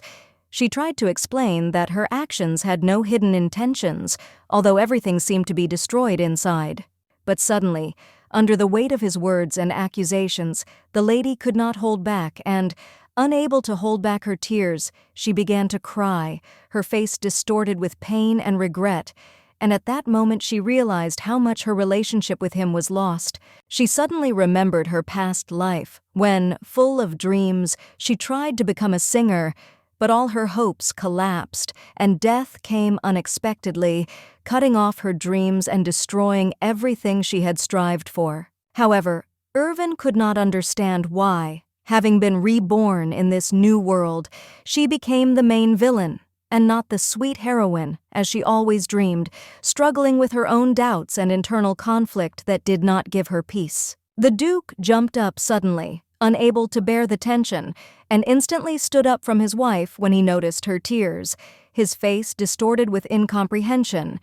She tried to explain that her actions had no hidden intentions, although everything seemed to be destroyed inside. But suddenly, under the weight of his words and accusations, the lady could not hold back and, unable to hold back her tears, she began to cry, her face distorted with pain and regret, and at that moment she realized how much her relationship with him was lost. She suddenly remembered her past life, when, full of dreams, she tried to become a singer, but all her hopes collapsed, and death came unexpectedly, cutting off her dreams and destroying everything she had strived for. However, Irvin could not understand why. Having been reborn in this new world, she became the main villain, and not the sweet heroine, as she always dreamed, struggling with her own doubts and internal conflict that did not give her peace. The Duke jumped up suddenly, unable to bear the tension, and instantly stood up from his wife when he noticed her tears, his face distorted with incomprehension,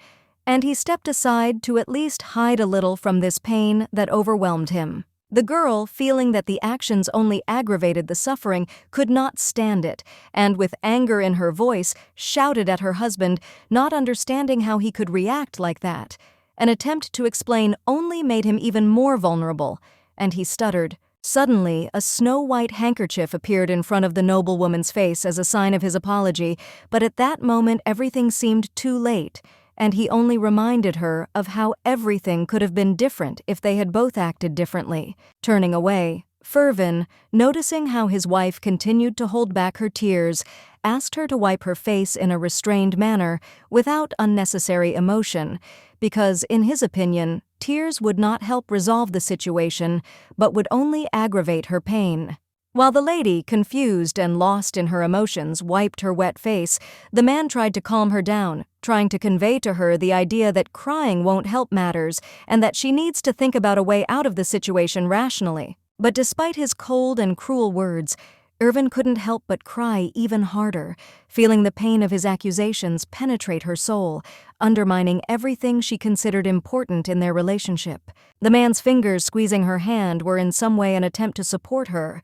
and he stepped aside to at least hide a little from this pain that overwhelmed him. The girl, feeling that the actions only aggravated the suffering, could not stand it, and with anger in her voice, shouted at her husband, not understanding how he could react like that. An attempt to explain only made him even more vulnerable, and he stuttered. Suddenly, a snow-white handkerchief appeared in front of the noblewoman's face as a sign of his apology, but at that moment everything seemed too late, and he only reminded her of how everything could have been different if they had both acted differently. Turning away, Ferven, noticing how his wife continued to hold back her tears, asked her to wipe her face in a restrained manner, without unnecessary emotion, because, in his opinion, tears would not help resolve the situation, but would only aggravate her pain. While the lady, confused and lost in her emotions, wiped her wet face, the man tried to calm her down, trying to convey to her the idea that crying won't help matters and that she needs to think about a way out of the situation rationally. But despite his cold and cruel words, Irvin couldn't help but cry even harder, feeling the pain of his accusations penetrate her soul, undermining everything she considered important in their relationship. The man's fingers squeezing her hand were in some way an attempt to support her,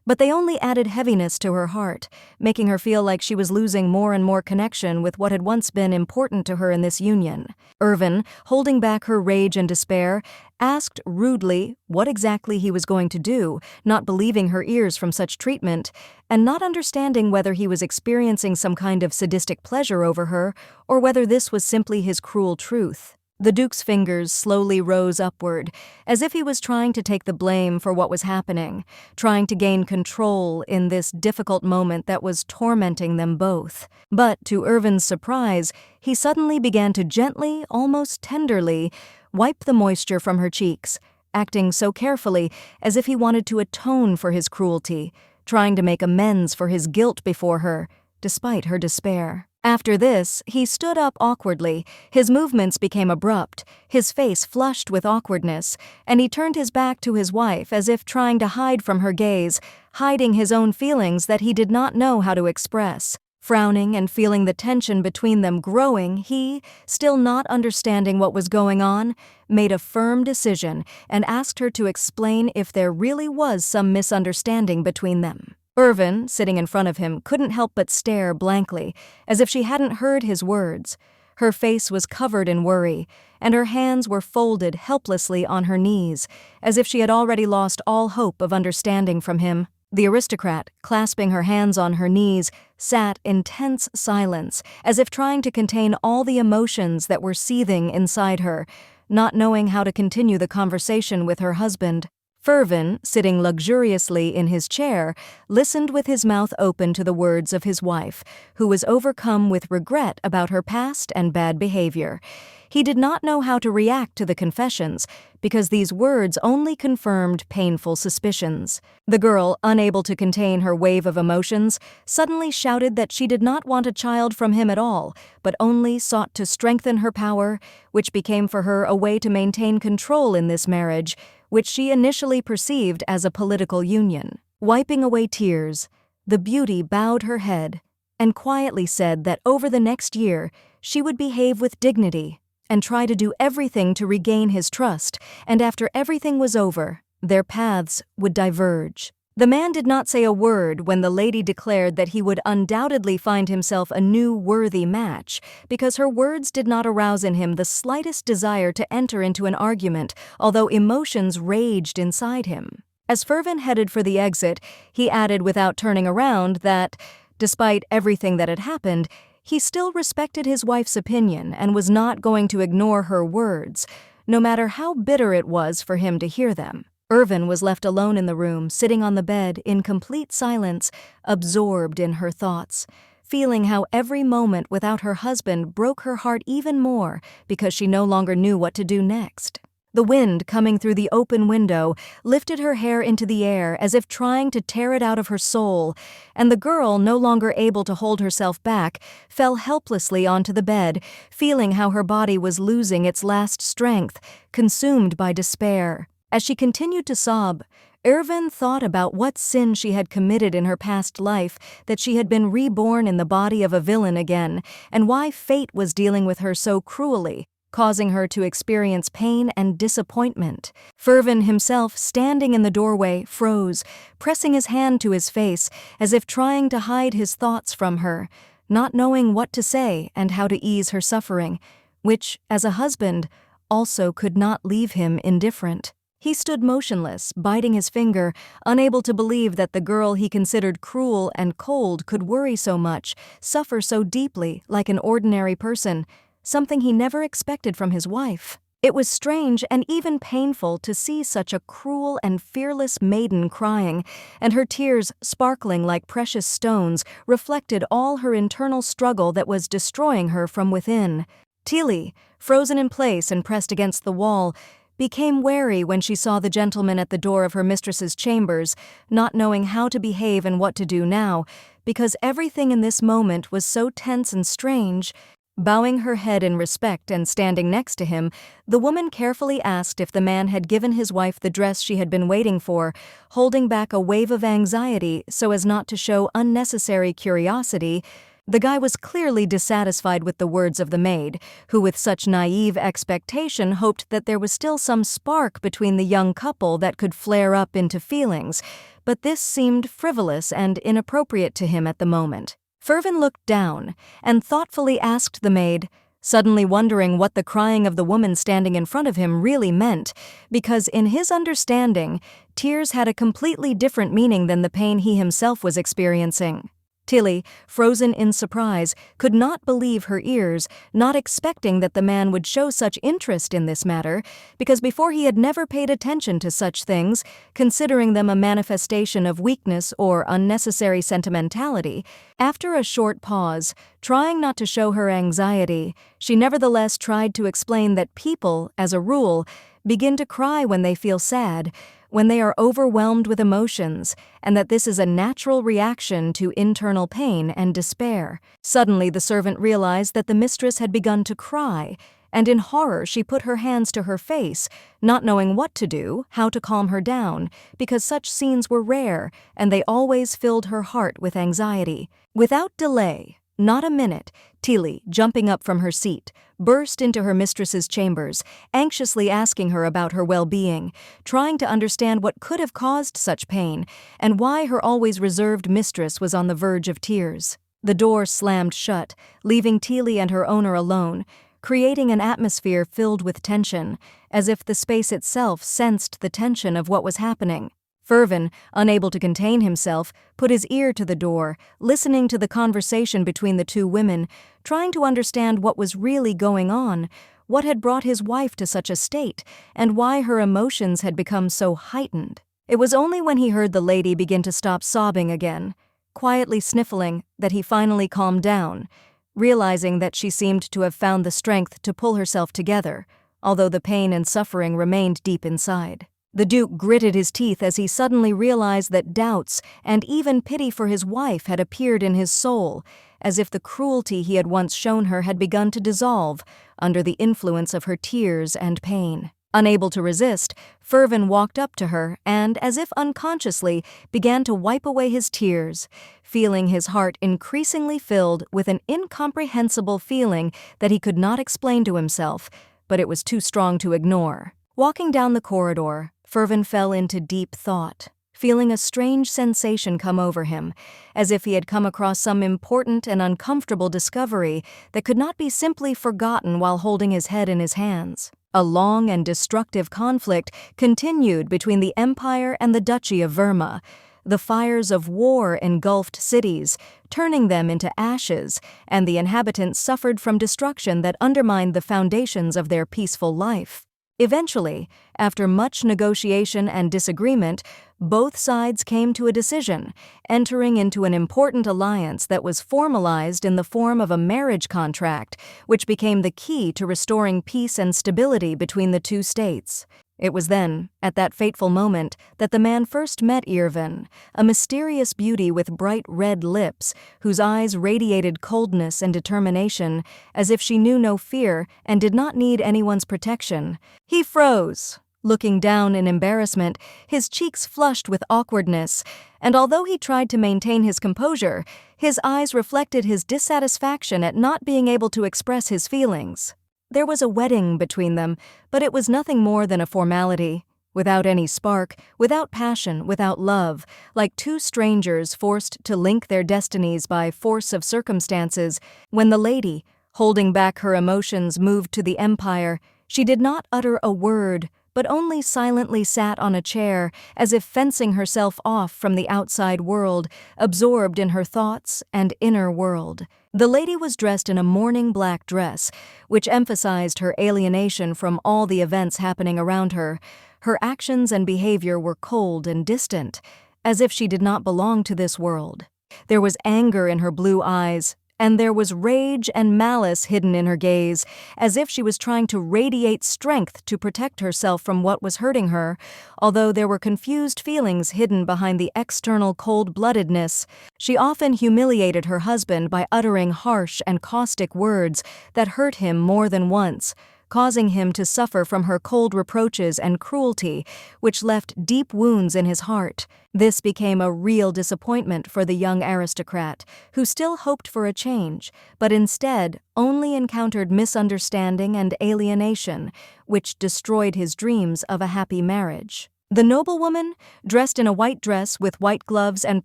but they only added heaviness to her heart, making her feel like she was losing more and more connection with what had once been important to her in this union. Irvin, holding back her rage and despair, asked rudely what exactly he was going to do, not believing her ears from such treatment, and not understanding whether he was experiencing some kind of sadistic pleasure over her, or whether this was simply his cruel truth. The Duke's fingers slowly rose upward, as if he was trying to take the blame for what was happening, trying to gain control in this difficult moment that was tormenting them both. But, to Irvin's surprise, he suddenly began to gently, almost tenderly, wipe the moisture from her cheeks, acting so carefully as if he wanted to atone for his cruelty, trying to make amends for his guilt before her, despite her despair. After this, he stood up awkwardly, his movements became abrupt, his face flushed with awkwardness, and he turned his back to his wife as if trying to hide from her gaze, hiding his own feelings that he did not know how to express. Frowning and feeling the tension between them growing, he, still not understanding what was going on, made a firm decision and asked her to explain if there really was some misunderstanding between them. Irvin, sitting in front of him, couldn't help but stare blankly, as if she hadn't heard his words. Her face was covered in worry, and her hands were folded helplessly on her knees, as if she had already lost all hope of understanding from him. The aristocrat, clasping her hands on her knees, sat in tense silence, as if trying to contain all the emotions that were seething inside her, not knowing how to continue the conversation with her husband. Ferven, sitting luxuriously in his chair, listened with his mouth open to the words of his wife, who was overcome with regret about her past and bad behavior. He did not know how to react to the confessions, because these words only confirmed painful suspicions. The girl, unable to contain her wave of emotions, suddenly shouted that she did not want a child from him at all, but only sought to strengthen her power, which became for her a way to maintain control in this marriage, which she initially perceived as a political union. Wiping away tears, the beauty bowed her head and quietly said that over the next year she would behave with dignity and try to do everything to regain his trust, and after everything was over, their paths would diverge. The man did not say a word when the lady declared that he would undoubtedly find himself a new worthy match, because her words did not arouse in him the slightest desire to enter into an argument, although emotions raged inside him. As Ferven headed for the exit, he added without turning around that, despite everything that had happened, he still respected his wife's opinion and was not going to ignore her words, no matter how bitter it was for him to hear them. Irvin was left alone in the room, sitting on the bed in complete silence, absorbed in her thoughts, feeling how every moment without her husband broke her heart even more because she no longer knew what to do next. The wind coming through the open window lifted her hair into the air as if trying to tear it out of her soul, and the girl, no longer able to hold herself back, fell helplessly onto the bed, feeling how her body was losing its last strength, consumed by despair. As she continued to sob, Irvin thought about what sin she had committed in her past life, that she had been reborn in the body of a villain again, and why fate was dealing with her so cruelly, causing her to experience pain and disappointment. Ferven himself, standing in the doorway, froze, pressing his hand to his face, as if trying to hide his thoughts from her, not knowing what to say and how to ease her suffering, which, as a husband, also could not leave him indifferent. He stood motionless, biting his finger, unable to believe that the girl he considered cruel and cold could worry so much, suffer so deeply like an ordinary person, something he never expected from his wife. It was strange and even painful to see such a cruel and fearless maiden crying, and her tears, sparkling like precious stones, reflected all her internal struggle that was destroying her from within. Tilly, frozen in place and pressed against the wall, became wary when she saw the gentleman at the door of her mistress's chambers, not knowing how to behave and what to do now, because everything in this moment was so tense and strange. Bowing her head in respect and standing next to him, the woman carefully asked if the man had given his wife the dress she had been waiting for, holding back a wave of anxiety so as not to show unnecessary curiosity. The guy was clearly dissatisfied with the words of the maid, who with such naive expectation hoped that there was still some spark between the young couple that could flare up into feelings, but this seemed frivolous and inappropriate to him at the moment. Ferven looked down and thoughtfully asked the maid, suddenly wondering what the crying of the woman standing in front of him really meant, because in his understanding, tears had a completely different meaning than the pain he himself was experiencing. Tilly, frozen in surprise, could not believe her ears, not expecting that the man would show such interest in this matter, because before he had never paid attention to such things, considering them a manifestation of weakness or unnecessary sentimentality. After a short pause, trying not to show her anxiety, she nevertheless tried to explain that people, as a rule, begin to cry when they feel sad, when they are overwhelmed with emotions, and that this is a natural reaction to internal pain and despair. Suddenly the servant realized that the mistress had begun to cry, and in horror she put her hands to her face, not knowing what to do, how to calm her down, because such scenes were rare, and they always filled her heart with anxiety. Without delay, not a minute, Tilly, jumping up from her seat, burst into her mistress's chambers, anxiously asking her about her well-being, trying to understand what could have caused such pain, and why her always reserved mistress was on the verge of tears. The door slammed shut, leaving Tilly and her owner alone, creating an atmosphere filled with tension, as if the space itself sensed the tension of what was happening. Ferven, unable to contain himself, put his ear to the door, listening to the conversation between the two women, trying to understand what was really going on, what had brought his wife to such a state, and why her emotions had become so heightened. It was only when he heard the lady begin to stop sobbing again, quietly sniffling, that he finally calmed down, realizing that she seemed to have found the strength to pull herself together, although the pain and suffering remained deep inside. The Duke gritted his teeth as he suddenly realized that doubts and even pity for his wife had appeared in his soul, as if the cruelty he had once shown her had begun to dissolve under the influence of her tears and pain. Unable to resist, Ferven walked up to her and, as if unconsciously, began to wipe away his tears, feeling his heart increasingly filled with an incomprehensible feeling that he could not explain to himself, but it was too strong to ignore. Walking down the corridor, Ferven fell into deep thought, feeling a strange sensation come over him, as if he had come across some important and uncomfortable discovery that could not be simply forgotten while holding his head in his hands. A long and destructive conflict continued between the Empire and the Duchy of Verma. The fires of war engulfed cities, turning them into ashes, and the inhabitants suffered from destruction that undermined the foundations of their peaceful life. Eventually, after much negotiation and disagreement, both sides came to a decision, entering into an important alliance that was formalized in the form of a marriage contract, which became the key to restoring peace and stability between the two states. It was then, at that fateful moment, that the man first met Irvin, a mysterious beauty with bright red lips, whose eyes radiated coldness and determination, as if she knew no fear and did not need anyone's protection. He froze, looking down in embarrassment, his cheeks flushed with awkwardness, and although he tried to maintain his composure, his eyes reflected his dissatisfaction at not being able to express his feelings. There was a wedding between them, but it was nothing more than a formality, without any spark, without passion, without love, like two strangers forced to link their destinies by force of circumstances. When the lady, holding back her emotions, moved to the Empire, she did not utter a word, but only silently sat on a chair, as if fencing herself off from the outside world, absorbed in her thoughts and inner world. The lady was dressed in a mourning black dress, which emphasized her alienation from all the events happening around her. Her actions and behavior were cold and distant, as if she did not belong to this world. There was anger in her blue eyes, and there was rage and malice hidden in her gaze, as if she was trying to radiate strength to protect herself from what was hurting her, although there were confused feelings hidden behind the external cold-bloodedness. She often humiliated her husband by uttering harsh and caustic words that hurt him more than once, causing him to suffer from her cold reproaches and cruelty, which left deep wounds in his heart. This became a real disappointment for the young aristocrat, who still hoped for a change, but instead only encountered misunderstanding and alienation, which destroyed his dreams of a happy marriage. The noblewoman, dressed in a white dress with white gloves and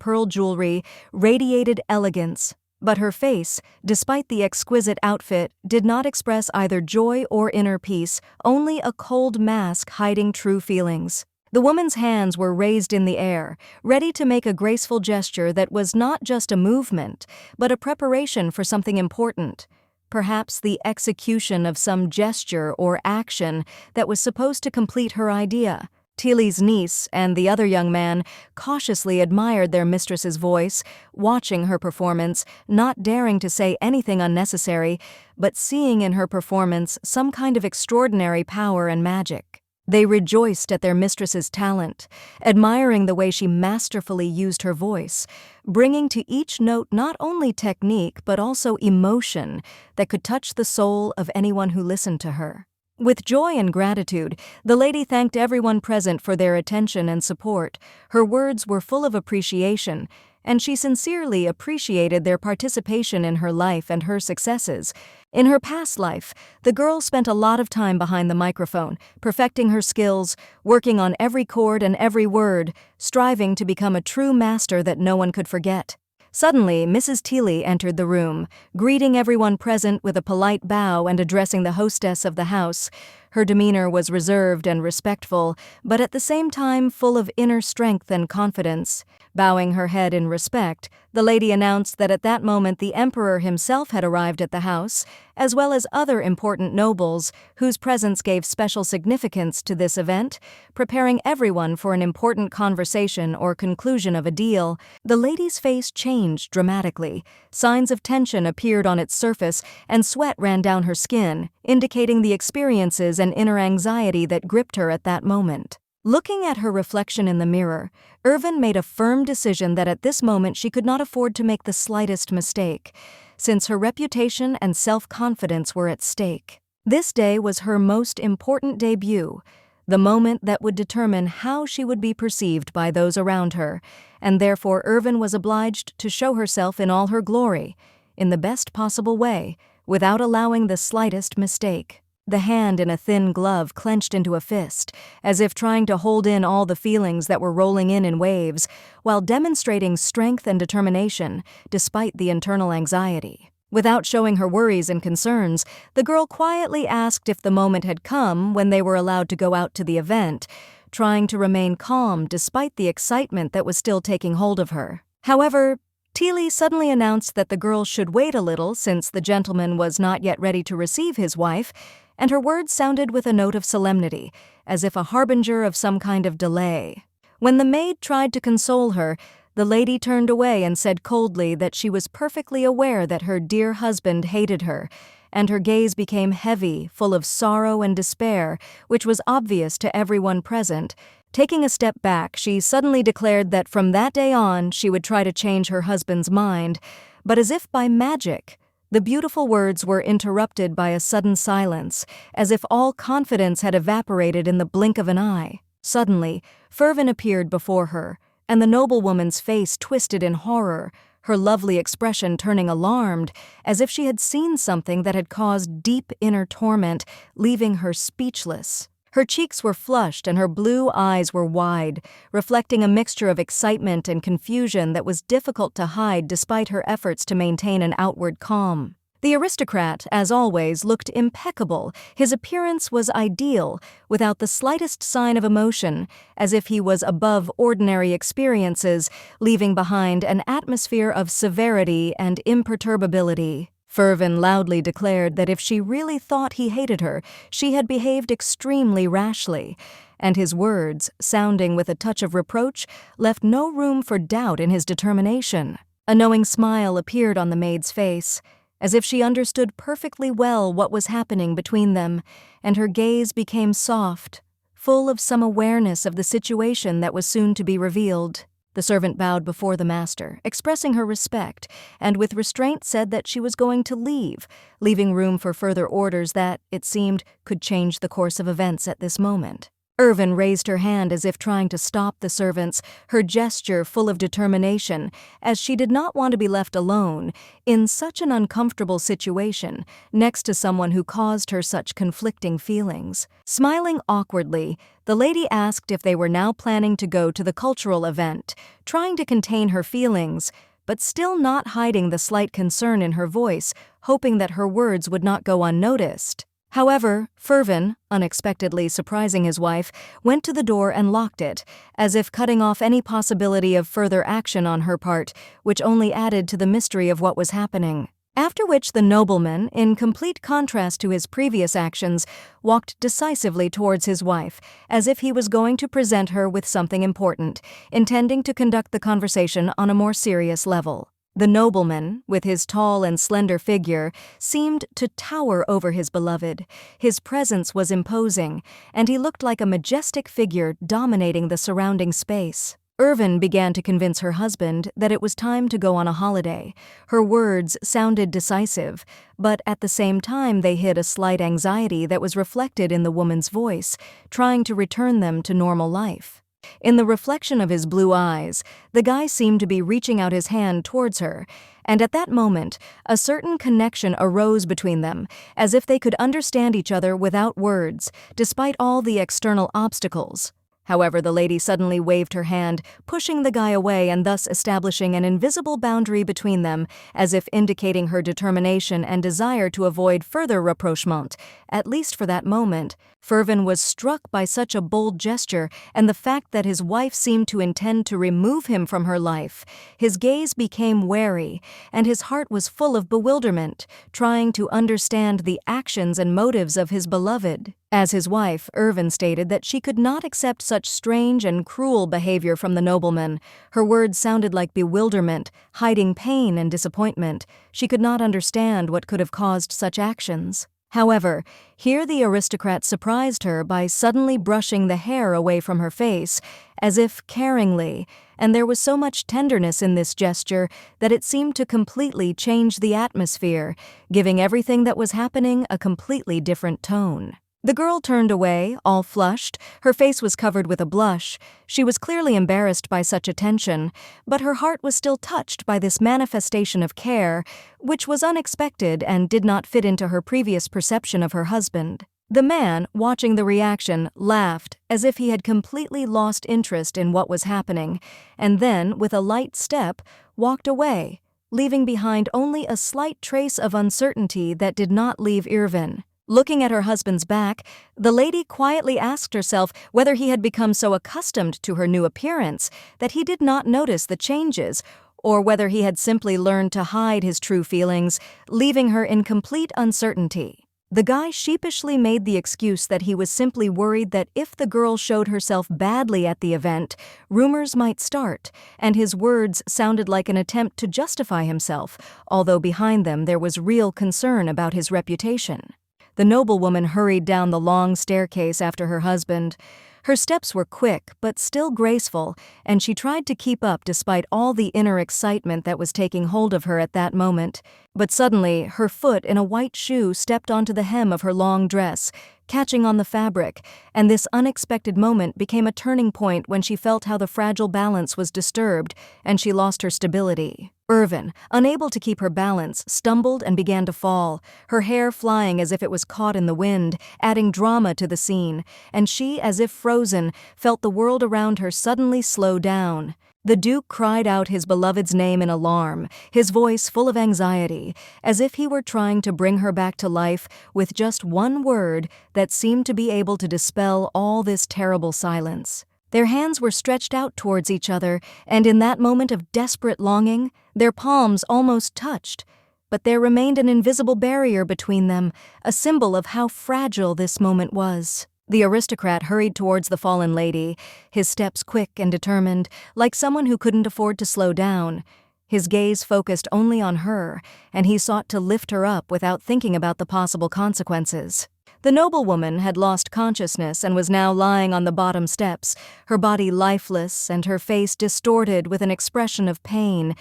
pearl jewelry, radiated elegance, but her face, despite the exquisite outfit, did not express either joy or inner peace, only a cold mask hiding true feelings. The woman's hands were raised in the air, ready to make a graceful gesture that was not just a movement, but a preparation for something important. Perhaps the execution of some gesture or action that was supposed to complete her idea. Tilly's niece and the other young man cautiously admired their mistress's voice, watching her performance, not daring to say anything unnecessary, but seeing in her performance some kind of extraordinary power and magic. They rejoiced at their mistress's talent, admiring the way she masterfully used her voice, bringing to each note not only technique but also emotion that could touch the soul of anyone who listened to her. With joy and gratitude, the lady thanked everyone present for their attention and support. Her words were full of appreciation, and she sincerely appreciated their participation in her life and her successes. In her past life, the girl spent a lot of time behind the microphone, perfecting her skills, working on every chord and every word, striving to become a true master that no one could forget. Suddenly, Mrs. Teely entered the room, greeting everyone present with a polite bow and addressing the hostess of the house. Her demeanor was reserved and respectful, but at the same time full of inner strength and confidence. Bowing her head in respect, the lady announced that at that moment the emperor himself had arrived at the house, as well as other important nobles, whose presence gave special significance to this event, preparing everyone for an important conversation or conclusion of a deal. The lady's face changed dramatically. Signs of tension appeared on its surface, and sweat ran down her skin, indicating the experiences and inner anxiety that gripped her at that moment. Looking at her reflection in the mirror, Irvin made a firm decision that at this moment she could not afford to make the slightest mistake, since her reputation and self-confidence were at stake. This day was her most important debut, the moment that would determine how she would be perceived by those around her, and therefore Irvin was obliged to show herself in all her glory, in the best possible way, without allowing the slightest mistake. The hand in a thin glove clenched into a fist, as if trying to hold in all the feelings that were rolling in waves, while demonstrating strength and determination, despite the internal anxiety. Without showing her worries and concerns, the girl quietly asked if the moment had come when they were allowed to go out to the event, trying to remain calm despite the excitement that was still taking hold of her. However, Teely suddenly announced that the girl should wait a little since the gentleman was not yet ready to receive his wife, and her words sounded with a note of solemnity, as if a harbinger of some kind of delay. When the maid tried to console her, the lady turned away and said coldly that she was perfectly aware that her dear husband hated her, and her gaze became heavy, full of sorrow and despair, which was obvious to everyone present. Taking a step back, she suddenly declared that from that day on she would try to change her husband's mind, but as if by magic, the beautiful words were interrupted by a sudden silence, as if all confidence had evaporated in the blink of an eye. Suddenly, Ferven appeared before her, and the noblewoman's face twisted in horror, her lovely expression turning alarmed, as if she had seen something that had caused deep inner torment, leaving her speechless. Her cheeks were flushed and her blue eyes were wide, reflecting a mixture of excitement and confusion that was difficult to hide despite her efforts to maintain an outward calm. The aristocrat, as always, looked impeccable. His appearance was ideal, without the slightest sign of emotion, as if he was above ordinary experiences, leaving behind an atmosphere of severity and imperturbability. Ferven loudly declared that if she really thought he hated her, she had behaved extremely rashly, and his words, sounding with a touch of reproach, left no room for doubt in his determination. A knowing smile appeared on the maid's face, as if she understood perfectly well what was happening between them, and her gaze became soft, full of some awareness of the situation that was soon to be revealed. The servant bowed before the master, expressing her respect, and with restraint said that she was going to leave, leaving room for further orders that, it seemed, could change the course of events at this moment. Irvin raised her hand as if trying to stop the servants, her gesture full of determination, as she did not want to be left alone, in such an uncomfortable situation, next to someone who caused her such conflicting feelings. Smiling awkwardly, the lady asked if they were now planning to go to the cultural event, trying to contain her feelings, but still not hiding the slight concern in her voice, hoping that her words would not go unnoticed. However, Ferven, unexpectedly surprising his wife, went to the door and locked it, as if cutting off any possibility of further action on her part, which only added to the mystery of what was happening. After which the nobleman, in complete contrast to his previous actions, walked decisively towards his wife, as if he was going to present her with something important, intending to conduct the conversation on a more serious level. The nobleman, with his tall and slender figure, seemed to tower over his beloved. His presence was imposing, and he looked like a majestic figure dominating the surrounding space. Irvin began to convince her husband that it was time to go on a holiday. Her words sounded decisive, but at the same time they hid a slight anxiety that was reflected in the woman's voice, trying to return them to normal life. In the reflection of his blue eyes, the guy seemed to be reaching out his hand towards her, and at that moment, a certain connection arose between them, as if they could understand each other without words, despite all the external obstacles. However, the lady suddenly waved her hand, pushing the guy away and thus establishing an invisible boundary between them, as if indicating her determination and desire to avoid further rapprochement, at least for that moment. Ferven was struck by such a bold gesture and the fact that his wife seemed to intend to remove him from her life. His gaze became wary, and his heart was full of bewilderment, trying to understand the actions and motives of his beloved. As his wife, Irvin stated that she could not accept such strange and cruel behavior from the nobleman. Her words sounded like bewilderment, hiding pain and disappointment. She could not understand what could have caused such actions. However, here the aristocrat surprised her by suddenly brushing the hair away from her face, as if caringly, and there was so much tenderness in this gesture that it seemed to completely change the atmosphere, giving everything that was happening a completely different tone. The girl turned away, all flushed. Her face was covered with a blush. She was clearly embarrassed by such attention, but her heart was still touched by this manifestation of care, which was unexpected and did not fit into her previous perception of her husband. The man, watching the reaction, laughed, as if he had completely lost interest in what was happening, and then, with a light step, walked away, leaving behind only a slight trace of uncertainty that did not leave Irvin. Looking at her husband's back, the lady quietly asked herself whether he had become so accustomed to her new appearance that he did not notice the changes, or whether he had simply learned to hide his true feelings, leaving her in complete uncertainty. The guy sheepishly made the excuse that he was simply worried that if the girl showed herself badly at the event, rumors might start, and his words sounded like an attempt to justify himself, although behind them there was real concern about his reputation. The noblewoman hurried down the long staircase after her husband. Her steps were quick, but still graceful, and she tried to keep up despite all the inner excitement that was taking hold of her at that moment. But suddenly, her foot in a white shoe stepped onto the hem of her long dress, catching on the fabric, and this unexpected moment became a turning point when she felt how the fragile balance was disturbed, and she lost her stability. Irvin, unable to keep her balance, stumbled and began to fall, her hair flying as if it was caught in the wind, adding drama to the scene, and she, as if frozen, felt the world around her suddenly slow down. The Duke cried out his beloved's name in alarm, his voice full of anxiety, as if he were trying to bring her back to life with just one word that seemed to be able to dispel all this terrible silence. Their hands were stretched out towards each other, and in that moment of desperate longing, their palms almost touched. But there remained an invisible barrier between them, a symbol of how fragile this moment was. The aristocrat hurried towards the fallen lady, his steps quick and determined, like someone who couldn't afford to slow down. His gaze focused only on her, and he sought to lift her up without thinking about the possible consequences. The noblewoman had lost consciousness and was now lying on the bottom steps, her body lifeless and her face distorted with an expression of pain,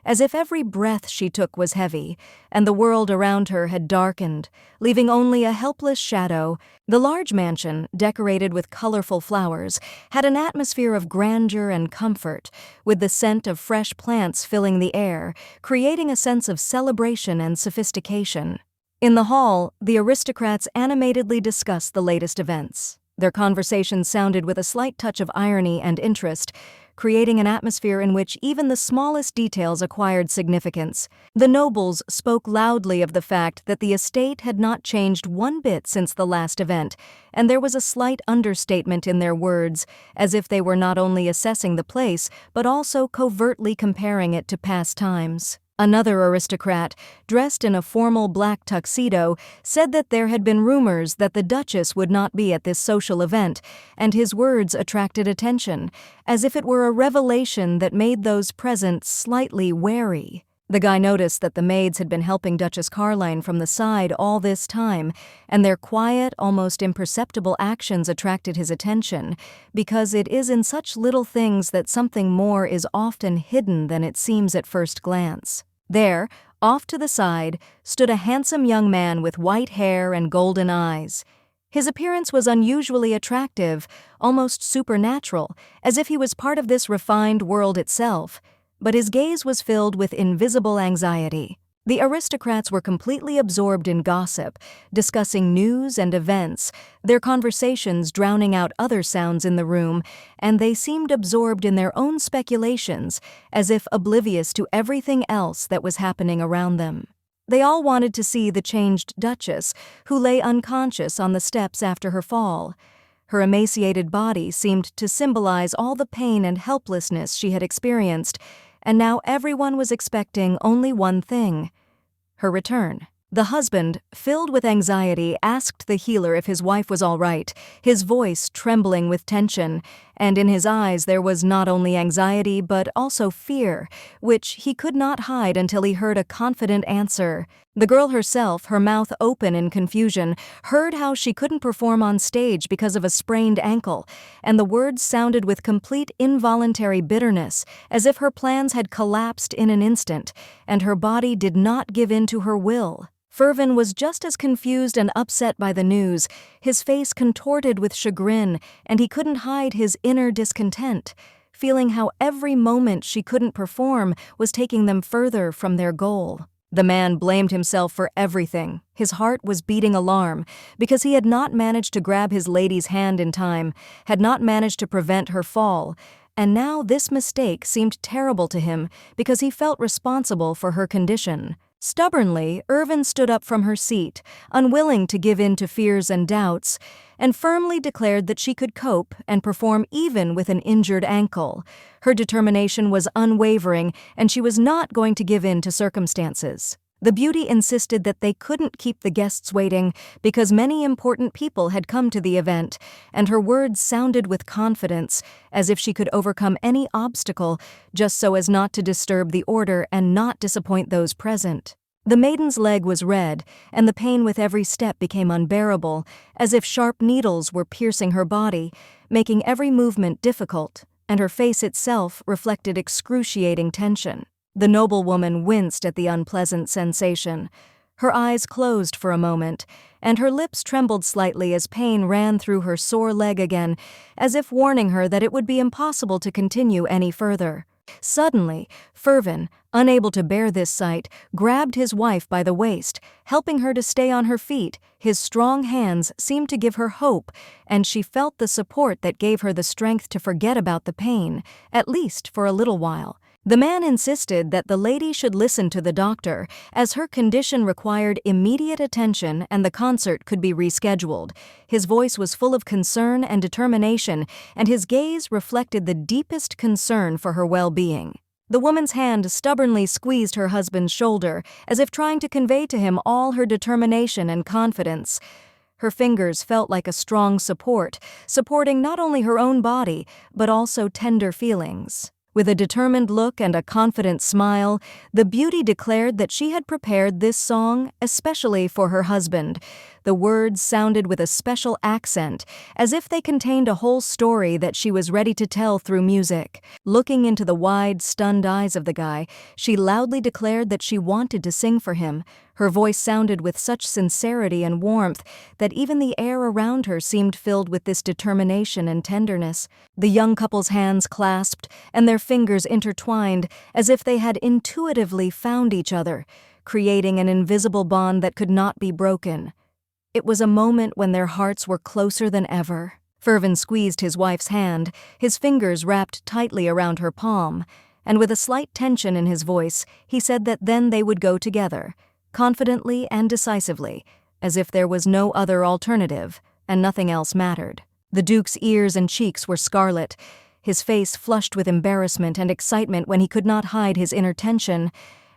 as if every breath she took was heavy, and the world around her had darkened, leaving only a helpless shadow. The large mansion, decorated with colorful flowers, had an atmosphere of grandeur and comfort, with the scent of fresh plants filling the air, creating a sense of celebration and sophistication. In the hall, the aristocrats animatedly discussed the latest events. Their conversation sounded with a slight touch of irony and interest, creating an atmosphere in which even the smallest details acquired significance. The nobles spoke loudly of the fact that the estate had not changed one bit since the last event, and there was a slight understatement in their words, as if they were not only assessing the place, but also covertly comparing it to past times. Another aristocrat, dressed in a formal black tuxedo, said that there had been rumors that the Duchess would not be at this social event, and his words attracted attention, as if it were a revelation that made those present slightly wary. The guy noticed that the maids had been helping Duchess Caroline from the side all this time, and their quiet, almost imperceptible actions attracted his attention, because it is in such little things that something more is often hidden than it seems at first glance. There, off to the side, stood a handsome young man with white hair and golden eyes. His appearance was unusually attractive, almost supernatural, as if he was part of this refined world itself. But his gaze was filled with invisible anxiety. The aristocrats were completely absorbed in gossip, discussing news and events, their conversations drowning out other sounds in the room, and they seemed absorbed in their own speculations, as if oblivious to everything else that was happening around them. They all wanted to see the changed Duchess, who lay unconscious on the steps after her fall. Her emaciated body seemed to symbolize all the pain and helplessness she had experienced, and now everyone was expecting only one thing: her return. The husband, filled with anxiety, asked the healer if his wife was all right, his voice trembling with tension, and in his eyes there was not only anxiety but also fear, which he could not hide until he heard a confident answer. The girl herself, her mouth open in confusion, heard how she couldn't perform on stage because of a sprained ankle, and the words sounded with complete involuntary bitterness, as if her plans had collapsed in an instant, and her body did not give in to her will. Ferven was just as confused and upset by the news, his face contorted with chagrin, and he couldn't hide his inner discontent, feeling how every moment she couldn't perform was taking them further from their goal. The man blamed himself for everything. His heart was beating alarm, because he had not managed to grab his lady's hand in time, had not managed to prevent her fall, and now this mistake seemed terrible to him because he felt responsible for her condition. Stubbornly, Irvin stood up from her seat, unwilling to give in to fears and doubts, and firmly declared that she could cope and perform even with an injured ankle. Her determination was unwavering, and she was not going to give in to circumstances. The beauty insisted that they couldn't keep the guests waiting because many important people had come to the event, and her words sounded with confidence, as if she could overcome any obstacle just so as not to disturb the order and not disappoint those present. The maiden's leg was red, and the pain with every step became unbearable, as if sharp needles were piercing her body, making every movement difficult, and her face itself reflected excruciating tension. The noblewoman winced at the unpleasant sensation. Her eyes closed for a moment, and her lips trembled slightly as pain ran through her sore leg again, as if warning her that it would be impossible to continue any further. Suddenly, Ferven, unable to bear this sight, grabbed his wife by the waist, helping her to stay on her feet. His strong hands seemed to give her hope, and she felt the support that gave her the strength to forget about the pain, at least for a little while. The man insisted that the lady should listen to the doctor, as her condition required immediate attention and the concert could be rescheduled. His voice was full of concern and determination, and his gaze reflected the deepest concern for her well-being. The woman's hand stubbornly squeezed her husband's shoulder, as if trying to convey to him all her determination and confidence. Her fingers felt like a strong support, supporting not only her own body, but also tender feelings. With a determined look and a confident smile, the beauty declared that she had prepared this song especially for her husband. The words sounded with a special accent, as if they contained a whole story that she was ready to tell through music. Looking into the wide, stunned eyes of the guy, she loudly declared that she wanted to sing for him. Her voice sounded with such sincerity and warmth that even the air around her seemed filled with this determination and tenderness. The young couple's hands clasped and their fingers intertwined as if they had intuitively found each other, creating an invisible bond that could not be broken. It was a moment when their hearts were closer than ever. Ferven squeezed his wife's hand, his fingers wrapped tightly around her palm, and with a slight tension in his voice, he said that then they would go together, confidently and decisively, as if there was no other alternative, and nothing else mattered. The Duke's ears and cheeks were scarlet, his face flushed with embarrassment and excitement when he could not hide his inner tension,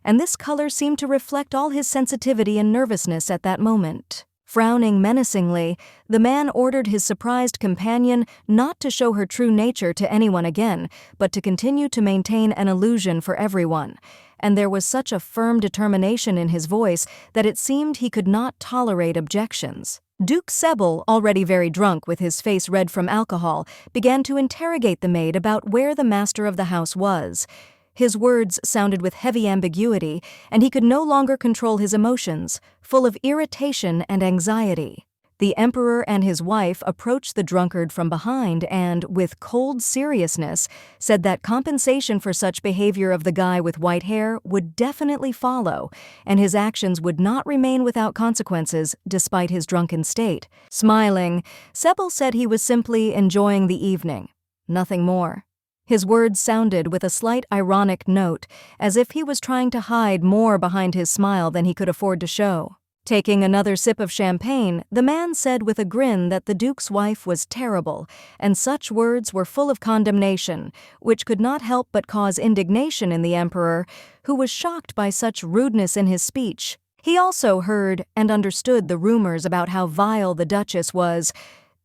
and this color seemed to reflect all his sensitivity and nervousness at that moment. Frowning menacingly, the man ordered his surprised companion not to show her true nature to anyone again, but to continue to maintain an illusion for everyone. And there was such a firm determination in his voice that it seemed he could not tolerate objections. Duke Sebel, already very drunk with his face red from alcohol, began to interrogate the maid about where the master of the house was. His words sounded with heavy ambiguity, and he could no longer control his emotions, full of irritation and anxiety. The emperor and his wife approached the drunkard from behind and, with cold seriousness, said that compensation for such behavior of the guy with white hair would definitely follow, and his actions would not remain without consequences despite his drunken state. Smiling, Sebel said he was simply enjoying the evening. Nothing more. His words sounded with a slight ironic note, as if he was trying to hide more behind his smile than he could afford to show. Taking another sip of champagne, the man said with a grin that the Duke's wife was terrible, and such words were full of condemnation, which could not help but cause indignation in the Emperor, who was shocked by such rudeness in his speech. He also heard and understood the rumors about how vile the Duchess was,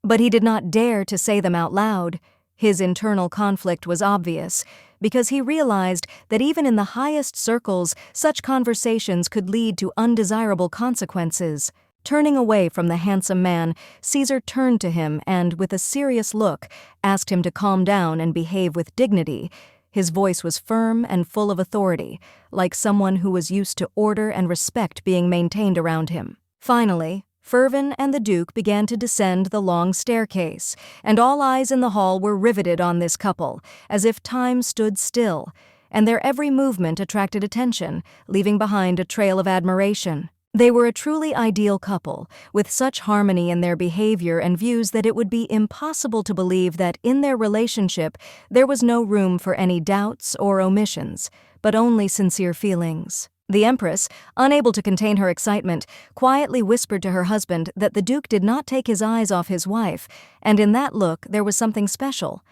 but he did not dare to say them out loud. His internal conflict was obvious, because he realized that even in the highest circles, such conversations could lead to undesirable consequences. Turning away from the handsome man, Caesar turned to him and, with a serious look, asked him to calm down and behave with dignity. His voice was firm and full of authority, like someone who was used to order and respect being maintained around him. Finally, Ferven and the Duke began to descend the long staircase, and all eyes in the hall were riveted on this couple, as if time stood still, and their every movement attracted attention, leaving behind a trail of admiration. They were a truly ideal couple, with such harmony in their behavior and views that it would be impossible to believe that in their relationship there was no room for any doubts or omissions, but only sincere feelings. The Empress, unable to contain her excitement, quietly whispered to her husband that the Duke did not take his eyes off his wife, and in that look there was something special,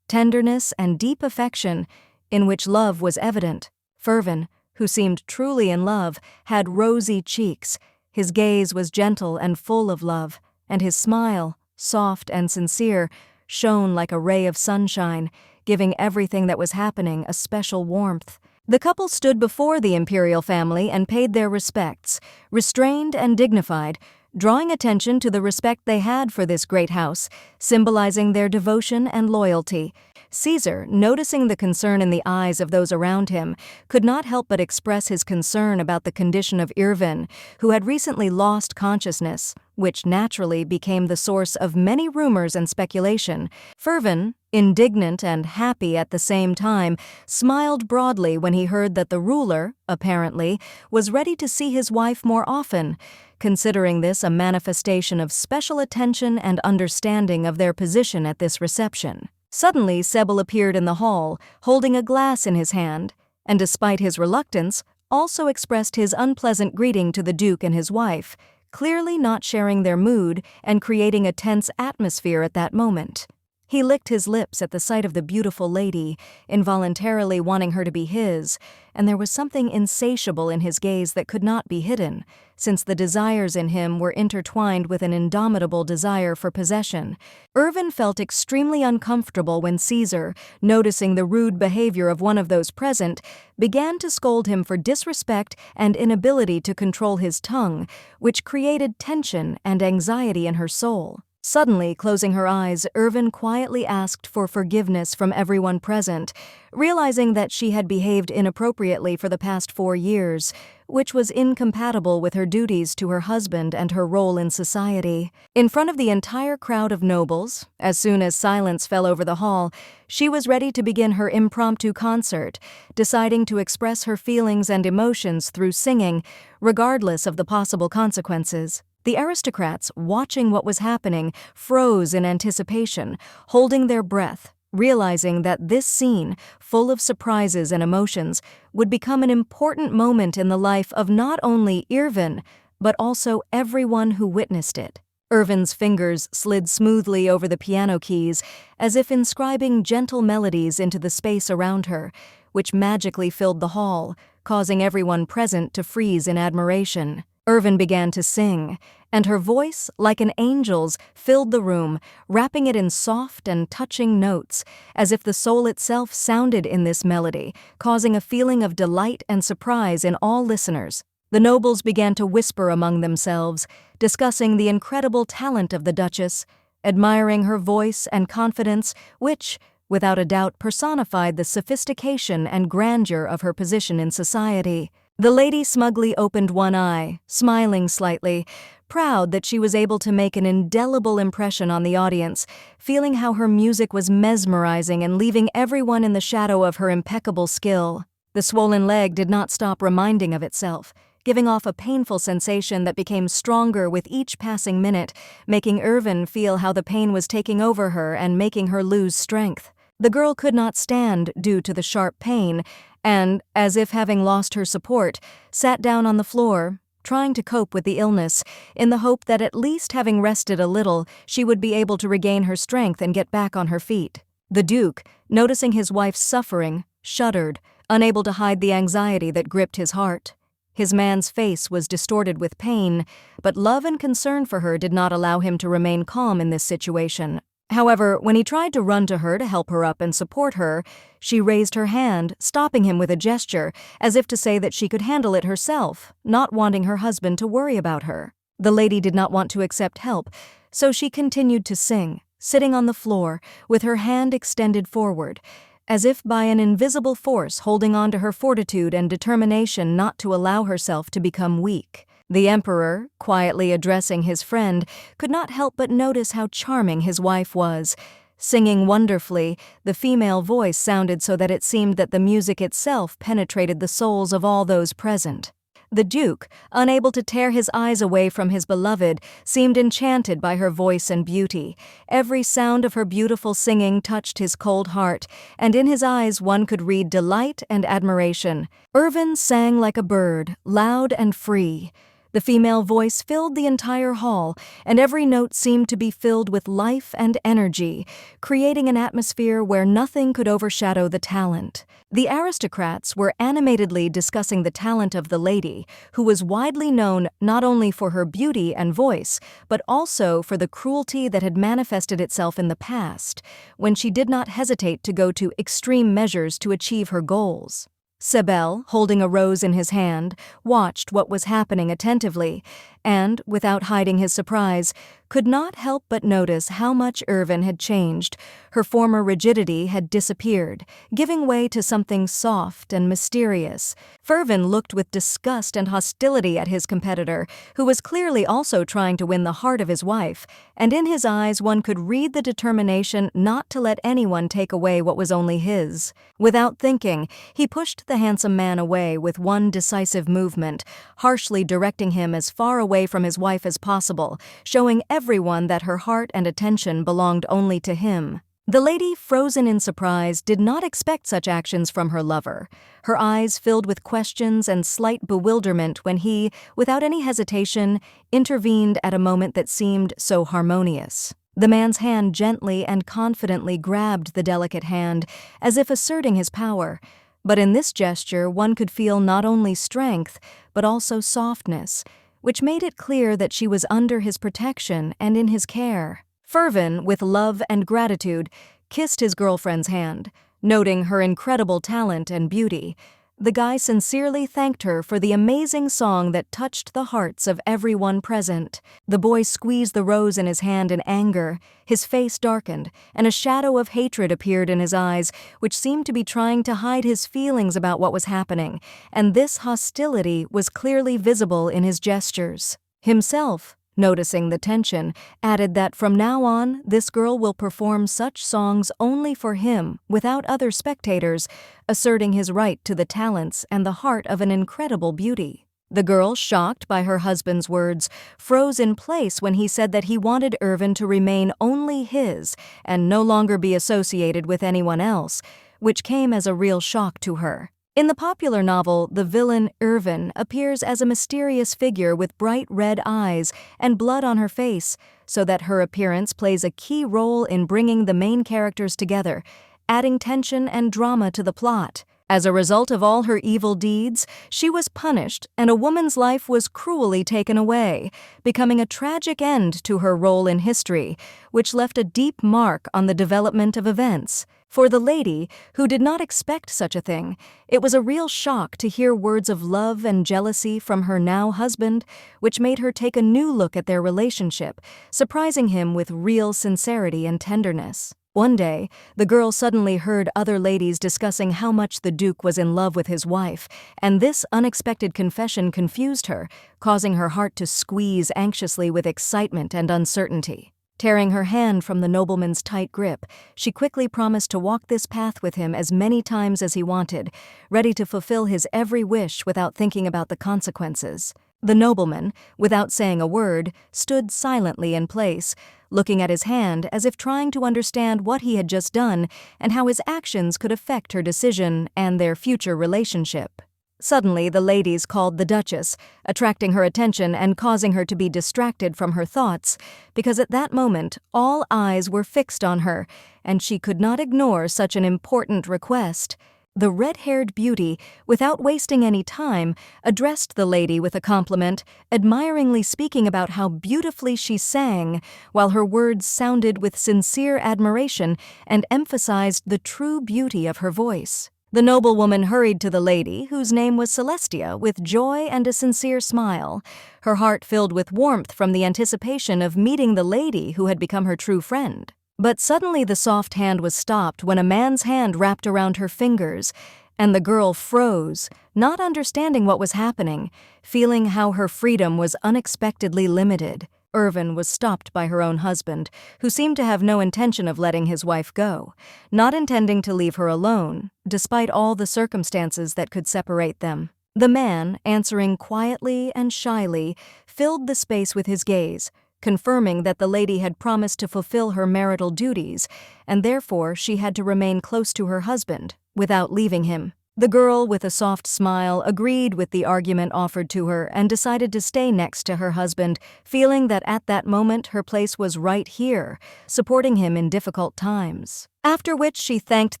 tenderness and deep affection, in which love was evident. Ferven, who seemed truly in love, had rosy cheeks. His gaze was gentle and full of love, and his smile, soft and sincere, shone like a ray of sunshine, giving everything that was happening a special warmth. The couple stood before the Imperial family and paid their respects, restrained and dignified, drawing attention to the respect they had for this great house, symbolizing their devotion and loyalty. Caesar, noticing the concern in the eyes of those around him, could not help but express his concern about the condition of Irvin, who had recently lost consciousness, which naturally became the source of many rumors and speculation. Ferven, indignant and happy at the same time, smiled broadly when he heard that the ruler, apparently, was ready to see his wife more often, considering this a manifestation of special attention and understanding of their position at this reception. Suddenly, Sebel appeared in the hall, holding a glass in his hand, and despite his reluctance, also expressed his unpleasant greeting to the Duke and his wife, clearly not sharing their mood and creating a tense atmosphere at that moment. He licked his lips at the sight of the beautiful lady, involuntarily wanting her to be his, and there was something insatiable in his gaze that could not be hidden, since the desires in him were intertwined with an indomitable desire for possession. Irvin felt extremely uncomfortable when Caesar, noticing the rude behavior of one of those present, began to scold him for disrespect and inability to control his tongue, which created tension and anxiety in her soul. Suddenly, closing her eyes, Irvin quietly asked for forgiveness from everyone present, realizing that she had behaved inappropriately for the past 4 years, which was incompatible with her duties to her husband and her role in society. In front of the entire crowd of nobles, as soon as silence fell over the hall, she was ready to begin her impromptu concert, deciding to express her feelings and emotions through singing, regardless of the possible consequences. The aristocrats, watching what was happening, froze in anticipation, holding their breath, realizing that this scene, full of surprises and emotions, would become an important moment in the life of not only Irvin, but also everyone who witnessed it. Irvin's fingers slid smoothly over the piano keys, as if inscribing gentle melodies into the space around her, which magically filled the hall, causing everyone present to freeze in admiration. Irvin began to sing, and her voice, like an angel's, filled the room, wrapping it in soft and touching notes, as if the soul itself sounded in this melody, causing a feeling of delight and surprise in all listeners. The nobles began to whisper among themselves, discussing the incredible talent of the Duchess, admiring her voice and confidence, which, without a doubt, personified the sophistication and grandeur of her position in society. The lady smugly opened one eye, smiling slightly, proud that she was able to make an indelible impression on the audience, feeling how her music was mesmerizing and leaving everyone in the shadow of her impeccable skill. The swollen leg did not stop reminding of itself, giving off a painful sensation that became stronger with each passing minute, making Irvin feel how the pain was taking over her and making her lose strength. The girl could not stand due to the sharp pain, and, as if having lost her support, sat down on the floor, trying to cope with the illness, in the hope that at least having rested a little, she would be able to regain her strength and get back on her feet. The Duke, noticing his wife's suffering, shuddered, unable to hide the anxiety that gripped his heart. His man's face was distorted with pain, but love and concern for her did not allow him to remain calm in this situation. However, when he tried to run to her to help her up and support her, she raised her hand, stopping him with a gesture, as if to say that she could handle it herself, not wanting her husband to worry about her. The lady did not want to accept help, so she continued to sing, sitting on the floor, with her hand extended forward, as if by an invisible force holding on to her fortitude and determination not to allow herself to become weak. The Emperor, quietly addressing his friend, could not help but notice how charming his wife was. Singing wonderfully, the female voice sounded so that it seemed that the music itself penetrated the souls of all those present. The Duke, unable to tear his eyes away from his beloved, seemed enchanted by her voice and beauty. Every sound of her beautiful singing touched his cold heart, and in his eyes one could read delight and admiration. Irvin sang like a bird, loud and free. The female voice filled the entire hall, and every note seemed to be filled with life and energy, creating an atmosphere where nothing could overshadow the talent. The aristocrats were animatedly discussing the talent of the lady, who was widely known not only for her beauty and voice, but also for the cruelty that had manifested itself in the past, when she did not hesitate to go to extreme measures to achieve her goals. Sebel, holding a rose in his hand, watched what was happening attentively, and, without hiding his surprise, could not help but notice how much Irvin had changed. Her former rigidity had disappeared, giving way to something soft and mysterious. Ferven looked with disgust and hostility at his competitor, who was clearly also trying to win the heart of his wife, and in his eyes one could read the determination not to let anyone take away what was only his. Without thinking, he pushed the handsome man away with one decisive movement, harshly directing him as far away from his wife as possible, showing everyone that her heart and attention belonged only to him. The lady, frozen in surprise, did not expect such actions from her lover. Her eyes filled with questions and slight bewilderment when he, without any hesitation, intervened at a moment that seemed so harmonious. The man's hand gently and confidently grabbed the delicate hand, as if asserting his power. But in this gesture one could feel not only strength, but also softness, which made it clear that she was under his protection and in his care. Ferven, with love and gratitude, kissed his girlfriend's hand, noting her incredible talent and beauty. The guy sincerely thanked her for the amazing song that touched the hearts of everyone present. The boy squeezed the rose in his hand in anger. His face darkened, and a shadow of hatred appeared in his eyes, which seemed to be trying to hide his feelings about what was happening, and this hostility was clearly visible in his gestures. Himself, noticing the tension, added that from now on, this girl will perform such songs only for him, without other spectators, asserting his right to the talents and the heart of an incredible beauty. The girl, shocked by her husband's words, froze in place when he said that he wanted Irvin to remain only his and no longer be associated with anyone else, which came as a real shock to her. In the popular novel, the villain Irvin appears as a mysterious figure with bright red eyes and blood on her face, so that her appearance plays a key role in bringing the main characters together, adding tension and drama to the plot. As a result of all her evil deeds, she was punished and a woman's life was cruelly taken away, becoming a tragic end to her role in history, which left a deep mark on the development of events. For the lady, who did not expect such a thing, it was a real shock to hear words of love and jealousy from her now husband, which made her take a new look at their relationship, surprising him with real sincerity and tenderness. One day, the girl suddenly heard other ladies discussing how much the Duke was in love with his wife, and this unexpected confession confused her, causing her heart to squeeze anxiously with excitement and uncertainty. Tearing her hand from the nobleman's tight grip, she quickly promised to walk this path with him as many times as he wanted, ready to fulfill his every wish without thinking about the consequences. The nobleman, without saying a word, stood silently in place, looking at his hand as if trying to understand what he had just done and how his actions could affect her decision and their future relationship. Suddenly, the ladies called the Duchess, attracting her attention and causing her to be distracted from her thoughts, because at that moment all eyes were fixed on her, and she could not ignore such an important request. The red-haired beauty, without wasting any time, addressed the lady with a compliment, admiringly speaking about how beautifully she sang, while her words sounded with sincere admiration and emphasized the true beauty of her voice. The noblewoman hurried to the lady, whose name was Celestia, with joy and a sincere smile, her heart filled with warmth from the anticipation of meeting the lady who had become her true friend. But suddenly the soft hand was stopped when a man's hand wrapped around her fingers, and the girl froze, not understanding what was happening, feeling how her freedom was unexpectedly limited. Irvin was stopped by her own husband, who seemed to have no intention of letting his wife go, not intending to leave her alone, despite all the circumstances that could separate them. The man, answering quietly and shyly, filled the space with his gaze, confirming that the lady had promised to fulfill her marital duties, and therefore she had to remain close to her husband, without leaving him. The girl, with a soft smile, agreed with the argument offered to her and decided to stay next to her husband, feeling that at that moment her place was right here, supporting him in difficult times. After which she thanked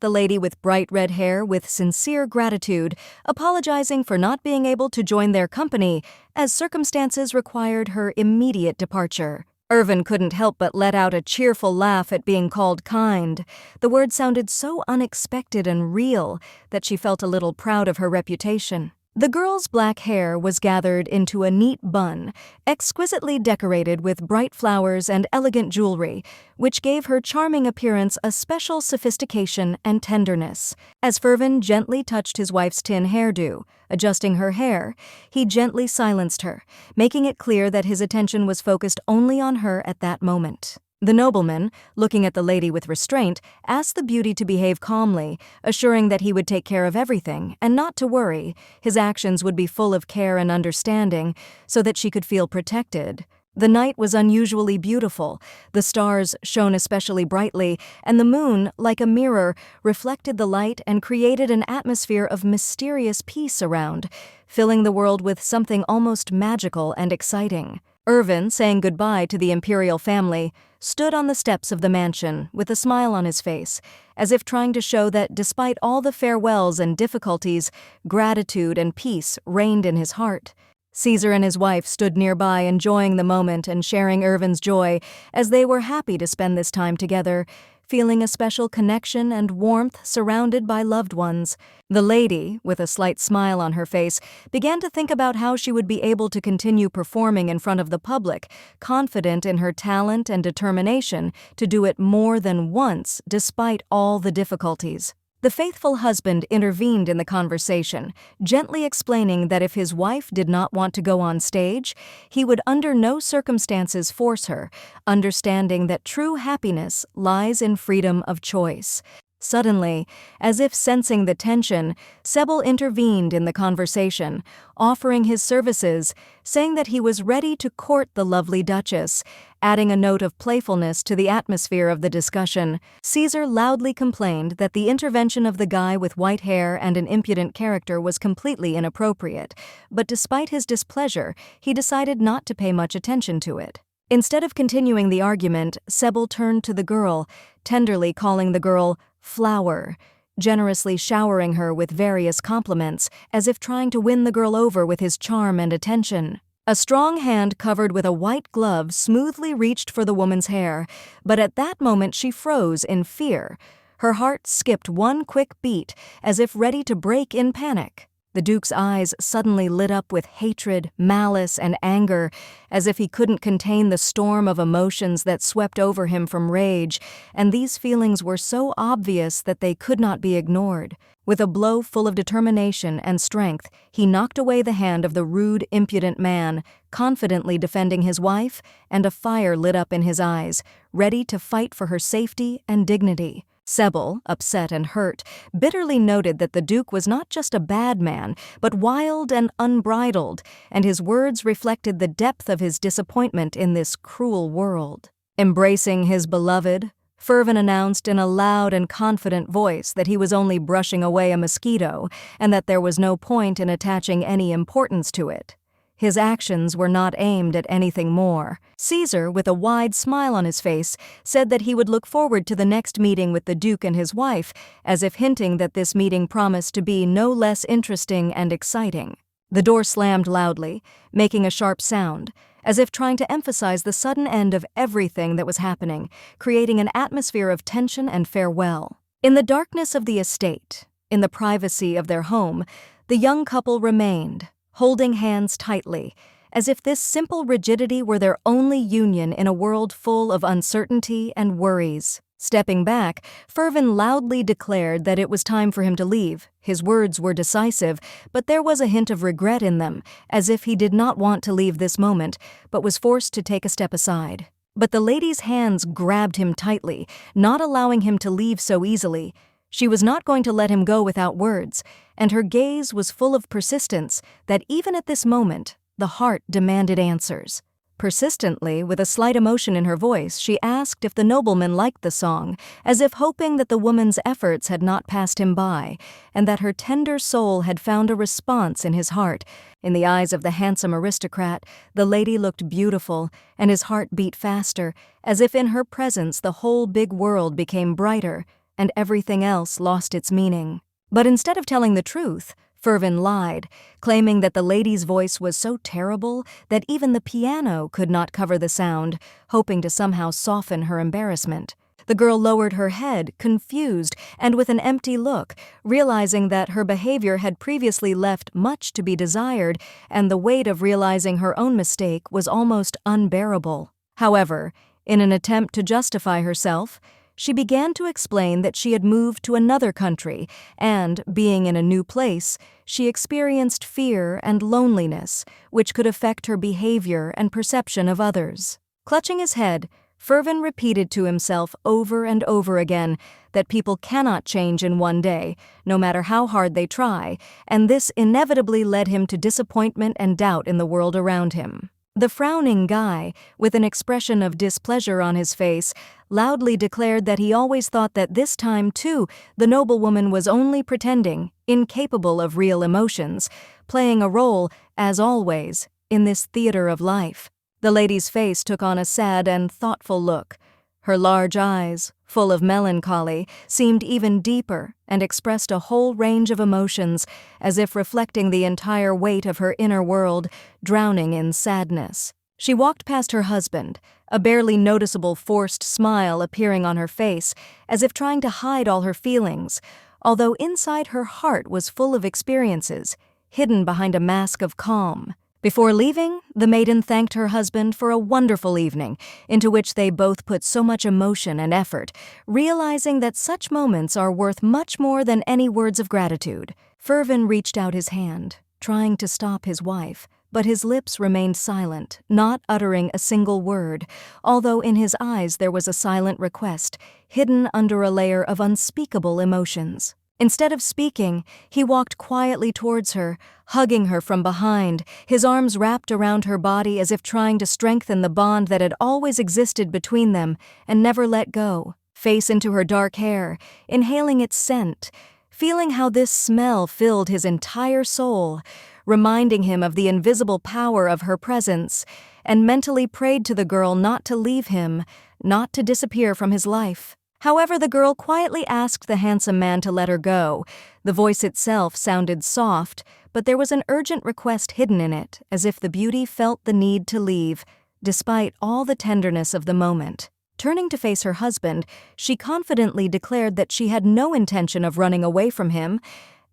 the lady with bright red hair with sincere gratitude, apologizing for not being able to join their company, as circumstances required her immediate departure. Irvin couldn't help but let out a cheerful laugh at being called kind. The word sounded so unexpected and real that she felt a little proud of her reputation. The girl's black hair was gathered into a neat bun, exquisitely decorated with bright flowers and elegant jewelry, which gave her charming appearance a special sophistication and tenderness. As Ferven gently touched his wife's tin hairdo, adjusting her hair, he gently silenced her, making it clear that his attention was focused only on her at that moment. The nobleman, looking at the lady with restraint, asked the beauty to behave calmly, assuring that he would take care of everything and not to worry. His actions would be full of care and understanding, so that she could feel protected. The night was unusually beautiful. The stars shone especially brightly, and the moon, like a mirror, reflected the light and created an atmosphere of mysterious peace around, filling the world with something almost magical and exciting. Irvin, saying goodbye to the Imperial family, stood on the steps of the mansion with a smile on his face, as if trying to show that despite all the farewells and difficulties, gratitude and peace reigned in his heart. Caesar and his wife stood nearby, enjoying the moment and sharing Irvin's joy, as they were happy to spend this time together, feeling a special connection and warmth surrounded by loved ones. The lady, with a slight smile on her face, began to think about how she would be able to continue performing in front of the public, confident in her talent and determination to do it more than once despite all the difficulties. The faithful husband intervened in the conversation, gently explaining that if his wife did not want to go on stage, he would under no circumstances force her, understanding that true happiness lies in freedom of choice. Suddenly, as if sensing the tension, Sebel intervened in the conversation, offering his services, saying that he was ready to court the lovely Duchess, adding a note of playfulness to the atmosphere of the discussion. Caesar loudly complained that the intervention of the guy with white hair and an impudent character was completely inappropriate, but despite his displeasure, he decided not to pay much attention to it. Instead of continuing the argument, Sebel turned to the girl, tenderly calling the girl Flower, generously showering her with various compliments, as if trying to win the girl over with his charm and attention. A strong hand covered with a white glove smoothly reached for the woman's hair, but at that moment she froze in fear. Her heart skipped one quick beat, as if ready to break in panic. The Duke's eyes suddenly lit up with hatred, malice, and anger, as if he couldn't contain the storm of emotions that swept over him from rage, and these feelings were so obvious that they could not be ignored. With a blow full of determination and strength, he knocked away the hand of the rude, impudent man, confidently defending his wife, and a fire lit up in his eyes, ready to fight for her safety and dignity. Sebel, upset and hurt, bitterly noted that the Duke was not just a bad man, but wild and unbridled, and his words reflected the depth of his disappointment in this cruel world. Embracing his beloved, Ferven announced in a loud and confident voice that he was only brushing away a mosquito, and that there was no point in attaching any importance to it. His actions were not aimed at anything more. Caesar, with a wide smile on his face, said that he would look forward to the next meeting with the Duke and his wife, as if hinting that this meeting promised to be no less interesting and exciting. The door slammed loudly, making a sharp sound, as if trying to emphasize the sudden end of everything that was happening, creating an atmosphere of tension and farewell. In the darkness of the estate, in the privacy of their home, the young couple remained, holding hands tightly, as if this simple rigidity were their only union in a world full of uncertainty and worries. Stepping back, Ferven loudly declared that it was time for him to leave. His words were decisive, but there was a hint of regret in them, as if he did not want to leave this moment, but was forced to take a step aside. But the lady's hands grabbed him tightly, not allowing him to leave so easily. She was not going to let him go without words, and her gaze was full of persistence that even at this moment, the heart demanded answers. Persistently, with a slight emotion in her voice, she asked if the nobleman liked the song, as if hoping that the woman's efforts had not passed him by, and that her tender soul had found a response in his heart. In the eyes of the handsome aristocrat, the lady looked beautiful, and his heart beat faster, as if in her presence the whole big world became brighter, and everything else lost its meaning. But instead of telling the truth, Ferven lied, claiming that the lady's voice was so terrible that even the piano could not cover the sound, hoping to somehow soften her embarrassment. The girl lowered her head, confused and with an empty look, realizing that her behavior had previously left much to be desired, and the weight of realizing her own mistake was almost unbearable. However, in an attempt to justify herself, she began to explain that she had moved to another country and, being in a new place, she experienced fear and loneliness, which could affect her behavior and perception of others. Clutching his head, Ferven repeated to himself over and over again that people cannot change in one day, no matter how hard they try, and this inevitably led him to disappointment and doubt in the world around him. The frowning guy, with an expression of displeasure on his face, loudly declared that he always thought that this time, too, the noblewoman was only pretending, incapable of real emotions, playing a role, as always, in this theater of life. The lady's face took on a sad and thoughtful look. Her large eyes, full of melancholy, seemed even deeper and expressed a whole range of emotions, as if reflecting the entire weight of her inner world, drowning in sadness. She walked past her husband, a barely noticeable forced smile appearing on her face, as if trying to hide all her feelings, although inside her heart was full of experiences, hidden behind a mask of calm. Before leaving, the maiden thanked her husband for a wonderful evening, into which they both put so much emotion and effort, realizing that such moments are worth much more than any words of gratitude. Ferven reached out his hand, trying to stop his wife, but his lips remained silent, not uttering a single word, although in his eyes there was a silent request, hidden under a layer of unspeakable emotions. Instead of speaking, he walked quietly towards her, hugging her from behind, his arms wrapped around her body as if trying to strengthen the bond that had always existed between them and never let go. Face into her dark hair, inhaling its scent, feeling how this smell filled his entire soul, reminding him of the invisible power of her presence, and mentally prayed to the girl not to leave him, not to disappear from his life. However, the girl quietly asked the handsome man to let her go. The voice itself sounded soft, but there was an urgent request hidden in it, as if the beauty felt the need to leave, despite all the tenderness of the moment. Turning to face her husband, she confidently declared that she had no intention of running away from him,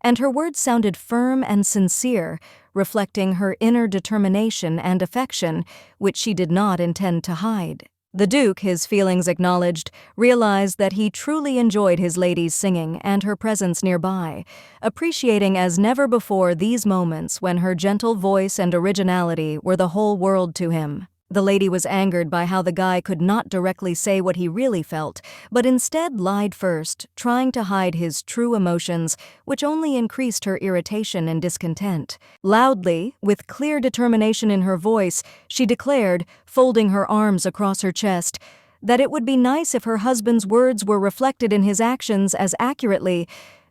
and her words sounded firm and sincere, reflecting her inner determination and affection, which she did not intend to hide. The Duke, his feelings acknowledged, realized that he truly enjoyed his lady's singing and her presence nearby, appreciating as never before these moments when her gentle voice and originality were the whole world to him. The lady was angered by how the guy could not directly say what he really felt, but instead lied first, trying to hide his true emotions, which only increased her irritation and discontent. Loudly, with clear determination in her voice, she declared, folding her arms across her chest, that it would be nice if her husband's words were reflected in his actions as accurately,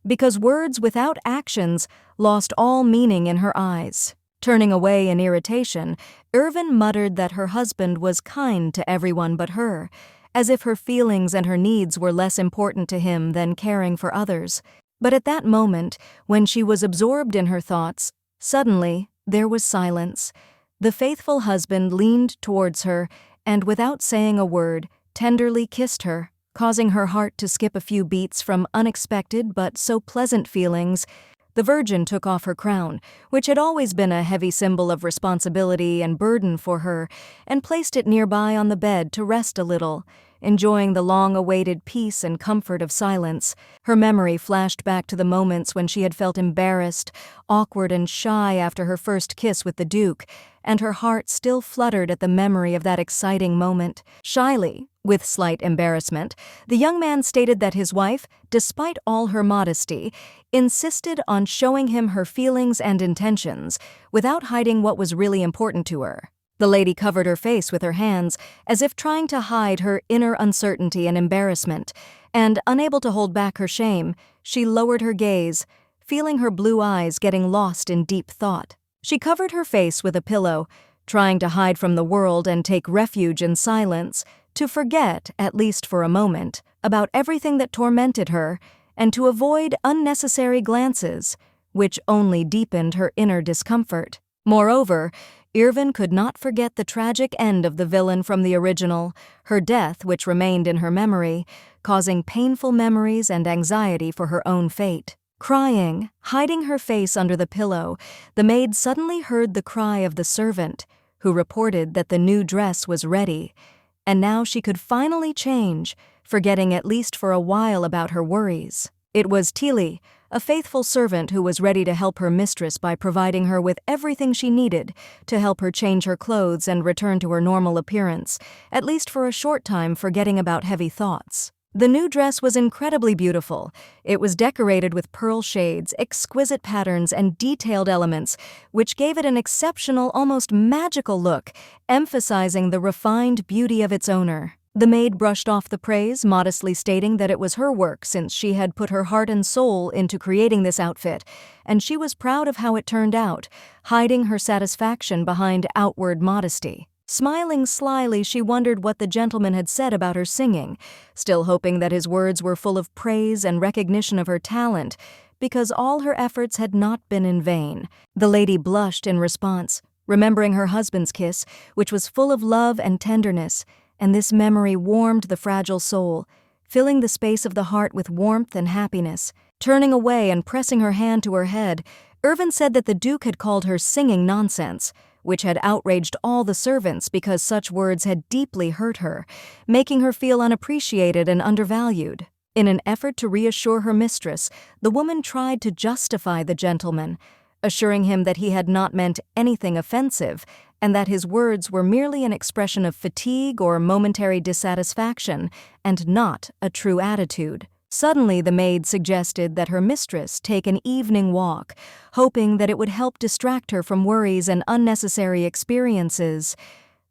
because words without actions lost all meaning in her eyes. Turning away in irritation, Irvin muttered that her husband was kind to everyone but her, as if her feelings and her needs were less important to him than caring for others. But at that moment, when she was absorbed in her thoughts, suddenly there was silence. The faithful husband leaned towards her and, without saying a word, tenderly kissed her, causing her heart to skip a few beats from unexpected but so pleasant feelings. The Virgin took off her crown, which had always been a heavy symbol of responsibility and burden for her, and placed it nearby on the bed to rest a little, enjoying the long-awaited peace and comfort of silence. Her memory flashed back to the moments when she had felt embarrassed, awkward and shy after her first kiss with the Duke, and her heart still fluttered at the memory of that exciting moment. Shyly, with slight embarrassment, the young man stated that his wife, despite all her modesty, insisted on showing him her feelings and intentions, without hiding what was really important to her. The lady covered her face with her hands, as if trying to hide her inner uncertainty and embarrassment, and, unable to hold back her shame, she lowered her gaze, feeling her blue eyes getting lost in deep thought. She covered her face with a pillow, trying to hide from the world and take refuge in silence, to forget, at least for a moment, about everything that tormented her, and to avoid unnecessary glances, which only deepened her inner discomfort. Moreover, Irvin could not forget the tragic end of the villain from the original, her death which remained in her memory, causing painful memories and anxiety for her own fate. Crying, hiding her face under the pillow, the maid suddenly heard the cry of the servant, who reported that the new dress was ready, and now she could finally change, forgetting at least for a while about her worries. It was Tilly, a faithful servant who was ready to help her mistress by providing her with everything she needed to help her change her clothes and return to her normal appearance, at least for a short time, forgetting about heavy thoughts. The new dress was incredibly beautiful. It was decorated with pearl shades, exquisite patterns, and detailed elements, which gave it an exceptional, almost magical look, emphasizing the refined beauty of its owner. The maid brushed off the praise, modestly stating that it was her work since she had put her heart and soul into creating this outfit, and she was proud of how it turned out, hiding her satisfaction behind outward modesty. Smiling slyly, she wondered what the gentleman had said about her singing, still hoping that his words were full of praise and recognition of her talent, because all her efforts had not been in vain. The lady blushed in response, remembering her husband's kiss, which was full of love and tenderness, and this memory warmed the fragile soul, filling the space of the heart with warmth and happiness. Turning away and pressing her hand to her head, Irvin said that the Duke had called her singing nonsense, which had outraged all the servants because such words had deeply hurt her, making her feel unappreciated and undervalued. In an effort to reassure her mistress, the woman tried to justify the gentleman, assuring him that he had not meant anything offensive and that his words were merely an expression of fatigue or momentary dissatisfaction and not a true attitude. Suddenly, the maid suggested that her mistress take an evening walk, hoping that it would help distract her from worries and unnecessary experiences.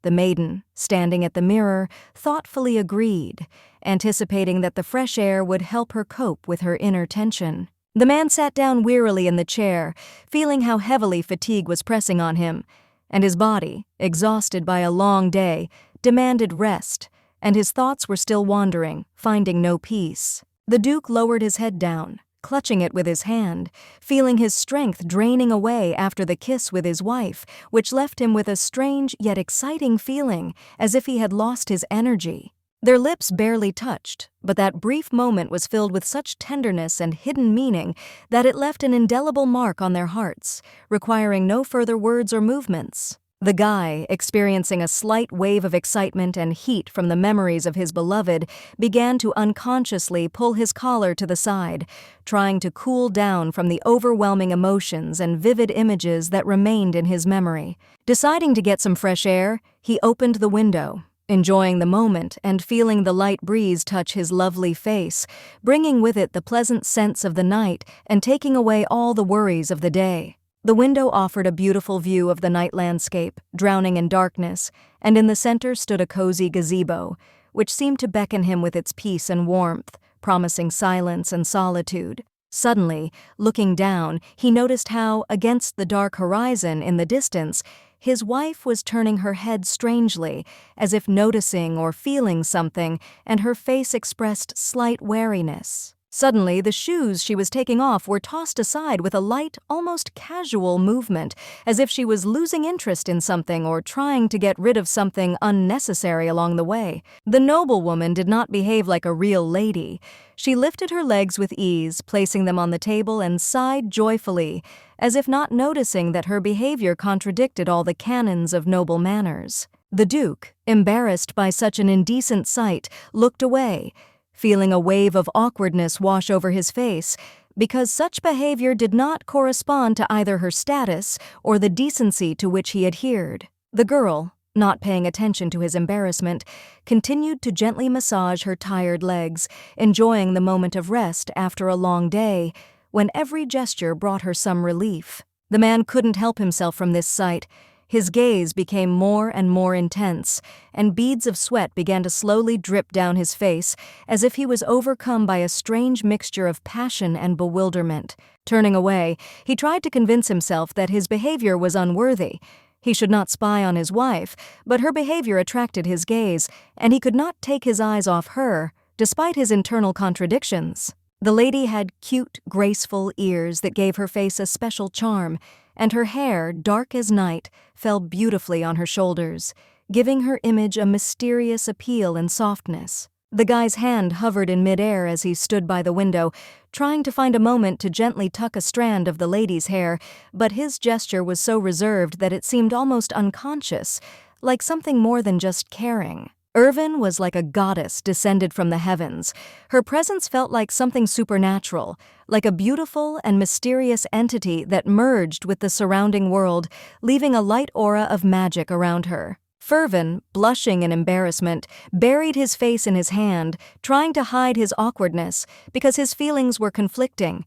The maiden, standing at the mirror, thoughtfully agreed, anticipating that the fresh air would help her cope with her inner tension. The man sat down wearily in the chair, feeling how heavily fatigue was pressing on him, and his body, exhausted by a long day, demanded rest, and his thoughts were still wandering, finding no peace. The Duke lowered his head down, clutching it with his hand, feeling his strength draining away after the kiss with his wife, which left him with a strange yet exciting feeling, as if he had lost his energy. Their lips barely touched, but that brief moment was filled with such tenderness and hidden meaning that it left an indelible mark on their hearts, requiring no further words or movements. The guy, experiencing a slight wave of excitement and heat from the memories of his beloved, began to unconsciously pull his collar to the side, trying to cool down from the overwhelming emotions and vivid images that remained in his memory. Deciding to get some fresh air, he opened the window, enjoying the moment and feeling the light breeze touch his lovely face, bringing with it the pleasant scents of the night and taking away all the worries of the day. The window offered a beautiful view of the night landscape, drowning in darkness, and in the center stood a cozy gazebo, which seemed to beckon him with its peace and warmth, promising silence and solitude. Suddenly, looking down, he noticed how, against the dark horizon in the distance, his wife was turning her head strangely, as if noticing or feeling something, and her face expressed slight wariness. Suddenly, the shoes she was taking off were tossed aside with a light, almost casual movement, as if she was losing interest in something or trying to get rid of something unnecessary along the way. The noblewoman did not behave like a real lady. She lifted her legs with ease, placing them on the table, and sighed joyfully, as if not noticing that her behavior contradicted all the canons of noble manners. The Duke, embarrassed by such an indecent sight, looked away, feeling a wave of awkwardness wash over his face, because such behavior did not correspond to either her status or the decency to which he adhered. The girl, not paying attention to his embarrassment, continued to gently massage her tired legs, enjoying the moment of rest after a long day, when every gesture brought her some relief. The man couldn't help himself from this sight. His gaze became more and more intense, and beads of sweat began to slowly drip down his face, as if he was overcome by a strange mixture of passion and bewilderment. Turning away, he tried to convince himself that his behavior was unworthy. He should not spy on his wife, but her behavior attracted his gaze, and he could not take his eyes off her, despite his internal contradictions. The lady had cute, graceful ears that gave her face a special charm, and her hair, dark as night, fell beautifully on her shoulders, giving her image a mysterious appeal and softness. The guy's hand hovered in midair as he stood by the window, trying to find a moment to gently tuck a strand of the lady's hair, but his gesture was so reserved that it seemed almost unconscious, like something more than just caring. Irvin was like a goddess descended from the heavens. Her presence felt like something supernatural, like a beautiful and mysterious entity that merged with the surrounding world, leaving a light aura of magic around her. Ferven, blushing in embarrassment, buried his face in his hand, trying to hide his awkwardness because his feelings were conflicting,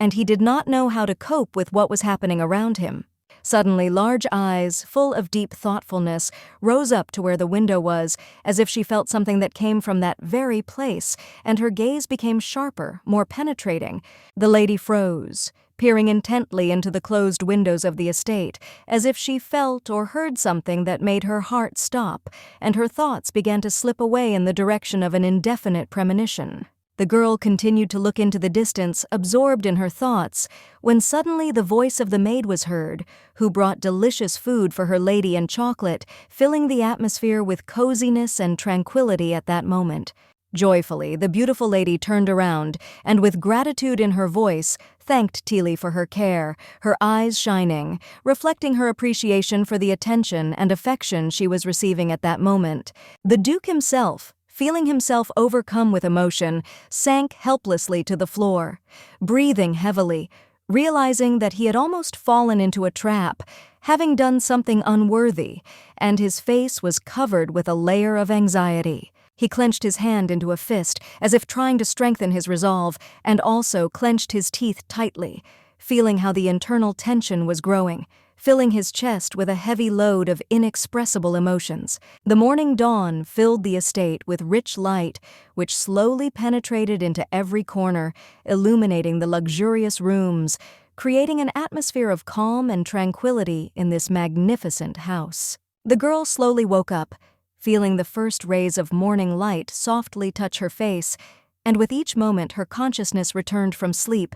and he did not know how to cope with what was happening around him. Suddenly, large eyes, full of deep thoughtfulness, rose up to where the window was, as if she felt something that came from that very place, and her gaze became sharper, more penetrating. The lady froze, peering intently into the closed windows of the estate, as if she felt or heard something that made her heart stop, and her thoughts began to slip away in the direction of an indefinite premonition. The girl continued to look into the distance, absorbed in her thoughts, when suddenly the voice of the maid was heard, who brought delicious food for her lady and chocolate, filling the atmosphere with coziness and tranquility at that moment. Joyfully, the beautiful lady turned around, and with gratitude in her voice, thanked Tilly for her care, her eyes shining, reflecting her appreciation for the attention and affection she was receiving at that moment. The Duke himself, feeling himself overcome with emotion, sank helplessly to the floor, breathing heavily, realizing that he had almost fallen into a trap, having done something unworthy, and his face was covered with a layer of anxiety. He clenched his hand into a fist, as if trying to strengthen his resolve, and also clenched his teeth tightly, feeling how the internal tension was growing, filling his chest with a heavy load of inexpressible emotions. The morning dawn filled the estate with rich light, which slowly penetrated into every corner, illuminating the luxurious rooms, creating an atmosphere of calm and tranquility in this magnificent house. The girl slowly woke up, feeling the first rays of morning light softly touch her face, and with each moment her consciousness returned from sleep,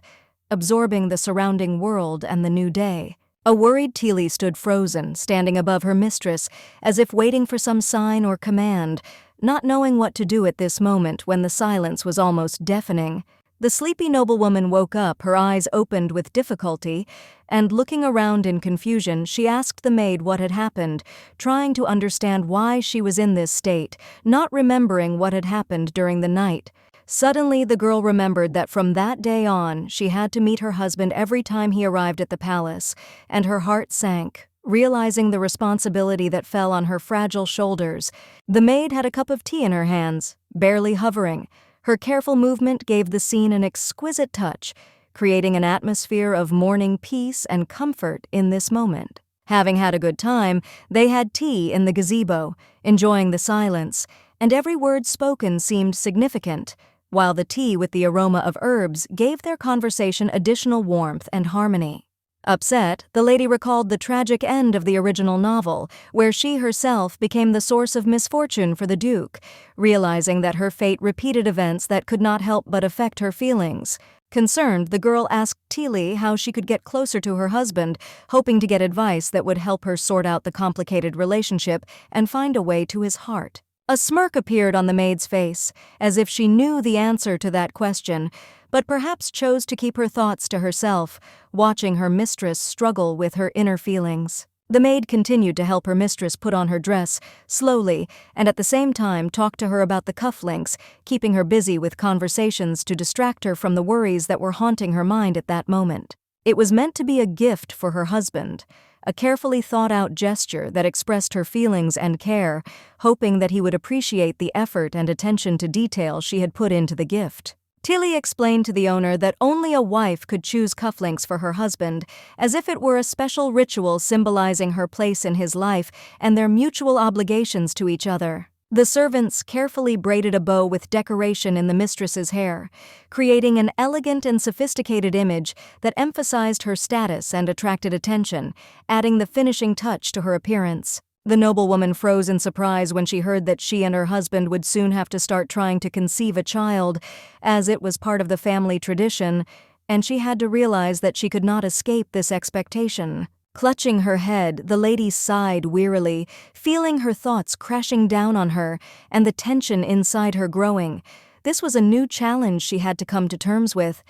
absorbing the surrounding world and the new day. A worried Tilly stood frozen, standing above her mistress, as if waiting for some sign or command, not knowing what to do at this moment when the silence was almost deafening. The sleepy noblewoman woke up, her eyes opened with difficulty, and looking around in confusion, she asked the maid what had happened, trying to understand why she was in this state, not remembering what had happened during the night. Suddenly, the girl remembered that from that day on, she had to meet her husband every time he arrived at the palace, and her heart sank, realizing the responsibility that fell on her fragile shoulders. The maid had a cup of tea in her hands, barely hovering. Her careful movement gave the scene an exquisite touch, creating an atmosphere of morning peace and comfort in this moment. Having had a good time, they had tea in the gazebo, enjoying the silence, and every word spoken seemed significant, while the tea with the aroma of herbs gave their conversation additional warmth and harmony. Upset, the lady recalled the tragic end of the original novel, where she herself became the source of misfortune for the Duke, realizing that her fate repeated events that could not help but affect her feelings. Concerned, the girl asked Tilly how she could get closer to her husband, hoping to get advice that would help her sort out the complicated relationship and find a way to his heart. A smirk appeared on the maid's face, as if she knew the answer to that question, but perhaps chose to keep her thoughts to herself, watching her mistress struggle with her inner feelings. The maid continued to help her mistress put on her dress, slowly, and at the same time talked to her about the cufflinks, keeping her busy with conversations to distract her from the worries that were haunting her mind at that moment. It was meant to be a gift for her husband, a carefully thought-out gesture that expressed her feelings and care, hoping that he would appreciate the effort and attention to detail she had put into the gift. Tilly explained to the owner that only a wife could choose cufflinks for her husband, as if it were a special ritual symbolizing her place in his life and their mutual obligations to each other. The servants carefully braided a bow with decoration in the mistress's hair, creating an elegant and sophisticated image that emphasized her status and attracted attention, adding the finishing touch to her appearance. The noblewoman froze in surprise when she heard that she and her husband would soon have to start trying to conceive a child, as it was part of the family tradition, and she had to realize that she could not escape this expectation. Clutching her head, the lady sighed wearily, feeling her thoughts crashing down on her and the tension inside her growing. This was a new challenge she had to come to terms with,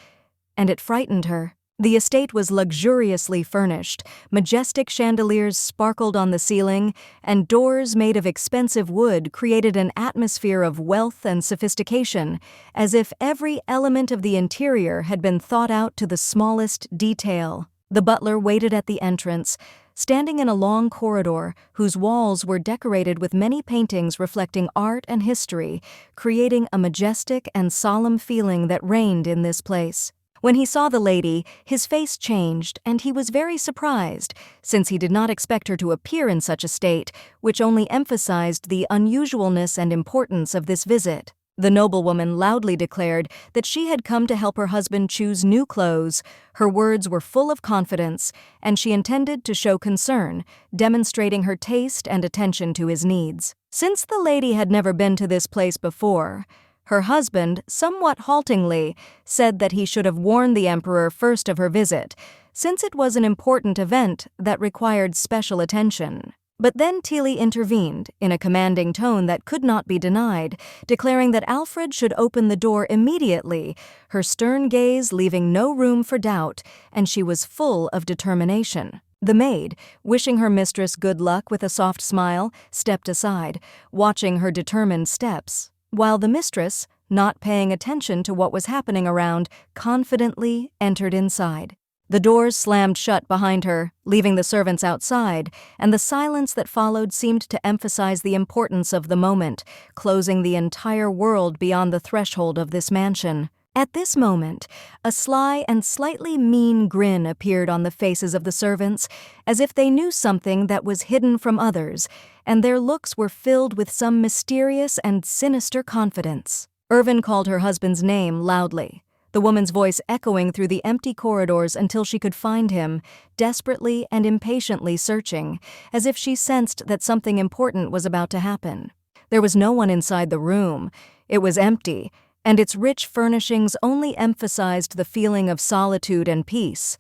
and it frightened her. The estate was luxuriously furnished, majestic chandeliers sparkled on the ceiling, and doors made of expensive wood created an atmosphere of wealth and sophistication, as if every element of the interior had been thought out to the smallest detail. The butler waited at the entrance, standing in a long corridor whose walls were decorated with many paintings reflecting art and history, creating a majestic and solemn feeling that reigned in this place. When he saw the lady, his face changed, and he was very surprised, since he did not expect her to appear in such a state, which only emphasized the unusualness and importance of this visit. The noblewoman loudly declared that she had come to help her husband choose new clothes. Her words were full of confidence, and she intended to show concern, demonstrating her taste and attention to his needs. Since the lady had never been to this place before, her husband, somewhat haltingly, said that he should have warned the emperor first of her visit, since it was an important event that required special attention. But then Tilly intervened, in a commanding tone that could not be denied, declaring that Alfred should open the door immediately, her stern gaze leaving no room for doubt, and she was full of determination. The maid, wishing her mistress good luck with a soft smile, stepped aside, watching her determined steps, while the mistress, not paying attention to what was happening around, confidently entered inside. The doors slammed shut behind her, leaving the servants outside, and the silence that followed seemed to emphasize the importance of the moment, closing the entire world beyond the threshold of this mansion. At this moment, a sly and slightly mean grin appeared on the faces of the servants, as if they knew something that was hidden from others, and their looks were filled with some mysterious and sinister confidence. Irvin called her husband's name loudly, the woman's voice echoing through the empty corridors until she could find him, desperately and impatiently searching, as if she sensed that something important was about to happen. There was no one inside the room. It was empty, and its rich furnishings only emphasized the feeling of solitude and peace.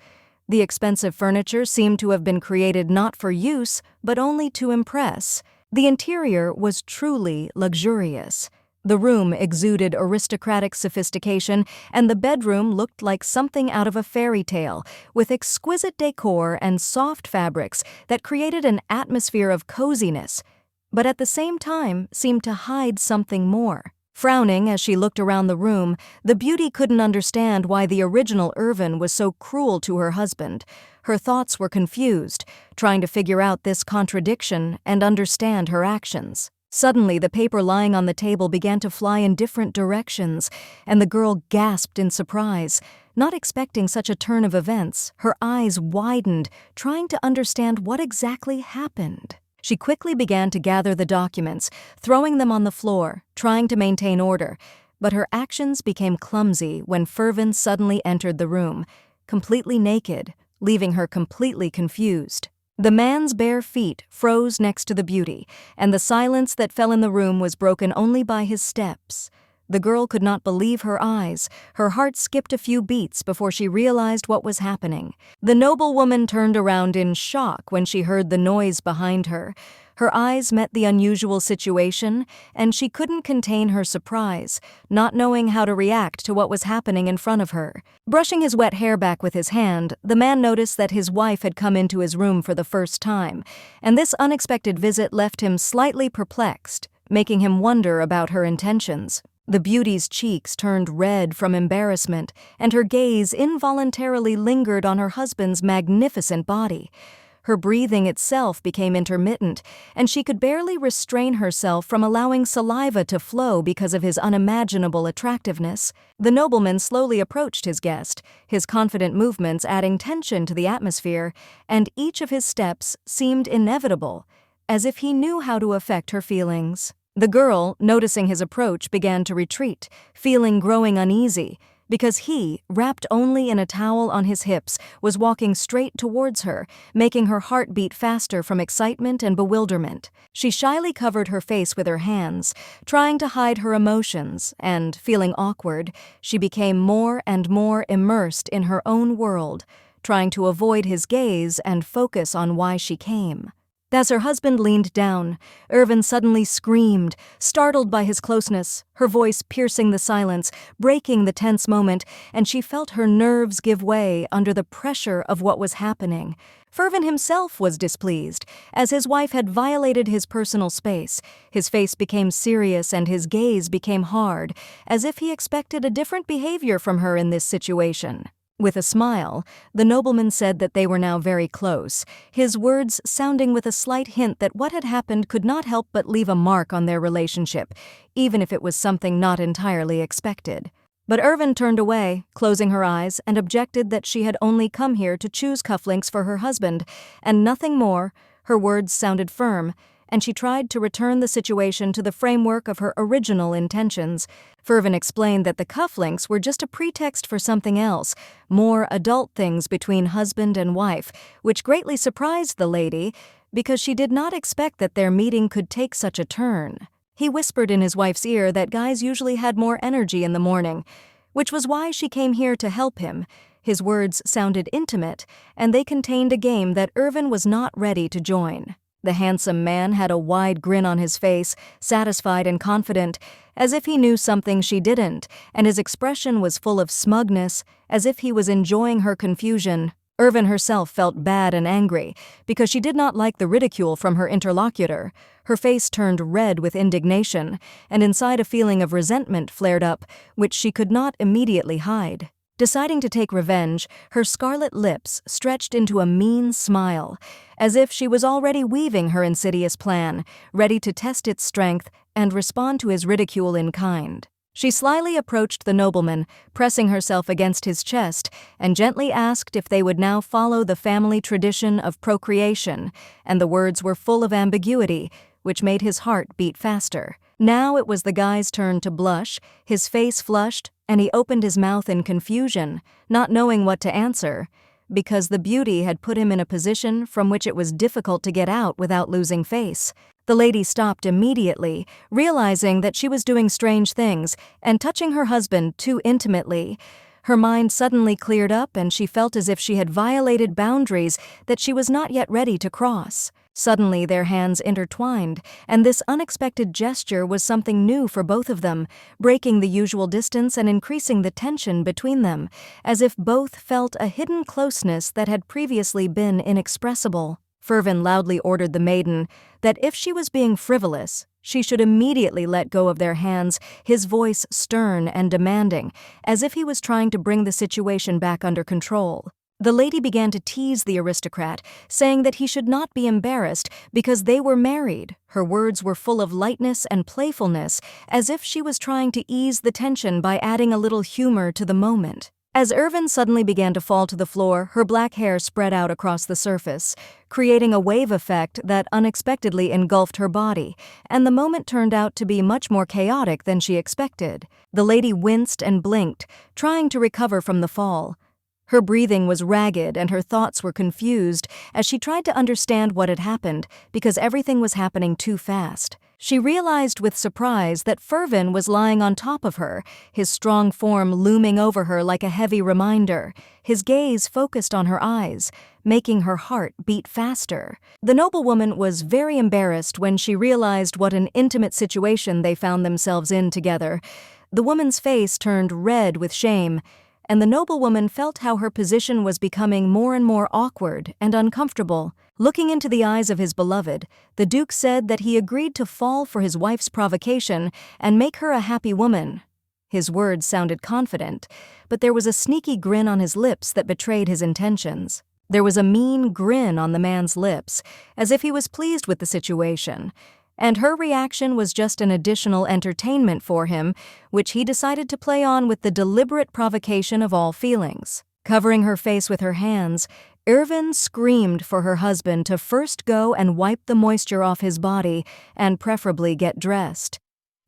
The expensive furniture seemed to have been created not for use, but only to impress. The interior was truly luxurious. The room exuded aristocratic sophistication, and the bedroom looked like something out of a fairy tale, with exquisite decor and soft fabrics that created an atmosphere of coziness, but at the same time seemed to hide something more. Frowning as she looked around the room, the beauty couldn't understand why the original Irvin was so cruel to her husband. Her thoughts were confused, trying to figure out this contradiction and understand her actions. Suddenly, the paper lying on the table began to fly in different directions, and the girl gasped in surprise. Not expecting such a turn of events, her eyes widened, trying to understand what exactly happened. She quickly began to gather the documents, throwing them on the floor, trying to maintain order, but her actions became clumsy when Ferven suddenly entered the room, completely naked, leaving her completely confused. The man's bare feet froze next to the beauty, and the silence that fell in the room was broken only by his steps. The girl could not believe her eyes. Her heart skipped a few beats before she realized what was happening. The noblewoman turned around in shock when she heard the noise behind her. Her eyes met the unusual situation, and she couldn't contain her surprise, not knowing how to react to what was happening in front of her. Brushing his wet hair back with his hand, the man noticed that his wife had come into his room for the first time, and this unexpected visit left him slightly perplexed, making him wonder about her intentions. The beauty's cheeks turned red from embarrassment, and her gaze involuntarily lingered on her husband's magnificent body. Her breathing itself became intermittent, and she could barely restrain herself from allowing saliva to flow because of his unimaginable attractiveness. The nobleman slowly approached his guest, his confident movements adding tension to the atmosphere, and each of his steps seemed inevitable, as if he knew how to affect her feelings. The girl, noticing his approach, began to retreat, feeling growing uneasy, because he, wrapped only in a towel on his hips, was walking straight towards her, making her heart beat faster from excitement and bewilderment. She shyly covered her face with her hands, trying to hide her emotions, and, feeling awkward, she became more and more immersed in her own world, trying to avoid his gaze and focus on why she came. As her husband leaned down, Irvin suddenly screamed, startled by his closeness, her voice piercing the silence, breaking the tense moment, and she felt her nerves give way under the pressure of what was happening. Ferven himself was displeased, as his wife had violated his personal space. His face became serious and his gaze became hard, as if he expected a different behavior from her in this situation. With a smile, the nobleman said that they were now very close, his words sounding with a slight hint that what had happened could not help but leave a mark on their relationship, even if it was something not entirely expected. But Irvin turned away, closing her eyes, and objected that she had only come here to choose cufflinks for her husband, and nothing more. Her words sounded firm, and she tried to return the situation to the framework of her original intentions. Ferven explained that the cufflinks were just a pretext for something else, more adult things between husband and wife, which greatly surprised the lady because she did not expect that their meeting could take such a turn. He whispered in his wife's ear that guys usually had more energy in the morning, which was why she came here to help him. His words sounded intimate, and they contained a game that Irvin was not ready to join. The handsome man had a wide grin on his face, satisfied and confident, as if he knew something she didn't, and his expression was full of smugness, as if he was enjoying her confusion. Irvin herself felt bad and angry, because she did not like the ridicule from her interlocutor. Her face turned red with indignation, and inside a feeling of resentment flared up, which she could not immediately hide. Deciding to take revenge, her scarlet lips stretched into a mean smile, as if she was already weaving her insidious plan, ready to test its strength and respond to his ridicule in kind. She slyly approached the nobleman, pressing herself against his chest, and gently asked if they would now follow the family tradition of procreation, and the words were full of ambiguity, which made his heart beat faster. Now it was the guy's turn to blush, his face flushed, and he opened his mouth in confusion, not knowing what to answer, because the beauty had put him in a position from which it was difficult to get out without losing face. The lady stopped immediately, realizing that she was doing strange things and touching her husband too intimately. Her mind suddenly cleared up, and she felt as if she had violated boundaries that she was not yet ready to cross. Suddenly their hands intertwined, and this unexpected gesture was something new for both of them, breaking the usual distance and increasing the tension between them, as if both felt a hidden closeness that had previously been inexpressible. Ferven loudly ordered the maiden that if she was being frivolous, she should immediately let go of their hands, his voice stern and demanding, as if he was trying to bring the situation back under control. The lady began to tease the aristocrat, saying that he should not be embarrassed because they were married. Her words were full of lightness and playfulness, as if she was trying to ease the tension by adding a little humor to the moment. As Irvin suddenly began to fall to the floor, her black hair spread out across the surface, creating a wave effect that unexpectedly engulfed her body, and the moment turned out to be much more chaotic than she expected. The lady winced and blinked, trying to recover from the fall. Her breathing was ragged and her thoughts were confused as she tried to understand what had happened because everything was happening too fast. She realized with surprise that Ferven was lying on top of her, his strong form looming over her like a heavy reminder, his gaze focused on her eyes, making her heart beat faster. The noblewoman was very embarrassed when she realized what an intimate situation they found themselves in together. The woman's face turned red with shame, and the noblewoman felt how her position was becoming more and more awkward and uncomfortable. Looking into the eyes of his beloved, the Duke said that he agreed to fall for his wife's provocation and make her a happy woman. His words sounded confident, but there was a sneaky grin on his lips that betrayed his intentions. There was a mean grin on the man's lips, as if he was pleased with the situation, and her reaction was just an additional entertainment for him, which he decided to play on with the deliberate provocation of all feelings. Covering her face with her hands, Irvin screamed for her husband to first go and wipe the moisture off his body and preferably get dressed.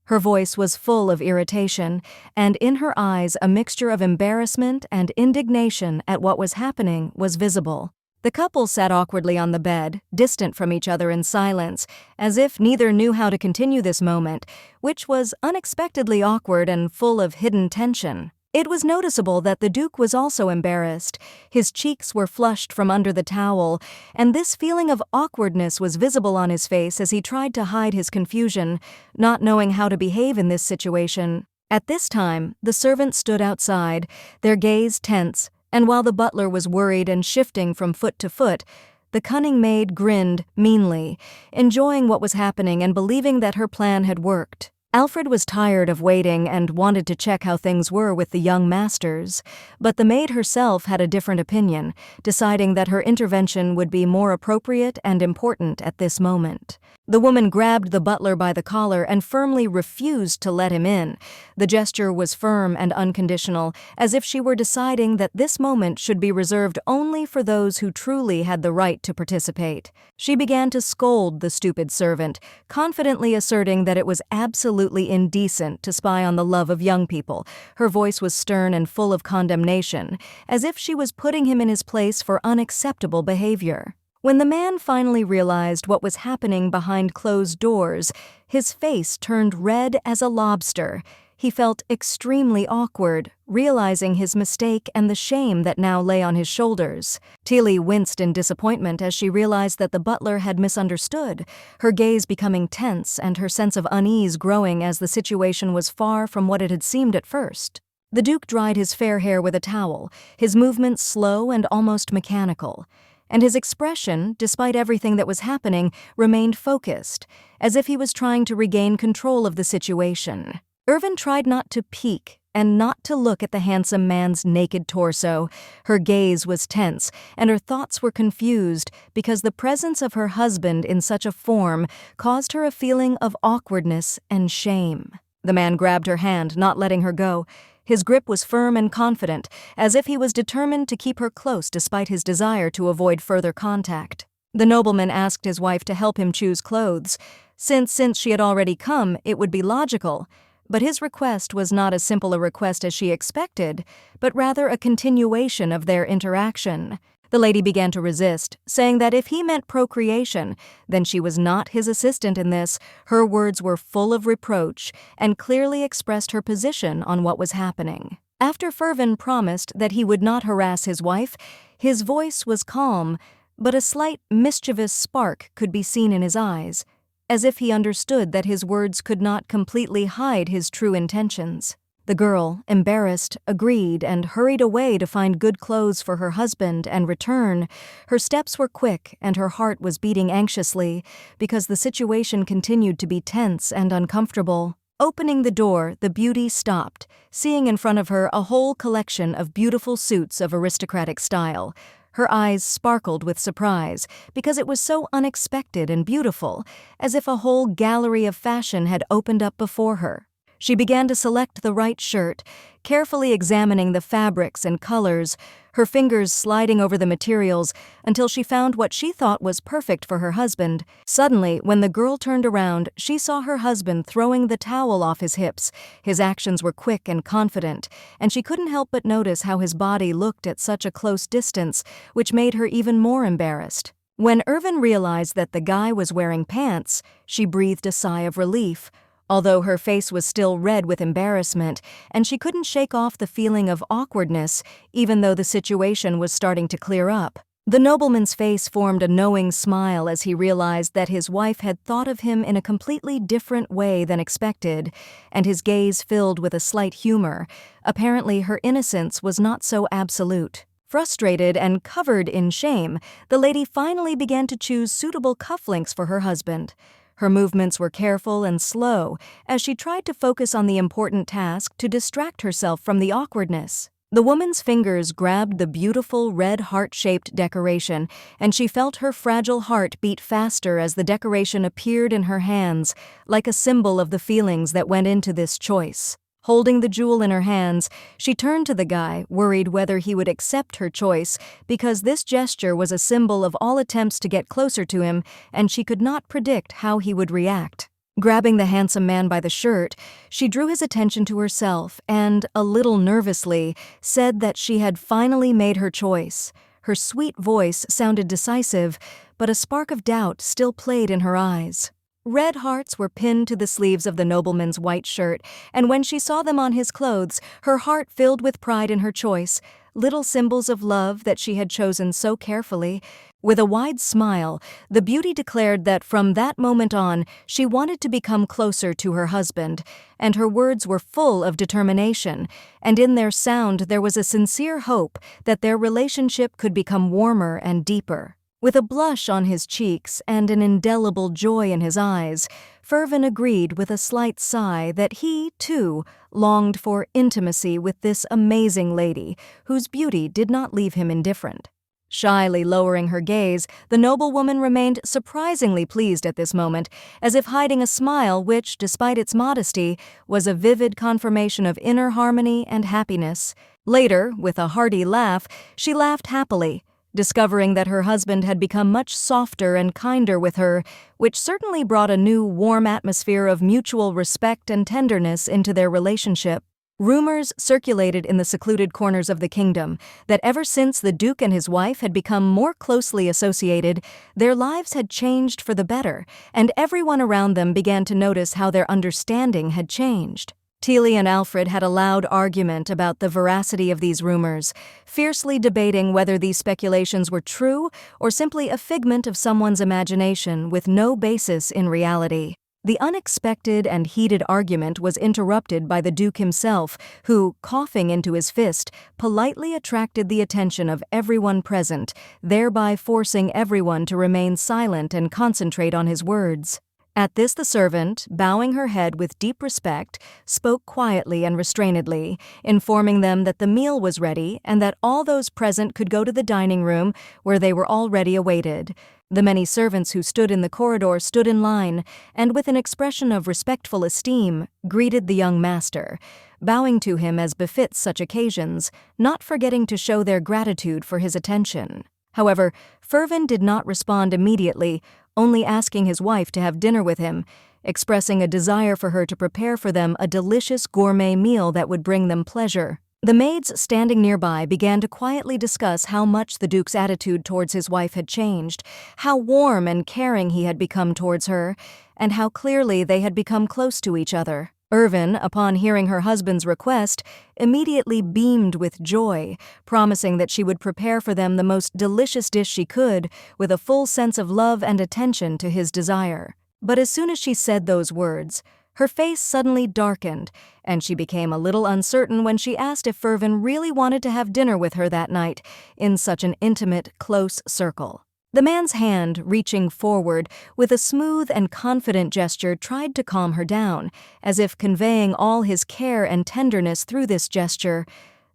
Her voice was full of irritation, and in her eyes a mixture of embarrassment and indignation at what was happening was visible. The couple sat awkwardly on the bed, distant from each other in silence, as if neither knew how to continue this moment, which was unexpectedly awkward and full of hidden tension. It was noticeable that the Duke was also embarrassed. His cheeks were flushed from under the towel, and this feeling of awkwardness was visible on his face as he tried to hide his confusion, not knowing how to behave in this situation. At this time, the servants stood outside, their gaze tense, and while the butler was worried and shifting from foot to foot, the cunning maid grinned meanly, enjoying what was happening and believing that her plan had worked. Alfred was tired of waiting and wanted to check how things were with the young masters, but the maid herself had a different opinion, deciding that her intervention would be more appropriate and important at this moment. The woman grabbed the butler by the collar and firmly refused to let him in. The gesture was firm and unconditional, as if she were deciding that this moment should be reserved only for those who truly had the right to participate. She began to scold the stupid servant, confidently asserting that it was absolutely indecent to spy on the love of young people. Her voice was stern and full of condemnation, as if she was putting him in his place for unacceptable behavior. When the man finally realized what was happening behind closed doors, his face turned red as a lobster. He felt extremely awkward, realizing his mistake and the shame that now lay on his shoulders. Tilly winced in disappointment as she realized that the butler had misunderstood, her gaze becoming tense and her sense of unease growing as the situation was far from what it had seemed at first. The Duke dried his fair hair with a towel, his movements slow and almost mechanical, and his expression, despite everything that was happening, remained focused, as if he was trying to regain control of the situation. Irvin tried not to peek and not to look at the handsome man's naked torso. Her gaze was tense, and her thoughts were confused because the presence of her husband in such a form caused her a feeling of awkwardness and shame. The man grabbed her hand, not letting her go. His grip was firm and confident, as if he was determined to keep her close despite his desire to avoid further contact. The nobleman asked his wife to help him choose clothes. Since she had already come, it would be logical. But his request was not as simple a request as she expected, but rather a continuation of their interaction. The lady began to resist, saying that if he meant procreation, then she was not his assistant in this. Her words were full of reproach and clearly expressed her position on what was happening. After Ferven promised that he would not harass his wife, his voice was calm, but a slight, mischievous spark could be seen in his eyes, as if he understood that his words could not completely hide his true intentions. The girl, embarrassed, agreed and hurried away to find good clothes for her husband and return. Her steps were quick and her heart was beating anxiously because the situation continued to be tense and uncomfortable. Opening the door, the beauty stopped, seeing in front of her a whole collection of beautiful suits of aristocratic style. Her eyes sparkled with surprise because it was so unexpected and beautiful, as if a whole gallery of fashion had opened up before her. She began to select the right shirt, carefully examining the fabrics and colors, her fingers sliding over the materials until she found what she thought was perfect for her husband. Suddenly, when the girl turned around, she saw her husband throwing the towel off his hips. His actions were quick and confident, and she couldn't help but notice how his body looked at such a close distance, which made her even more embarrassed. When Irvin realized that the guy was wearing pants, she breathed a sigh of relief, although her face was still red with embarrassment, and she couldn't shake off the feeling of awkwardness even though the situation was starting to clear up. The nobleman's face formed a knowing smile as he realized that his wife had thought of him in a completely different way than expected, and his gaze filled with a slight humor. Apparently her innocence was not so absolute. Frustrated and covered in shame, the lady finally began to choose suitable cufflinks for her husband. Her movements were careful and slow as she tried to focus on the important task to distract herself from the awkwardness. The woman's fingers grabbed the beautiful red heart-shaped decoration, and she felt her fragile heart beat faster as the decoration appeared in her hands, like a symbol of the feelings that went into this choice. Holding the jewel in her hands, she turned to the guy, worried whether he would accept her choice, because this gesture was a symbol of all attempts to get closer to him, and she could not predict how he would react. Grabbing the handsome man by the shirt, she drew his attention to herself and, a little nervously, said that she had finally made her choice. Her sweet voice sounded decisive, but a spark of doubt still played in her eyes. Red hearts were pinned to the sleeves of the nobleman's white shirt, and when she saw them on his clothes, her heart filled with pride in her choice, little symbols of love that she had chosen so carefully. With a wide smile, the beauty declared that from that moment on, she wanted to become closer to her husband, and her words were full of determination, and in their sound there was a sincere hope that their relationship could become warmer and deeper. With a blush on his cheeks and an indelible joy in his eyes, Ferven agreed with a slight sigh that he, too, longed for intimacy with this amazing lady, whose beauty did not leave him indifferent. Shyly lowering her gaze, the noblewoman remained surprisingly pleased at this moment, as if hiding a smile which, despite its modesty, was a vivid confirmation of inner harmony and happiness. Later, with a hearty laugh, she laughed happily, discovering that her husband had become much softer and kinder with her, which certainly brought a new, warm atmosphere of mutual respect and tenderness into their relationship. Rumors circulated in the secluded corners of the kingdom that ever since the Duke and his wife had become more closely associated, their lives had changed for the better, and everyone around them began to notice how their understanding had changed. Teely and Alfred had a loud argument about the veracity of these rumors, fiercely debating whether these speculations were true or simply a figment of someone's imagination with no basis in reality. The unexpected and heated argument was interrupted by the Duke himself, who, coughing into his fist, politely attracted the attention of everyone present, thereby forcing everyone to remain silent and concentrate on his words. At this the servant, bowing her head with deep respect, spoke quietly and restrainedly, informing them that the meal was ready and that all those present could go to the dining room where they were already awaited. The many servants who stood in the corridor stood in line and, with an expression of respectful esteem, greeted the young master, bowing to him as befits such occasions, not forgetting to show their gratitude for his attention. However, Ferven did not respond immediately, only asking his wife to have dinner with him, expressing a desire for her to prepare for them a delicious gourmet meal that would bring them pleasure. The maids standing nearby began to quietly discuss how much the Duke's attitude towards his wife had changed, how warm and caring he had become towards her, and how clearly they had become close to each other. Irvin, upon hearing her husband's request, immediately beamed with joy, promising that she would prepare for them the most delicious dish she could, with a full sense of love and attention to his desire. But as soon as she said those words, her face suddenly darkened, and she became a little uncertain when she asked if Ferven really wanted to have dinner with her that night, in such an intimate, close circle. The man's hand, reaching forward, with a smooth and confident gesture, tried to calm her down, as if conveying all his care and tenderness through this gesture.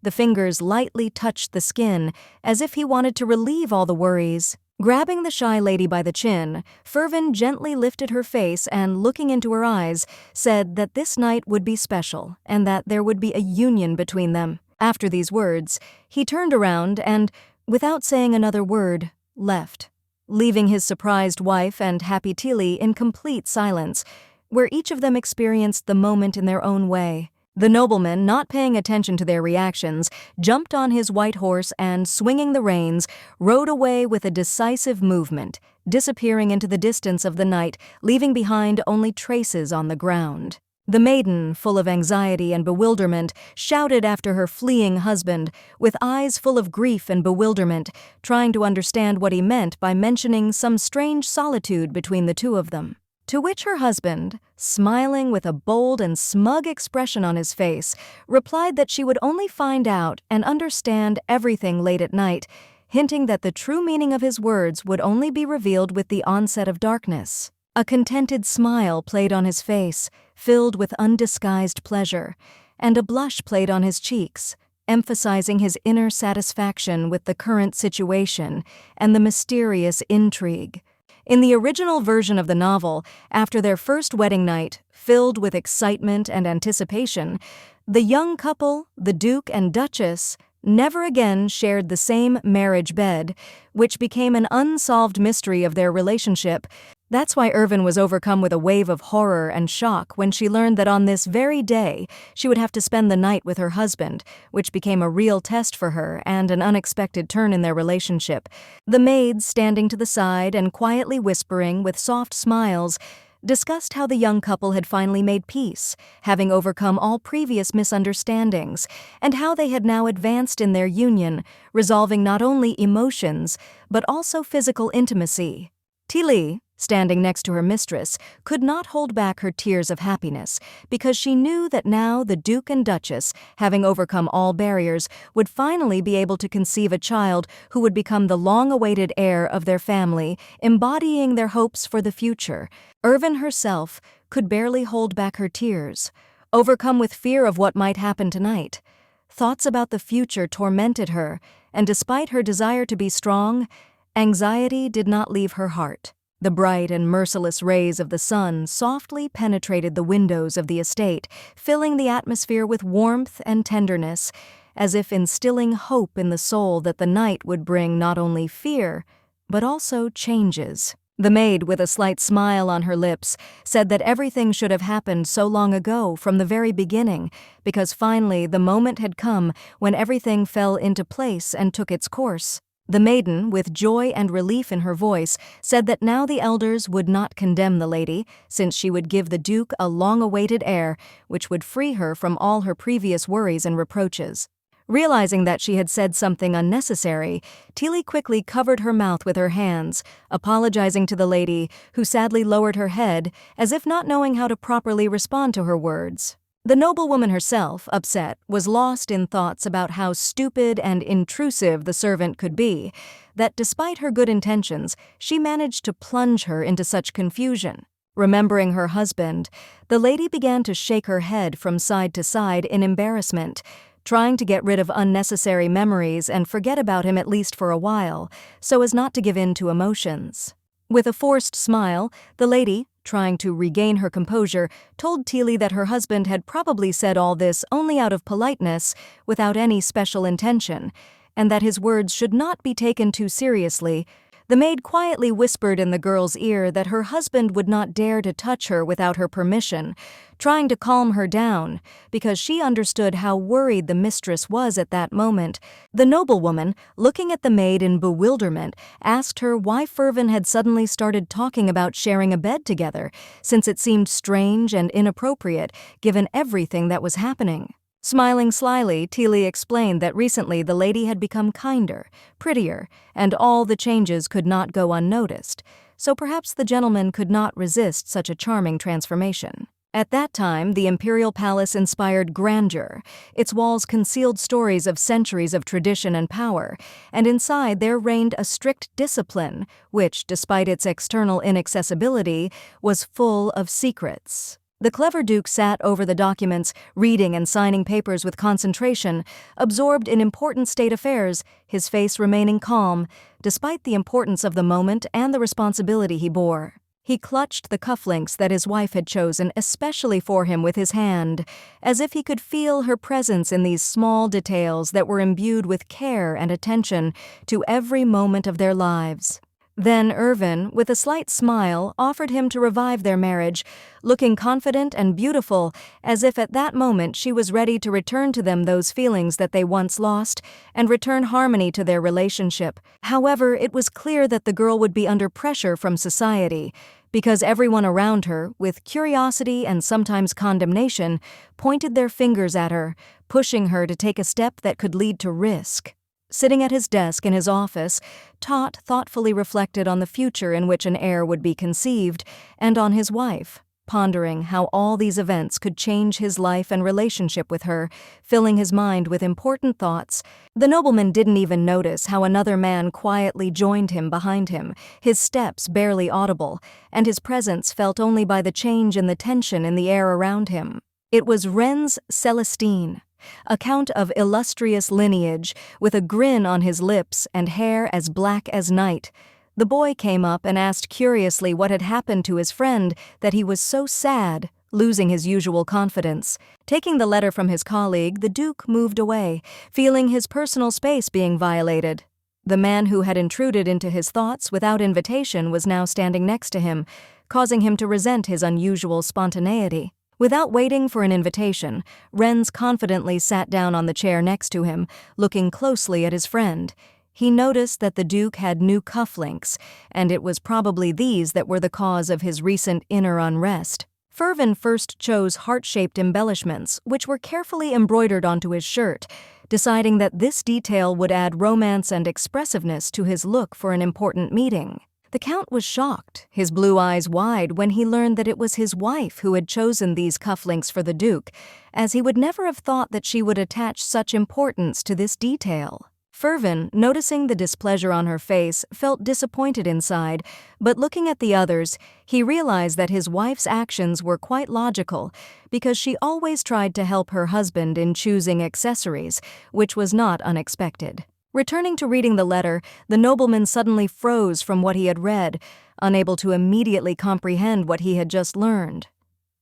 The fingers lightly touched the skin, as if he wanted to relieve all the worries. Grabbing the shy lady by the chin, Ferven gently lifted her face and, looking into her eyes, said that this night would be special, and that there would be a union between them. After these words, he turned around and, without saying another word, left, leaving his surprised wife and happy Tilly in complete silence, where each of them experienced the moment in their own way. The nobleman, not paying attention to their reactions, jumped on his white horse and, swinging the reins, rode away with a decisive movement, disappearing into the distance of the night, leaving behind only traces on the ground. The maiden, full of anxiety and bewilderment, shouted after her fleeing husband, with eyes full of grief and bewilderment, trying to understand what he meant by mentioning some strange solitude between the two of them. To which her husband, smiling with a bold and smug expression on his face, replied that she would only find out and understand everything late at night, hinting that the true meaning of his words would only be revealed with the onset of darkness. A contented smile played on his face, filled with undisguised pleasure, and a blush played on his cheeks, emphasizing his inner satisfaction with the current situation and the mysterious intrigue. In the original version of the novel, after their first wedding night, filled with excitement and anticipation, the young couple, the Duke and Duchess, never again shared the same marriage bed, which became an unsolved mystery of their relationship. That's why Irvin was overcome with a wave of horror and shock when she learned that on this very day she would have to spend the night with her husband, which became a real test for her and an unexpected turn in their relationship. The maids, standing to the side and quietly whispering with soft smiles, discussed how the young couple had finally made peace, having overcome all previous misunderstandings, and how they had now advanced in their union, resolving not only emotions, but also physical intimacy. Tilly, standing next to her mistress, could not hold back her tears of happiness, because she knew that now the Duke and Duchess, having overcome all barriers, would finally be able to conceive a child who would become the long-awaited heir of their family, embodying their hopes for the future. Irvin herself could barely hold back her tears, overcome with fear of what might happen tonight. Thoughts about the future tormented her, and despite her desire to be strong, anxiety did not leave her heart. The bright and merciless rays of the sun softly penetrated the windows of the estate, filling the atmosphere with warmth and tenderness, as if instilling hope in the soul that the night would bring not only fear, but also changes. The maid, with a slight smile on her lips, said that everything should have happened so long ago from the very beginning, because finally the moment had come when everything fell into place and took its course. The maiden, with joy and relief in her voice, said that now the elders would not condemn the lady, since she would give the Duke a long-awaited heir, which would free her from all her previous worries and reproaches. Realizing that she had said something unnecessary, Tilly quickly covered her mouth with her hands, apologizing to the lady, who sadly lowered her head, as if not knowing how to properly respond to her words. The noblewoman herself, upset, was lost in thoughts about how stupid and intrusive the servant could be, that despite her good intentions, she managed to plunge her into such confusion. Remembering her husband, the lady began to shake her head from side to side in embarrassment, trying to get rid of unnecessary memories and forget about him at least for a while, so as not to give in to emotions. With a forced smile, the lady, trying to regain her composure, told Tilly that her husband had probably said all this only out of politeness, without any special intention, and that his words should not be taken too seriously. The maid quietly whispered in the girl's ear that her husband would not dare to touch her without her permission, trying to calm her down, because she understood how worried the mistress was at that moment. The noblewoman, looking at the maid in bewilderment, asked her why Ferven had suddenly started talking about sharing a bed together, since it seemed strange and inappropriate given everything that was happening. Smiling slyly, Tilly explained that recently the lady had become kinder, prettier, and all the changes could not go unnoticed, so perhaps the gentleman could not resist such a charming transformation. At that time, the Imperial Palace inspired grandeur. Its walls concealed stories of centuries of tradition and power, and inside there reigned a strict discipline, which, despite its external inaccessibility, was full of secrets. The clever Duke sat over the documents, reading and signing papers with concentration, absorbed in important state affairs, his face remaining calm, despite the importance of the moment and the responsibility he bore. He clutched the cufflinks that his wife had chosen especially for him with his hand, as if he could feel her presence in these small details that were imbued with care and attention to every moment of their lives. Then Irvin, with a slight smile, offered him to revive their marriage, looking confident and beautiful, as if at that moment she was ready to return to them those feelings that they once lost and return harmony to their relationship. However, it was clear that the girl would be under pressure from society, because everyone around her, with curiosity and sometimes condemnation, pointed their fingers at her, pushing her to take a step that could lead to risk. Sitting at his desk in his office, Tot thoughtfully reflected on the future in which an heir would be conceived, and on his wife, pondering how all these events could change his life and relationship with her, filling his mind with important thoughts. The nobleman didn't even notice how another man quietly joined him behind him, his steps barely audible, and his presence felt only by the change in the tension in the air around him. It was Renz Celestine, a count of illustrious lineage, with a grin on his lips and hair as black as night. The boy came up and asked curiously what had happened to his friend that he was so sad, losing his usual confidence. Taking the letter from his colleague, the Duke moved away, feeling his personal space being violated. The man who had intruded into his thoughts without invitation was now standing next to him, causing him to resent his unusual spontaneity. Without waiting for an invitation, Renz confidently sat down on the chair next to him, looking closely at his friend. He noticed that the Duke had new cufflinks, and it was probably these that were the cause of his recent inner unrest. Ferven first chose heart-shaped embellishments, which were carefully embroidered onto his shirt, deciding that this detail would add romance and expressiveness to his look for an important meeting. The Count was shocked, his blue eyes wide, when he learned that it was his wife who had chosen these cufflinks for the Duke, as he would never have thought that she would attach such importance to this detail. Ferven, noticing the displeasure on her face, felt disappointed inside, but looking at the others, he realized that his wife's actions were quite logical, because she always tried to help her husband in choosing accessories, which was not unexpected. Returning to reading the letter, the nobleman suddenly froze from what he had read, unable to immediately comprehend what he had just learned.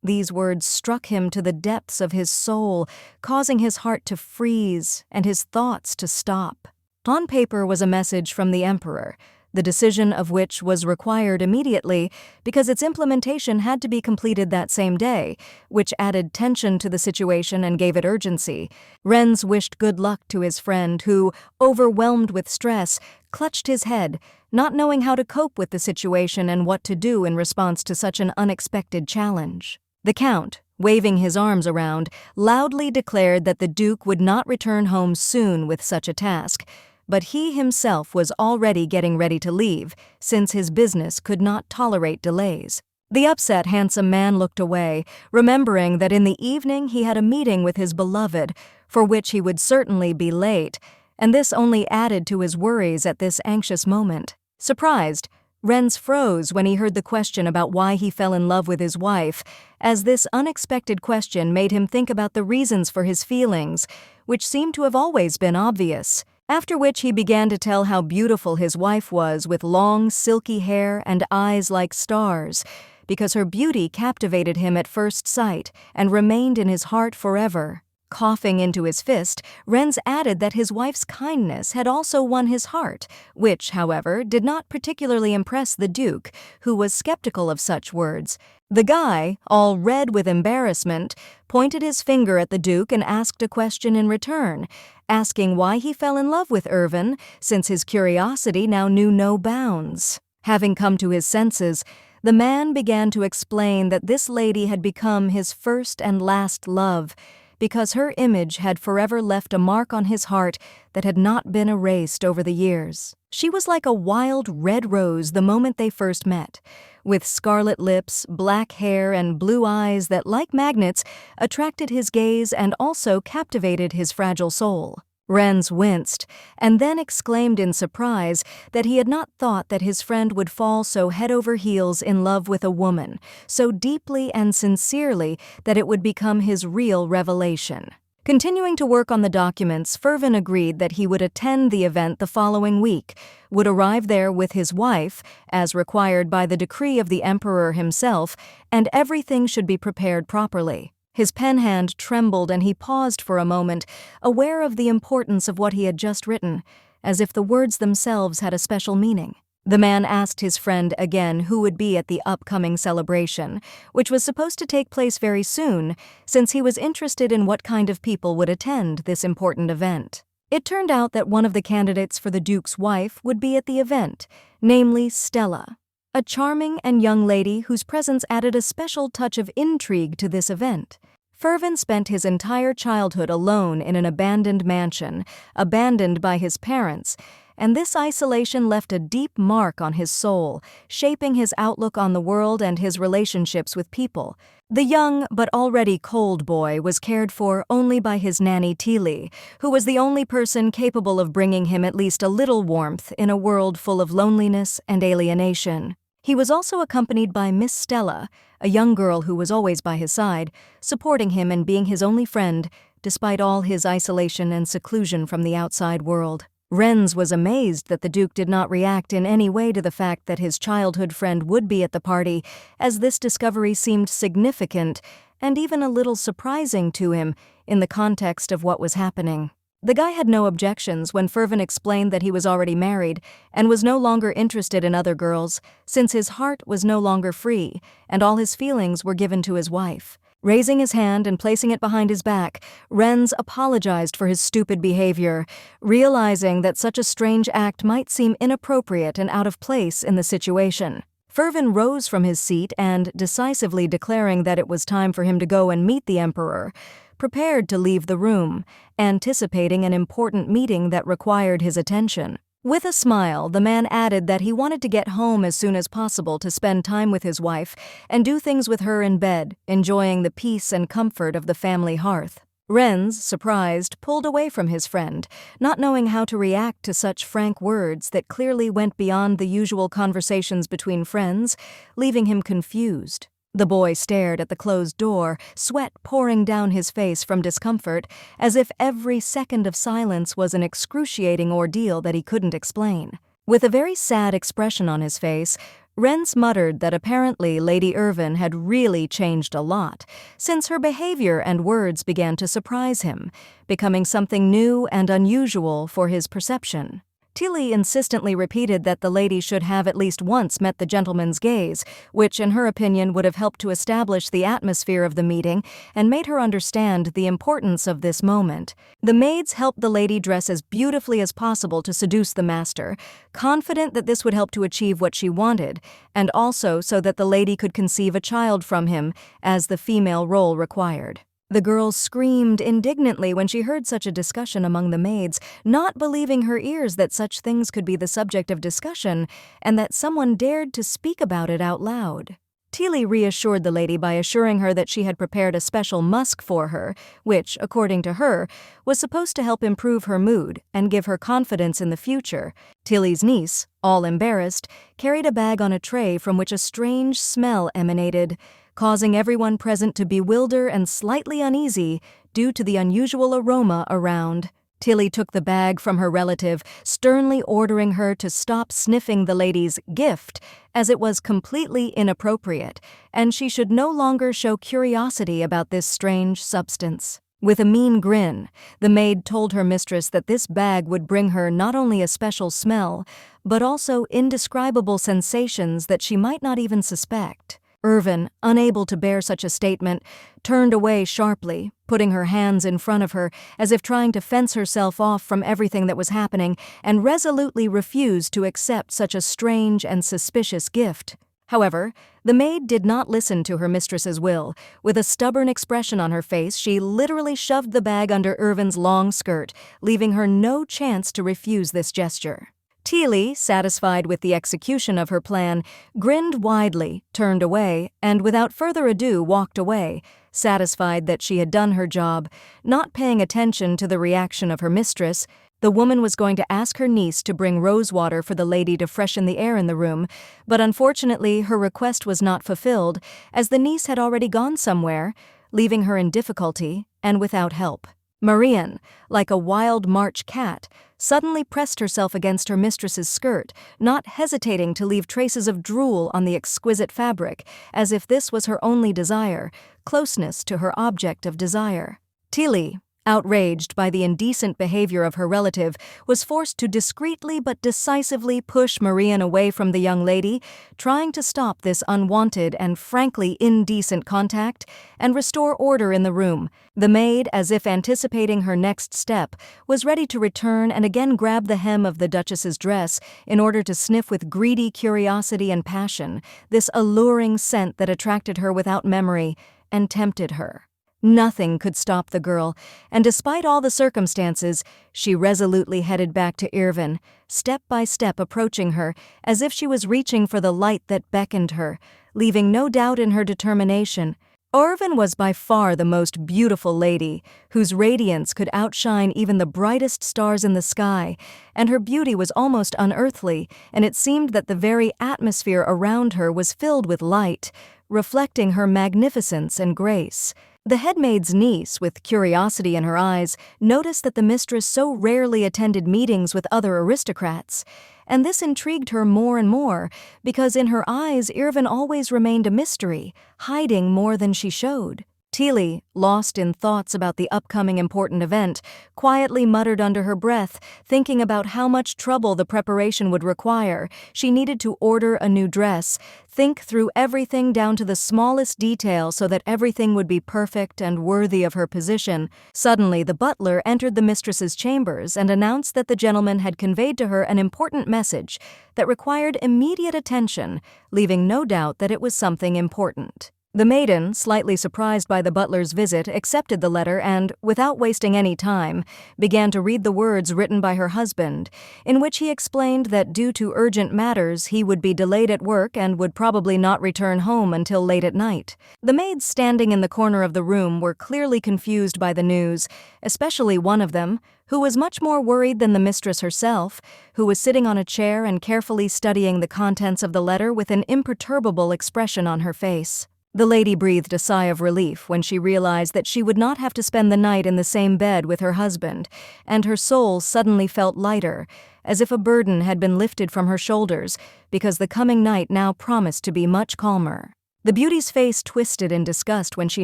These words struck him to the depths of his soul, causing his heart to freeze and his thoughts to stop. On paper was a message from the Emperor, the decision of which was required immediately because its implementation had to be completed that same day, which added tension to the situation and gave it urgency. Renz wished good luck to his friend who, overwhelmed with stress, clutched his head, not knowing how to cope with the situation and what to do in response to such an unexpected challenge. The Count, waving his arms around, loudly declared that the Duke would not return home soon with such a task, but he himself was already getting ready to leave, since his business could not tolerate delays. The upset, handsome man looked away, remembering that in the evening he had a meeting with his beloved, for which he would certainly be late, and this only added to his worries at this anxious moment. Surprised, Renz froze when he heard the question about why he fell in love with his wife, as this unexpected question made him think about the reasons for his feelings, which seemed to have always been obvious. After which he began to tell how beautiful his wife was, with long, silky hair and eyes like stars, because her beauty captivated him at first sight and remained in his heart forever. Coughing into his fist, Renz added that his wife's kindness had also won his heart, which, however, did not particularly impress the Duke, who was skeptical of such words. The guy, all red with embarrassment, pointed his finger at the Duke and asked a question in return, asking why he fell in love with Irvin, since his curiosity now knew no bounds. Having come to his senses, the man began to explain that this lady had become his first and last love, because her image had forever left a mark on his heart that had not been erased over the years. She was like a wild red rose the moment they first met, with scarlet lips, black hair, and blue eyes that, like magnets, attracted his gaze and also captivated his fragile soul. Renz winced, and then exclaimed in surprise that he had not thought that his friend would fall so head over heels in love with a woman, so deeply and sincerely that it would become his real revelation. Continuing to work on the documents, Ferven agreed that he would attend the event the following week, would arrive there with his wife, as required by the decree of the Emperor himself, and everything should be prepared properly. His pen hand trembled and he paused for a moment, aware of the importance of what he had just written, as if the words themselves had a special meaning. The man asked his friend again who would be at the upcoming celebration, which was supposed to take place very soon, since he was interested in what kind of people would attend this important event. It turned out that one of the candidates for the Duke's wife would be at the event, namely Stella, a charming and young lady whose presence added a special touch of intrigue to this event. Ferven spent his entire childhood alone in an abandoned mansion, abandoned by his parents, and this isolation left a deep mark on his soul, shaping his outlook on the world and his relationships with people. The young but already cold boy was cared for only by his nanny Tilly, who was the only person capable of bringing him at least a little warmth in a world full of loneliness and alienation. He was also accompanied by Miss Stella, a young girl who was always by his side, supporting him and being his only friend, despite all his isolation and seclusion from the outside world. Renz was amazed that the Duke did not react in any way to the fact that his childhood friend would be at the party, as this discovery seemed significant and even a little surprising to him in the context of what was happening. The guy had no objections when Ferven explained that he was already married and was no longer interested in other girls, since his heart was no longer free and all his feelings were given to his wife. Raising his hand and placing it behind his back, Renz apologized for his stupid behavior, realizing that such a strange act might seem inappropriate and out of place in the situation. Ferven rose from his seat and, decisively declaring that it was time for him to go and meet the Emperor, prepared to leave the room, anticipating an important meeting that required his attention. With a smile, the man added that he wanted to get home as soon as possible to spend time with his wife and do things with her in bed, enjoying the peace and comfort of the family hearth. Renz, surprised, pulled away from his friend, not knowing how to react to such frank words that clearly went beyond the usual conversations between friends, leaving him confused. The boy stared at the closed door, sweat pouring down his face from discomfort, as if every second of silence was an excruciating ordeal that he couldn't explain. With a very sad expression on his face, Renz muttered that apparently Lady Irvin had really changed a lot, since her behavior and words began to surprise him, becoming something new and unusual for his perception. Tilly insistently repeated that the lady should have at least once met the gentleman's gaze, which in her opinion would have helped to establish the atmosphere of the meeting and made her understand the importance of this moment. The maids helped the lady dress as beautifully as possible to seduce the master, confident that this would help to achieve what she wanted, and also so that the lady could conceive a child from him, as the female role required. The girl screamed indignantly when she heard such a discussion among the maids, not believing her ears that such things could be the subject of discussion and that someone dared to speak about it out loud. Tilly reassured the lady by assuring her that she had prepared a special musk for her, which, according to her, was supposed to help improve her mood and give her confidence in the future. Tilly's niece, all embarrassed, carried a bag on a tray from which a strange smell emanated, causing everyone present to bewilder and slightly uneasy due to the unusual aroma around. Tilly took the bag from her relative, sternly ordering her to stop sniffing the lady's gift, as it was completely inappropriate, and she should no longer show curiosity about this strange substance. With a mean grin, the maid told her mistress that this bag would bring her not only a special smell, but also indescribable sensations that she might not even suspect. Irvin, unable to bear such a statement, turned away sharply, putting her hands in front of her as if trying to fence herself off from everything that was happening, and resolutely refused to accept such a strange and suspicious gift. However, the maid did not listen to her mistress's will. With a stubborn expression on her face, she literally shoved the bag under Irvin's long skirt, leaving her no chance to refuse this gesture. Tilly, satisfied with the execution of her plan, grinned widely, turned away, and without further ado walked away, satisfied that she had done her job. Not paying attention to the reaction of her mistress, the woman was going to ask her niece to bring rose water for the lady to freshen the air in the room, but unfortunately her request was not fulfilled, as the niece had already gone somewhere, leaving her in difficulty and without help. Marian, like a wild March cat, suddenly pressed herself against her mistress's skirt, not hesitating to leave traces of drool on the exquisite fabric, as if this was her only desire, closeness to her object of desire. Tilly, outraged by the indecent behavior of her relative, was forced to discreetly but decisively push Marian away from the young lady, trying to stop this unwanted and frankly indecent contact and restore order in the room. The maid, as if anticipating her next step, was ready to return and again grab the hem of the Duchess's dress in order to sniff with greedy curiosity and passion this alluring scent that attracted her without memory and tempted her. Nothing could stop the girl, and despite all the circumstances, she resolutely headed back to Irvin, step by step approaching her, as if she was reaching for the light that beckoned her, leaving no doubt in her determination. Irvin was by far the most beautiful lady, whose radiance could outshine even the brightest stars in the sky, and her beauty was almost unearthly, and it seemed that the very atmosphere around her was filled with light, reflecting her magnificence and grace. The headmaid's niece, with curiosity in her eyes, noticed that the mistress so rarely attended meetings with other aristocrats, and this intrigued her more and more, because in her eyes Irvin always remained a mystery, hiding more than she showed. Tilly, lost in thoughts about the upcoming important event, quietly muttered under her breath, thinking about how much trouble the preparation would require. She needed to order a new dress, think through everything down to the smallest detail so that everything would be perfect and worthy of her position. Suddenly, the butler entered the mistress's chambers and announced that the gentleman had conveyed to her an important message that required immediate attention, leaving no doubt that it was something important. The maiden, slightly surprised by the butler's visit, accepted the letter and, without wasting any time, began to read the words written by her husband, in which he explained that due to urgent matters he would be delayed at work and would probably not return home until late at night. The maids standing in the corner of the room were clearly confused by the news, especially one of them, who was much more worried than the mistress herself, who was sitting on a chair and carefully studying the contents of the letter with an imperturbable expression on her face. The lady breathed a sigh of relief when she realized that she would not have to spend the night in the same bed with her husband, and her soul suddenly felt lighter, as if a burden had been lifted from her shoulders, because the coming night now promised to be much calmer. The beauty's face twisted in disgust when she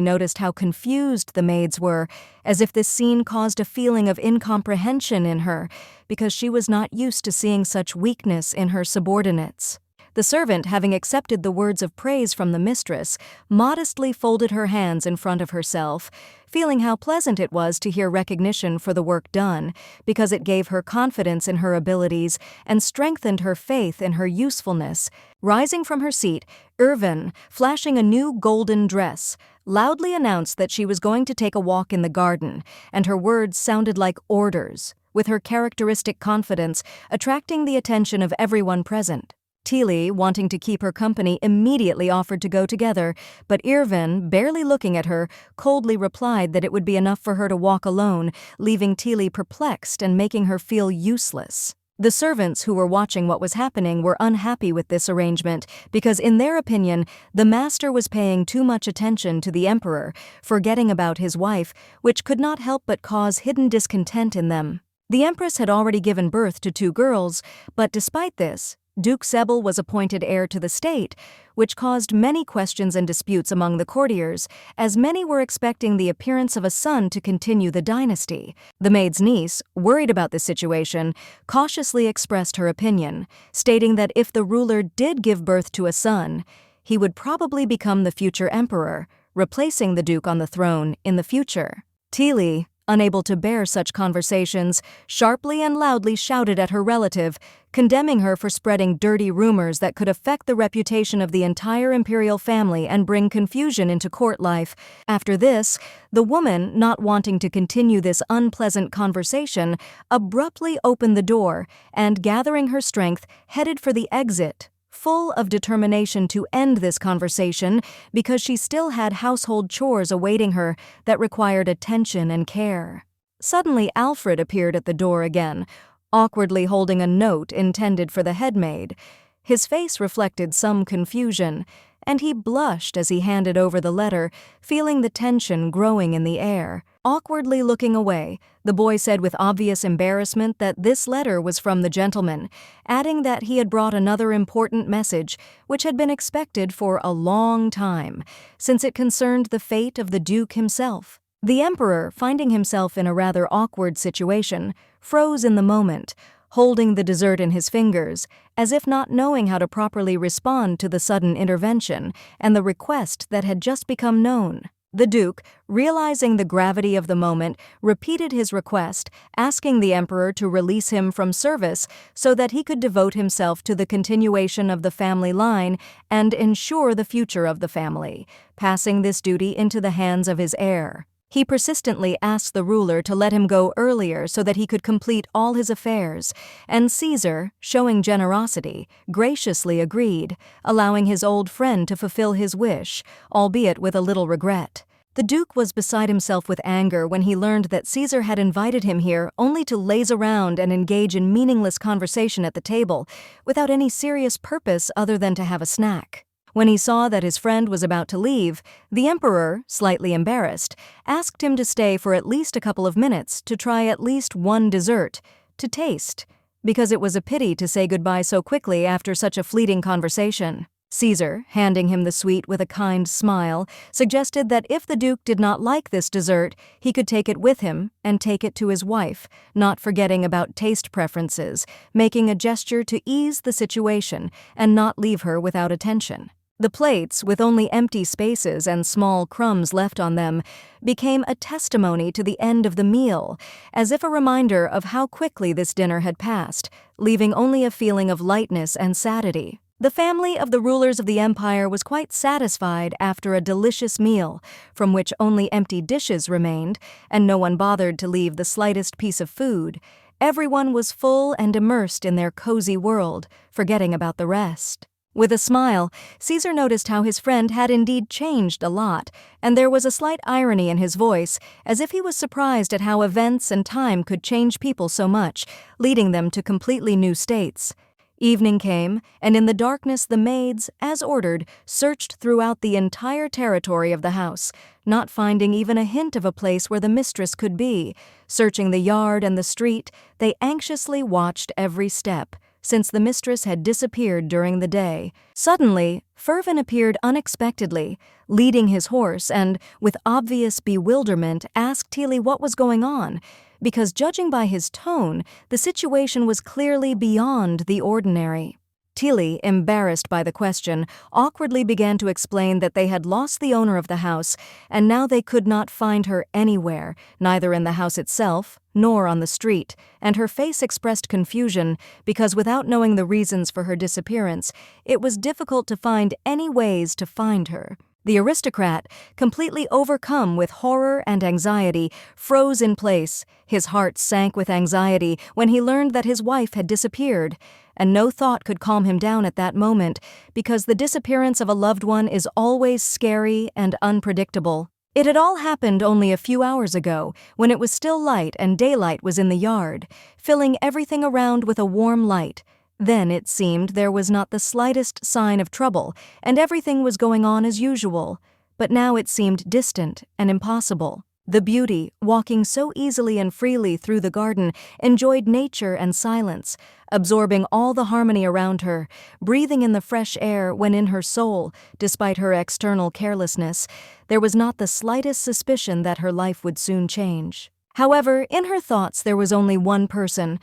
noticed how confused the maids were, as if this scene caused a feeling of incomprehension in her, because she was not used to seeing such weakness in her subordinates. The servant, having accepted the words of praise from the mistress, modestly folded her hands in front of herself, feeling how pleasant it was to hear recognition for the work done, because it gave her confidence in her abilities and strengthened her faith in her usefulness. Rising from her seat, Irvin, flashing a new golden dress, loudly announced that she was going to take a walk in the garden, and her words sounded like orders, with her characteristic confidence attracting the attention of everyone present. Tilly, wanting to keep her company, immediately offered to go together, but Irvin, barely looking at her, coldly replied that it would be enough for her to walk alone, leaving Tilly perplexed and making her feel useless. The servants who were watching what was happening were unhappy with this arrangement because, in their opinion, the master was paying too much attention to the emperor, forgetting about his wife, which could not help but cause hidden discontent in them. The empress had already given birth to 2 girls, but despite this, Duke Sebel was appointed heir to the state, which caused many questions and disputes among the courtiers, as many were expecting the appearance of a son to continue the dynasty. The maid's niece, worried about the situation, cautiously expressed her opinion, stating that if the ruler did give birth to a son, he would probably become the future emperor, replacing the duke on the throne in the future. Tilly, unable to bear such conversations, sharply and loudly shouted at her relative, condemning her for spreading dirty rumors that could affect the reputation of the entire imperial family and bring confusion into court life. After this, the woman, not wanting to continue this unpleasant conversation, abruptly opened the door and, gathering her strength, headed for the exit, full of determination to end this conversation because she still had household chores awaiting her that required attention and care. Suddenly, Alfred appeared at the door again, awkwardly holding a note intended for the headmaid. His face reflected some confusion, and he blushed as he handed over the letter, feeling the tension growing in the air. Awkwardly looking away, the boy said with obvious embarrassment that this letter was from the gentleman, adding that he had brought another important message which had been expected for a long time, since it concerned the fate of the Duke himself. The Emperor, finding himself in a rather awkward situation, froze in the moment, holding the dessert in his fingers, as if not knowing how to properly respond to the sudden intervention and the request that had just become known. The Duke, realizing the gravity of the moment, repeated his request, asking the Emperor to release him from service so that he could devote himself to the continuation of the family line and ensure the future of the family, passing this duty into the hands of his heir. He persistently asked the ruler to let him go earlier so that he could complete all his affairs, and Caesar, showing generosity, graciously agreed, allowing his old friend to fulfill his wish, albeit with a little regret. The Duke was beside himself with anger when he learned that Caesar had invited him here only to laze around and engage in meaningless conversation at the table, without any serious purpose other than to have a snack. When he saw that his friend was about to leave, the Emperor, slightly embarrassed, asked him to stay for at least a couple of minutes to try at least one dessert, to taste, because it was a pity to say goodbye so quickly after such a fleeting conversation. Caesar, handing him the sweet with a kind smile, suggested that if the Duke did not like this dessert, he could take it with him and take it to his wife, not forgetting about taste preferences, making a gesture to ease the situation and not leave her without attention. The plates, with only empty spaces and small crumbs left on them, became a testimony to the end of the meal, as if a reminder of how quickly this dinner had passed, leaving only a feeling of lightness and satiety. The family of the rulers of the empire was quite satisfied after a delicious meal, from which only empty dishes remained, and no one bothered to leave the slightest piece of food. Everyone was full and immersed in their cozy world, forgetting about the rest. With a smile, Caesar noticed how his friend had indeed changed a lot, and there was a slight irony in his voice, as if he was surprised at how events and time could change people so much, leading them to completely new states. Evening came, and in the darkness the maids, as ordered, searched throughout the entire territory of the house, not finding even a hint of a place where the mistress could be. Searching the yard and the street, they anxiously watched every step, since the mistress had disappeared during the day. Suddenly, Ferven appeared unexpectedly, leading his horse, and, with obvious bewilderment, asked Tilly what was going on, because judging by his tone, the situation was clearly beyond the ordinary. Tilly, embarrassed by the question, awkwardly began to explain that they had lost the owner of the house, and now they could not find her anywhere, neither in the house itself nor on the street, and her face expressed confusion because without knowing the reasons for her disappearance, it was difficult to find any ways to find her. The aristocrat, completely overcome with horror and anxiety, froze in place. His heart sank with anxiety when he learned that his wife had disappeared, and no thought could calm him down at that moment, because the disappearance of a loved one is always scary and unpredictable. It had all happened only a few hours ago, when it was still light and daylight was in the yard, filling everything around with a warm light. Then it seemed there was not the slightest sign of trouble, and everything was going on as usual. But now it seemed distant and impossible. The beauty, walking so easily and freely through the garden, enjoyed nature and silence, absorbing all the harmony around her, breathing in the fresh air when in her soul, despite her external carelessness, there was not the slightest suspicion that her life would soon change. However, in her thoughts there was only one person,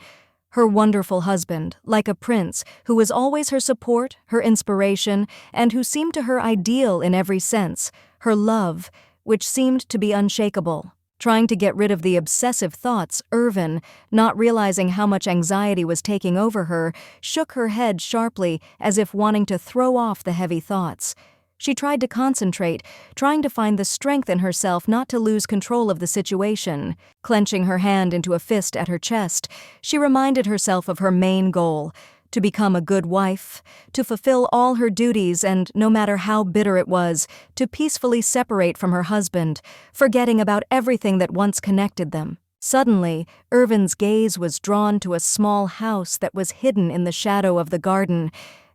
her wonderful husband, like a prince, who was always her support, her inspiration, and who seemed to her ideal in every sense, her love, which seemed to be unshakable. Trying to get rid of the obsessive thoughts, Irvin, not realizing how much anxiety was taking over her, shook her head sharply as if wanting to throw off the heavy thoughts. She tried to concentrate, trying to find the strength in herself not to lose control of the situation. Clenching her hand into a fist at her chest, she reminded herself of her main goal: to become a good wife, to fulfill all her duties and, no matter how bitter it was, to peacefully separate from her husband, forgetting about everything that once connected them. Suddenly, Irvin's gaze was drawn to a small house that was hidden in the shadow of the garden,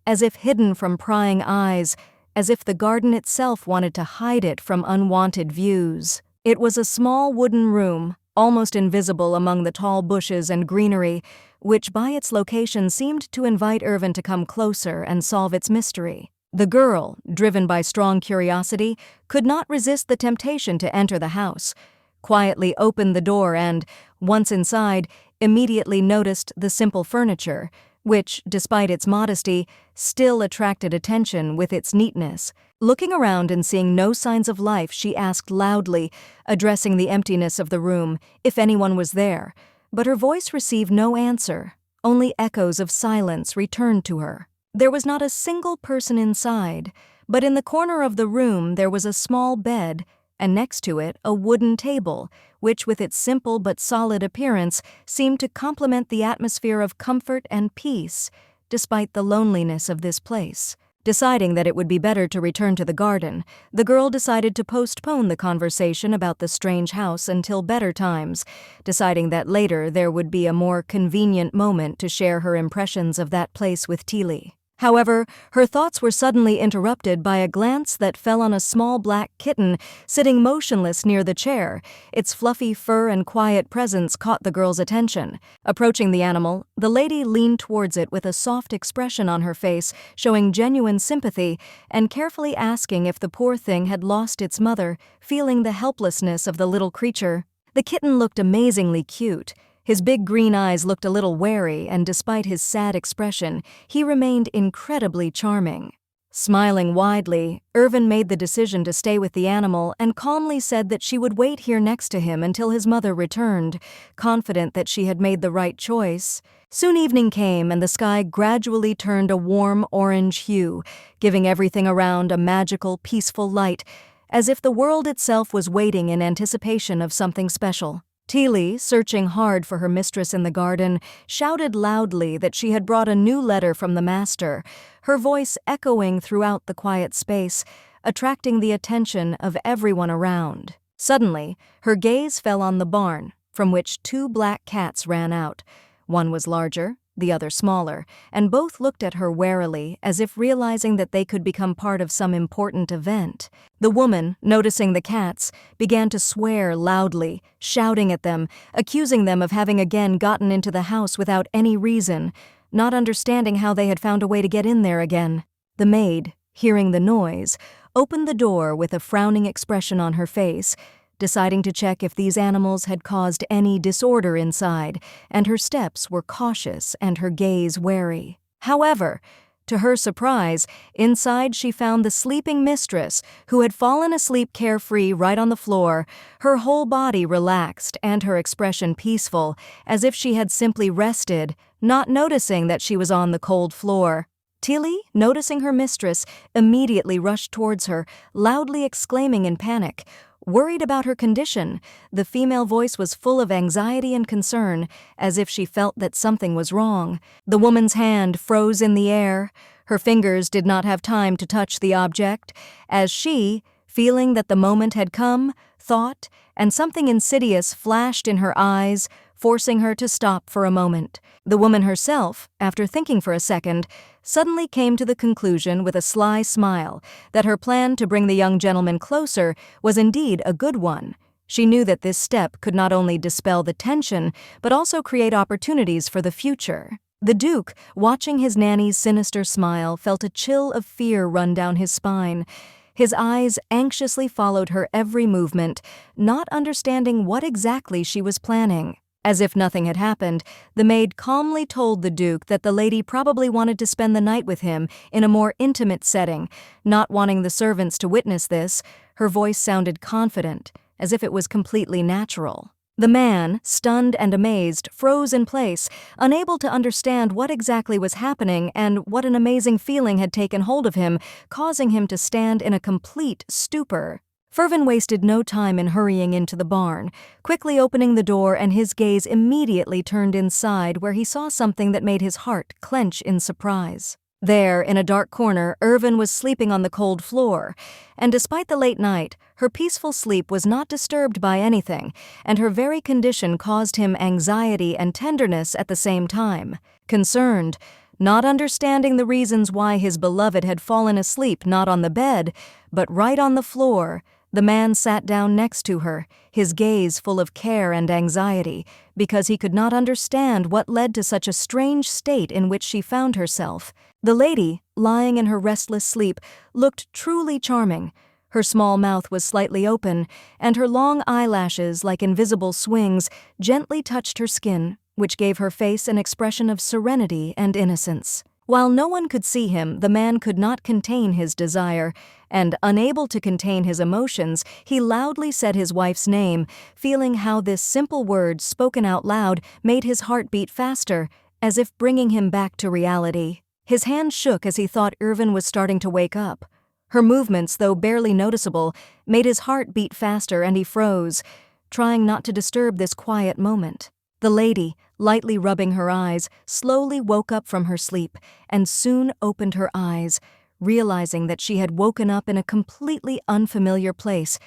as if hidden from prying eyes, as if the garden itself wanted to hide it from unwanted views. It was a small wooden room, almost invisible among the tall bushes and greenery, which by its location seemed to invite Irvin to come closer and solve its mystery. The girl, driven by strong curiosity, could not resist the temptation to enter the house, quietly opened the door and, once inside, immediately noticed the simple furniture, which, despite its modesty, still attracted attention with its neatness. Looking around and seeing no signs of life, she asked loudly, addressing the emptiness of the room, if anyone was there. But her voice received no answer. Only echoes of silence returned to her. There was not a single person inside, but in the corner of the room there was a small bed, and next to it a wooden table, which with its simple but solid appearance seemed to complement the atmosphere of comfort and peace, despite the loneliness of this place. Deciding that it would be better to return to the garden, the girl decided to postpone the conversation about the strange house until better times, deciding that later there would be a more convenient moment to share her impressions of that place with Tilly. However, her thoughts were suddenly interrupted by a glance that fell on a small black kitten sitting motionless near the chair. Its fluffy fur and quiet presence caught the girl's attention. Approaching the animal, the lady leaned towards it with a soft expression on her face, showing genuine sympathy, and carefully asking if the poor thing had lost its mother, feeling the helplessness of the little creature. The kitten looked amazingly cute. His big green eyes looked a little wary, and despite his sad expression, he remained incredibly charming. Smiling widely, Irvin made the decision to stay with the animal and calmly said that she would wait here next to him until his mother returned, confident that she had made the right choice. Soon evening came and the sky gradually turned a warm orange hue, giving everything around a magical, peaceful light, as if the world itself was waiting in anticipation of something special. Tilly, searching hard for her mistress in the garden, shouted loudly that she had brought a new letter from the master, her voice echoing throughout the quiet space, attracting the attention of everyone around. Suddenly, her gaze fell on the barn, from which two black cats ran out. One was larger, the other smaller, and both looked at her warily, as if realizing that they could become part of some important event. The woman, noticing the cats, began to swear loudly, shouting at them, accusing them of having again gotten into the house without any reason, not understanding how they had found a way to get in there again. The maid, hearing the noise, opened the door with a frowning expression on her face, deciding to check if these animals had caused any disorder inside, and her steps were cautious and her gaze wary. However, to her surprise, inside she found the sleeping mistress, who had fallen asleep carefree right on the floor, her whole body relaxed and her expression peaceful, as if she had simply rested, not noticing that she was on the cold floor. Tilly, noticing her mistress, immediately rushed towards her, loudly exclaiming in panic. Worried about her condition, the female voice was full of anxiety and concern, as if she felt that something was wrong. The woman's hand froze in the air. Her fingers did not have time to touch the object, as she, feeling that the moment had come, thought, and something insidious flashed in her eyes, forcing her to stop for a moment. The woman herself, after thinking for a second, suddenly came to the conclusion with a sly smile that her plan to bring the young gentleman closer was indeed a good one. She knew that this step could not only dispel the tension, but also create opportunities for the future. The Duke, watching his nanny's sinister smile, felt a chill of fear run down his spine. His eyes anxiously followed her every movement, not understanding what exactly she was planning. As if nothing had happened, the maid calmly told the Duke that the lady probably wanted to spend the night with him in a more intimate setting. Not wanting the servants to witness this, her voice sounded confident, as if it was completely natural. The man, stunned and amazed, froze in place, unable to understand what exactly was happening and what an amazing feeling had taken hold of him, causing him to stand in a complete stupor. Ferven wasted no time in hurrying into the barn, quickly opening the door, and his gaze immediately turned inside, where he saw something that made his heart clench in surprise. There, in a dark corner, Irvin was sleeping on the cold floor, and despite the late night, her peaceful sleep was not disturbed by anything, and her very condition caused him anxiety and tenderness at the same time. Concerned, not understanding the reasons why his beloved had fallen asleep not on the bed, but right on the floor, the man sat down next to her, his gaze full of care and anxiety, because he could not understand what led to such a strange state in which she found herself. The lady, lying in her restless sleep, looked truly charming. Her small mouth was slightly open, and her long eyelashes, like invisible swings, gently touched her skin, which gave her face an expression of serenity and innocence. While no one could see him, the man could not contain his desire, and, unable to contain his emotions, he loudly said his wife's name, feeling how this simple word spoken out loud made his heart beat faster, as if bringing him back to reality. His hand shook as he thought Irvin was starting to wake up. Her movements, though barely noticeable, made his heart beat faster, and he froze, trying not to disturb this quiet moment. The lady, lightly rubbing her eyes, slowly woke up from her sleep and soon opened her eyes, realizing that she had woken up in a completely unfamiliar place.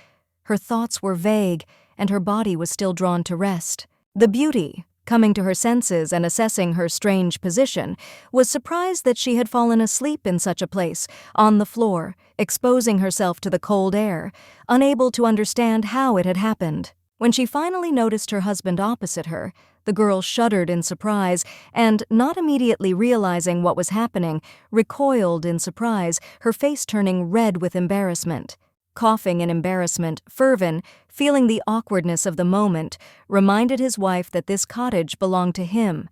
Her thoughts were vague, and her body was still drawn to rest. The beauty, coming to her senses and assessing her strange position, was surprised that she had fallen asleep in such a place, on the floor, exposing herself to the cold air, unable to understand how it had happened. When she finally noticed her husband opposite her, the girl shuddered in surprise and, not immediately realizing what was happening, recoiled in surprise, her face turning red with embarrassment. Coughing in embarrassment, Ferven, feeling the awkwardness of the moment, reminded his wife that this cottage belonged to him,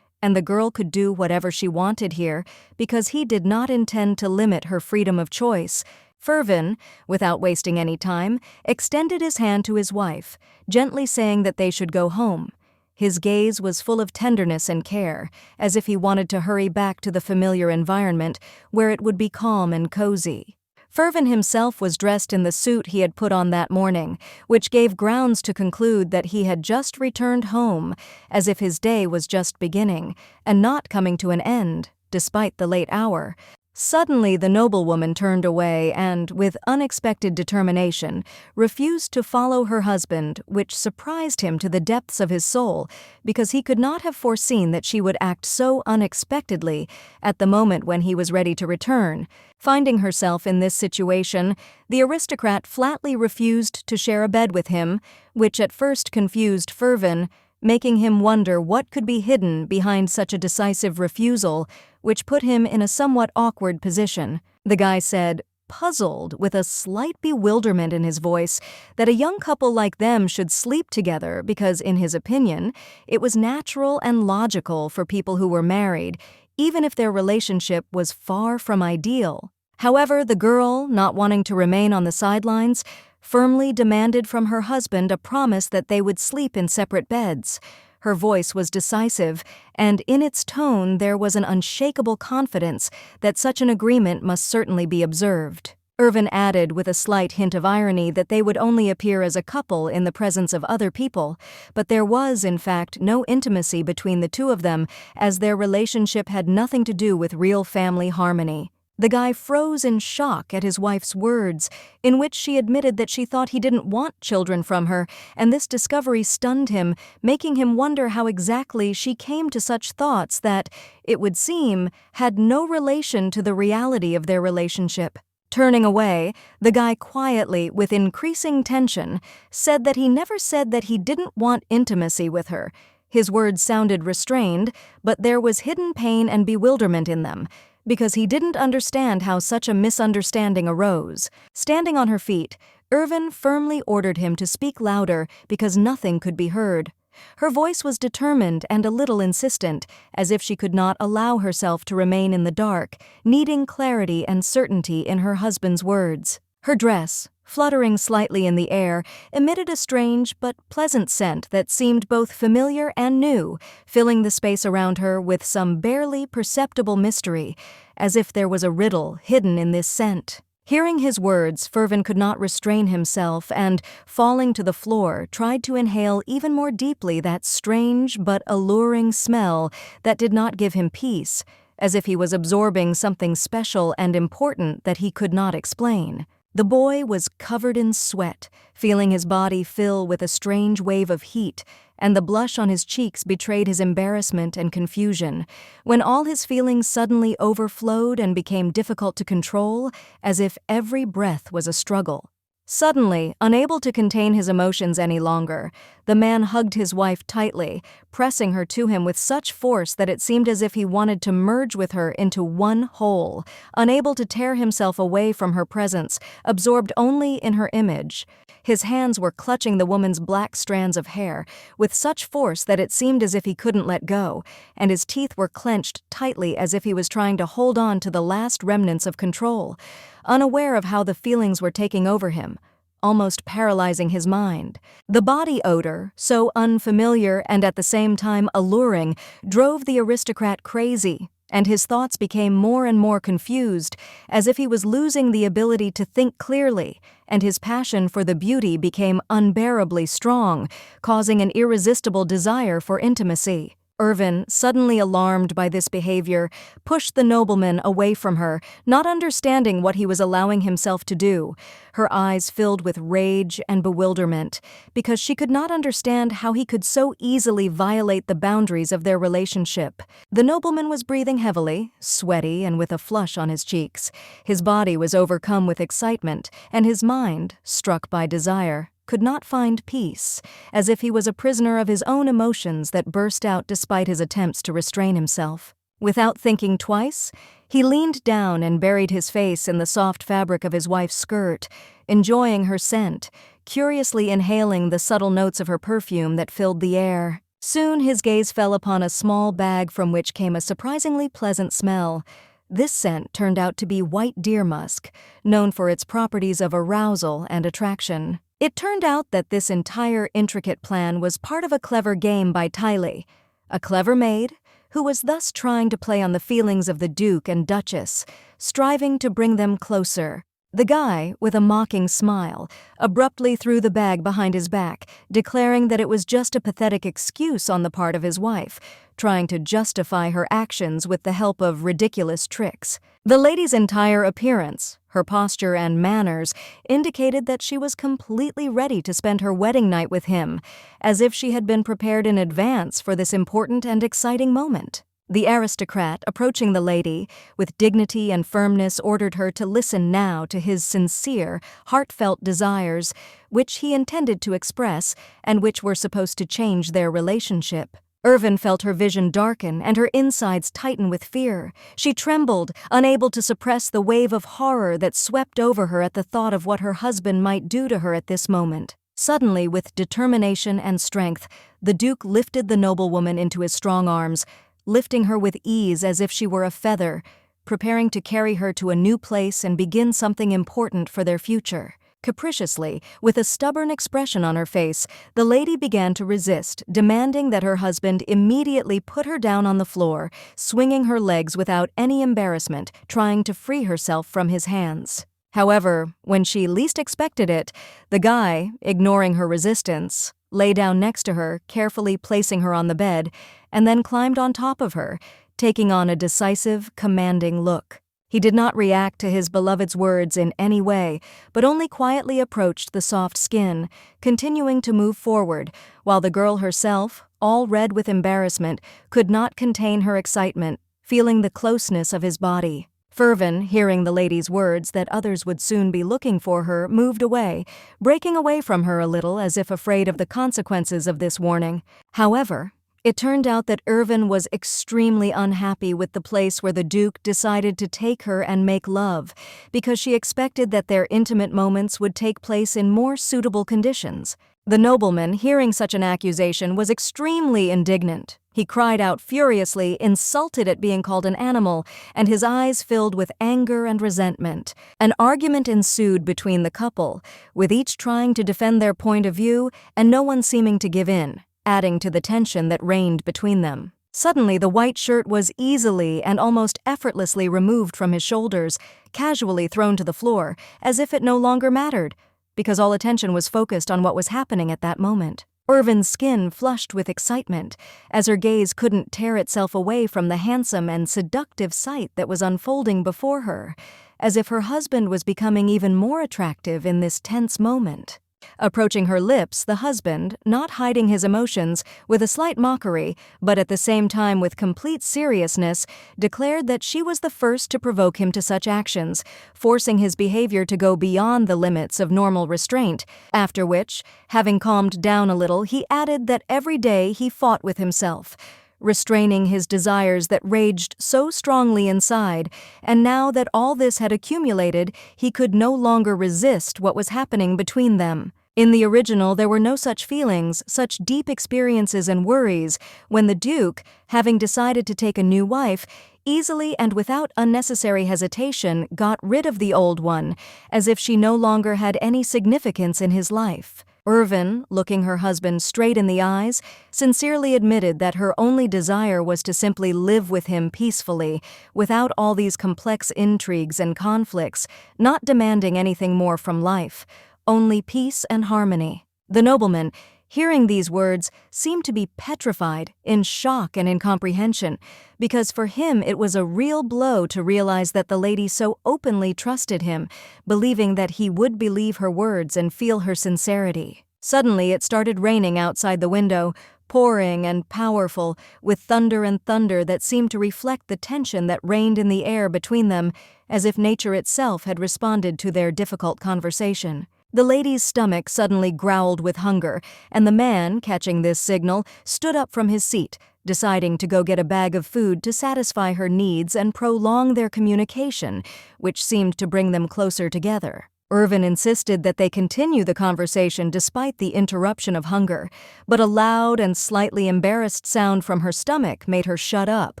and the girl could do whatever she wanted here because he did not intend to limit her freedom of choice. Ferven, without wasting any time, extended his hand to his wife, gently saying that they should go home. His gaze was full of tenderness and care, as if he wanted to hurry back to the familiar environment where it would be calm and cozy. Ferven himself was dressed in the suit he had put on that morning, which gave grounds to conclude that he had just returned home, as if his day was just beginning, and not coming to an end, despite the late hour. Suddenly the noblewoman turned away and, with unexpected determination, refused to follow her husband, which surprised him to the depths of his soul, because he could not have foreseen that she would act so unexpectedly at the moment when he was ready to return. Finding herself in this situation, the aristocrat flatly refused to share a bed with him, which at first confused Ferven, making him wonder what could be hidden behind such a decisive refusal, which put him in a somewhat awkward position. The guy said, puzzled, with a slight bewilderment in his voice, that a young couple like them should sleep together because, in his opinion, it was natural and logical for people who were married, even if their relationship was far from ideal. However, the girl, not wanting to remain on the sidelines, firmly demanded from her husband a promise that they would sleep in separate beds. Her voice was decisive, and in its tone there was an unshakable confidence that such an agreement must certainly be observed. Irvin added with a slight hint of irony that they would only appear as a couple in the presence of other people, but there was, in fact, no intimacy between the two of them, as their relationship had nothing to do with real family harmony. The guy froze in shock at his wife's words, in which she admitted that she thought he didn't want children from her, and this discovery stunned him, making him wonder how exactly she came to such thoughts that, it would seem, had no relation to the reality of their relationship. Turning away, the guy quietly, with increasing tension, said that he never said that he didn't want intimacy with her. His words sounded restrained, but there was hidden pain and bewilderment in them, because he didn't understand how such a misunderstanding arose. Standing on her feet, Irvin firmly ordered him to speak louder because nothing could be heard. Her voice was determined and a little insistent, as if she could not allow herself to remain in the dark, needing clarity and certainty in her husband's words. Her dress, fluttering slightly in the air, emitted a strange but pleasant scent that seemed both familiar and new, filling the space around her with some barely perceptible mystery, as if there was a riddle hidden in this scent. Hearing his words, Ferven could not restrain himself and, falling to the floor, tried to inhale even more deeply that strange but alluring smell that did not give him peace, as if he was absorbing something special and important that he could not explain. The boy was covered in sweat, feeling his body fill with a strange wave of heat, and the blush on his cheeks betrayed his embarrassment and confusion, when all his feelings suddenly overflowed and became difficult to control, as if every breath was a struggle. Suddenly, unable to contain his emotions any longer, the man hugged his wife tightly, pressing her to him with such force that it seemed as if he wanted to merge with her into one whole, unable to tear himself away from her presence, absorbed only in her image. His hands were clutching the woman's black strands of hair with such force that it seemed as if he couldn't let go, and his teeth were clenched tightly as if he was trying to hold on to the last remnants of control, unaware of how the feelings were taking over him, almost paralyzing his mind. The body odor, so unfamiliar and at the same time alluring, drove the aristocrat crazy, and his thoughts became more and more confused, as if he was losing the ability to think clearly, and his passion for the beauty became unbearably strong, causing an irresistible desire for intimacy. Irvin, suddenly alarmed by this behavior, pushed the nobleman away from her, not understanding what he was allowing himself to do. Her eyes filled with rage and bewilderment, because she could not understand how he could so easily violate the boundaries of their relationship. The nobleman was breathing heavily, sweaty and with a flush on his cheeks. His body was overcome with excitement, and his mind, struck by desire, could not find peace, as if he was a prisoner of his own emotions that burst out despite his attempts to restrain himself. Without thinking twice, he leaned down and buried his face in the soft fabric of his wife's skirt, enjoying her scent, curiously inhaling the subtle notes of her perfume that filled the air. Soon his gaze fell upon a small bag from which came a surprisingly pleasant smell. This scent turned out to be white deer musk, known for its properties of arousal and attraction. It turned out that this entire intricate plan was part of a clever game by Tylee, a clever maid who was thus trying to play on the feelings of the Duke and Duchess, striving to bring them closer. The guy, with a mocking smile, abruptly threw the bag behind his back, declaring that it was just a pathetic excuse on the part of his wife, trying to justify her actions with the help of ridiculous tricks. The lady's entire appearance, her posture and manners indicated that she was completely ready to spend her wedding night with him, as if she had been prepared in advance for this important and exciting moment. The aristocrat, approaching the lady, with dignity and firmness ordered her to listen now to his sincere, heartfelt desires, which he intended to express and which were supposed to change their relationship. Irvin felt her vision darken and her insides tighten with fear. She trembled, unable to suppress the wave of horror that swept over her at the thought of what her husband might do to her at this moment. Suddenly, with determination and strength, the Duke lifted the noblewoman into his strong arms, lifting her with ease as if she were a feather, preparing to carry her to a new place and begin something important for their future. Capriciously, with a stubborn expression on her face, the lady began to resist, demanding that her husband immediately put her down on the floor, swinging her legs without any embarrassment, trying to free herself from his hands. However, when she least expected it, the guy, ignoring her resistance, lay down next to her, carefully placing her on the bed, and then climbed on top of her, taking on a decisive, commanding look. He did not react to his beloved's words in any way, but only quietly approached the soft skin, continuing to move forward, while the girl herself, all red with embarrassment, could not contain her excitement, feeling the closeness of his body. Ferven, hearing the lady's words that others would soon be looking for her, moved away, breaking away from her a little as if afraid of the consequences of this warning. However, it turned out that Irvin was extremely unhappy with the place where the Duke decided to take her and make love, because she expected that their intimate moments would take place in more suitable conditions. The nobleman, hearing such an accusation, was extremely indignant. He cried out furiously, insulted at being called an animal, and his eyes filled with anger and resentment. An argument ensued between the couple, with each trying to defend their point of view and no one seeming to give in, adding to the tension that reigned between them. Suddenly, the white shirt was easily and almost effortlessly removed from his shoulders, casually thrown to the floor, as if it no longer mattered, because all attention was focused on what was happening at that moment. Irvin's skin flushed with excitement, as her gaze couldn't tear itself away from the handsome and seductive sight that was unfolding before her, as if her husband was becoming even more attractive in this tense moment. Approaching her lips, the husband, not hiding his emotions, with a slight mockery, but at the same time with complete seriousness, declared that she was the first to provoke him to such actions, forcing his behavior to go beyond the limits of normal restraint, after which, having calmed down a little, he added that every day he fought with himself, restraining his desires that raged so strongly inside, and now that all this had accumulated, he could no longer resist what was happening between them. In the original, there were no such feelings, such deep experiences and worries, when the Duke, having decided to take a new wife, easily and without unnecessary hesitation got rid of the old one, as if she no longer had any significance in his life. Irvin, looking her husband straight in the eyes, sincerely admitted that her only desire was to simply live with him peacefully, without all these complex intrigues and conflicts, not demanding anything more from life, only peace and harmony. The nobleman, hearing these words, seemed to be petrified, in shock and incomprehension, because for him it was a real blow to realize that the lady so openly trusted him, believing that he would believe her words and feel her sincerity. Suddenly it started raining outside the window, pouring and powerful, with thunder and thunder that seemed to reflect the tension that reigned in the air between them, as if nature itself had responded to their difficult conversation. The lady's stomach suddenly growled with hunger, and the man, catching this signal, stood up from his seat, deciding to go get a bag of food to satisfy her needs and prolong their communication, which seemed to bring them closer together. Irvin insisted that they continue the conversation despite the interruption of hunger, but a loud and slightly embarrassed sound from her stomach made her shut up,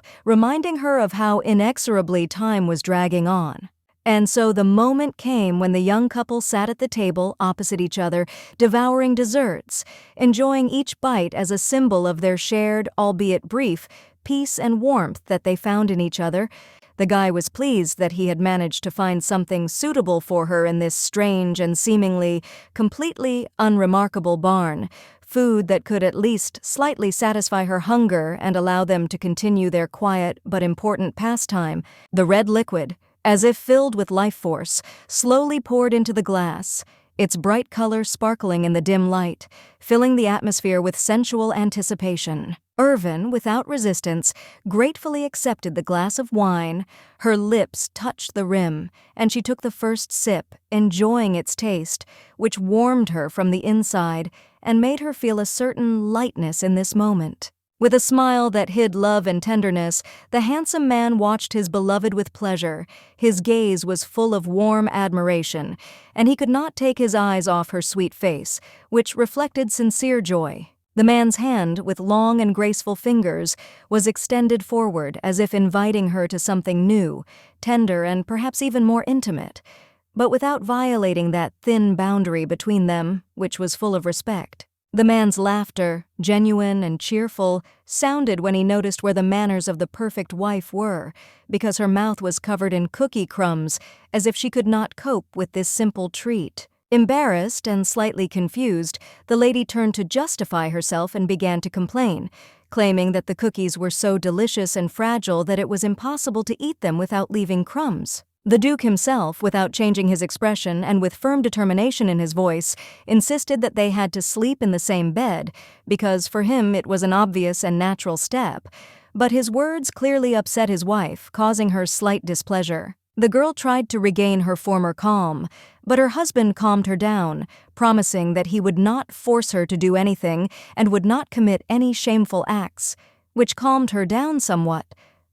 reminding her of how inexorably time was dragging on. And so the moment came when the young couple sat at the table opposite each other, devouring desserts, enjoying each bite as a symbol of their shared, albeit brief, peace and warmth that they found in each other. The guy was pleased that he had managed to find something suitable for her in this strange and seemingly completely unremarkable barn, food that could at least slightly satisfy her hunger and allow them to continue their quiet but important pastime. The red liquid, as if filled with life force, slowly poured into the glass, its bright color sparkling in the dim light, filling the atmosphere with sensual anticipation. Irvin, without resistance, gratefully accepted the glass of wine. Her lips touched the rim, and she took the first sip, enjoying its taste, which warmed her from the inside and made her feel a certain lightness in this moment. With a smile that hid love and tenderness, the handsome man watched his beloved with pleasure. His gaze was full of warm admiration, and he could not take his eyes off her sweet face, which reflected sincere joy. The man's hand, with long and graceful fingers, was extended forward as if inviting her to something new, tender and perhaps even more intimate, but without violating that thin boundary between them, which was full of respect. The man's laughter, genuine and cheerful, sounded when he noticed where the manners of the perfect wife were, because her mouth was covered in cookie crumbs, as if she could not cope with this simple treat. Embarrassed and slightly confused, the lady turned to justify herself and began to complain, claiming that the cookies were so delicious and fragile that it was impossible to eat them without leaving crumbs. The Duke himself, without changing his expression and with firm determination in his voice, insisted that they had to sleep in the same bed, because for him it was an obvious and natural step, but his words clearly upset his wife, causing her slight displeasure. The girl tried to regain her former calm, but her husband calmed her down, promising that he would not force her to do anything and would not commit any shameful acts, which calmed her down somewhat,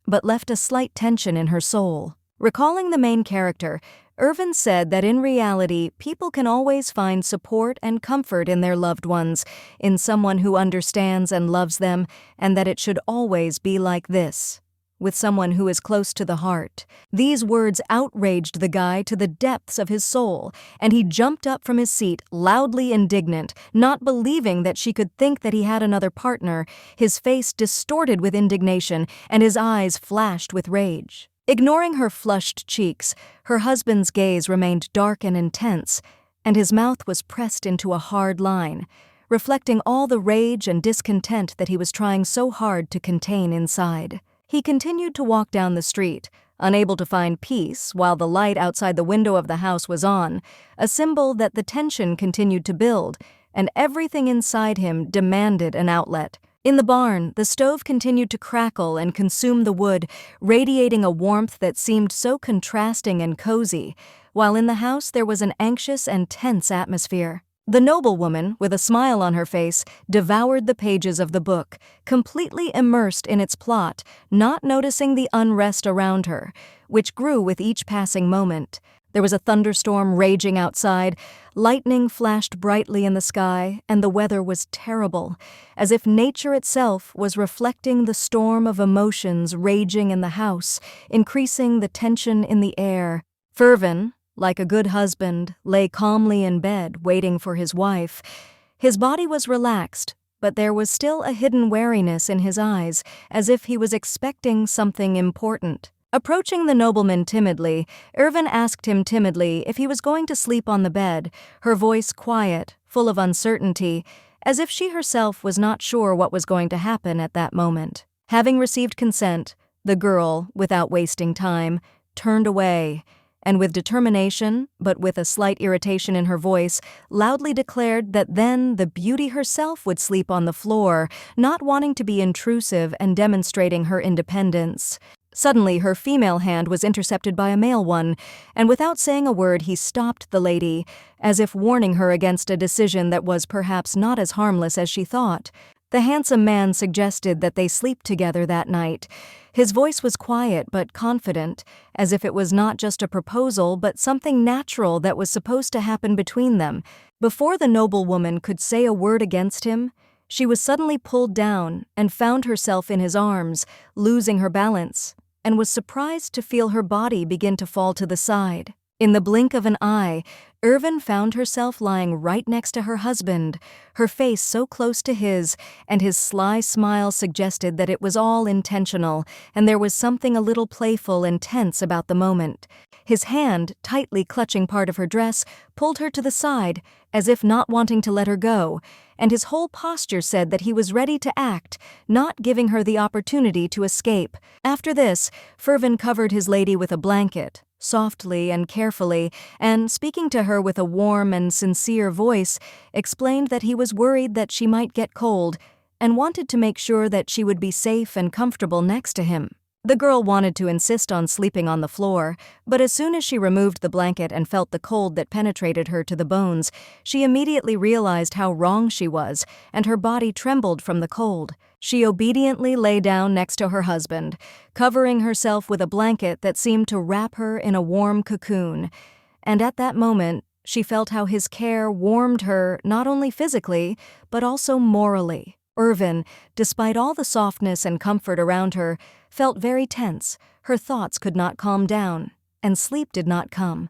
but left a slight tension in her soul. Recalling the main character, Irvin said that in reality, people can always find support and comfort in their loved ones, in someone who understands and loves them, and that it should always be like this, with someone who is close to the heart. These words outraged the guy to the depths of his soul, and he jumped up from his seat, loudly indignant, not believing that she could think that he had another partner, his face distorted with indignation, and his eyes flashed with rage. Ignoring her flushed cheeks, her husband's gaze remained dark and intense, and his mouth was pressed into a hard line, reflecting all the rage and discontent that he was trying so hard to contain inside. He continued to walk down the street, unable to find peace while the light outside the window of the house was on, a symbol that the tension continued to build, and everything inside him demanded an outlet. In the barn, the stove continued to crackle and consume the wood, radiating a warmth that seemed so contrasting and cozy, while in the house there was an anxious and tense atmosphere. The noblewoman, with a smile on her face, devoured the pages of the book, completely immersed in its plot, not noticing the unrest around her, which grew with each passing moment. There was a thunderstorm raging outside, lightning flashed brightly in the sky, and the weather was terrible, as if nature itself was reflecting the storm of emotions raging in the house, increasing the tension in the air. Ferven, like a good husband, lay calmly in bed, waiting for his wife. His body was relaxed, but there was still a hidden wariness in his eyes, as if he was expecting something important. Approaching the nobleman timidly, Irvin asked him timidly if he was going to sleep on the bed, her voice quiet, full of uncertainty, as if she herself was not sure what was going to happen at that moment. Having received consent, the girl, without wasting time, turned away, and with determination, but with a slight irritation in her voice, loudly declared that then the beauty herself would sleep on the floor, not wanting to be intrusive and demonstrating her independence. Suddenly, her female hand was intercepted by a male one, and without saying a word he stopped the lady, as if warning her against a decision that was perhaps not as harmless as she thought. The handsome man suggested that they sleep together that night. His voice was quiet but confident, as if it was not just a proposal but something natural that was supposed to happen between them. Before the noblewoman could say a word against him, she was suddenly pulled down and found herself in his arms, losing her balance, and was surprised to feel her body begin to fall to the side. In the blink of an eye, Irvin found herself lying right next to her husband, her face so close to his, and his sly smile suggested that it was all intentional, and there was something a little playful and tense about the moment. His hand, tightly clutching part of her dress, pulled her to the side, as if not wanting to let her go, and his whole posture said that he was ready to act, not giving her the opportunity to escape. After this, Ferven covered his lady with a blanket, softly and carefully, and, speaking to her with a warm and sincere voice, explained that he was worried that she might get cold and wanted to make sure that she would be safe and comfortable next to him. The girl wanted to insist on sleeping on the floor, but as soon as she removed the blanket and felt the cold that penetrated her to the bones, she immediately realized how wrong she was, and her body trembled from the cold. She obediently lay down next to her husband, covering herself with a blanket that seemed to wrap her in a warm cocoon, and at that moment, she felt how his care warmed her not only physically, but also morally. Irvin, despite all the softness and comfort around her, felt very tense. Her thoughts could not calm down, and sleep did not come,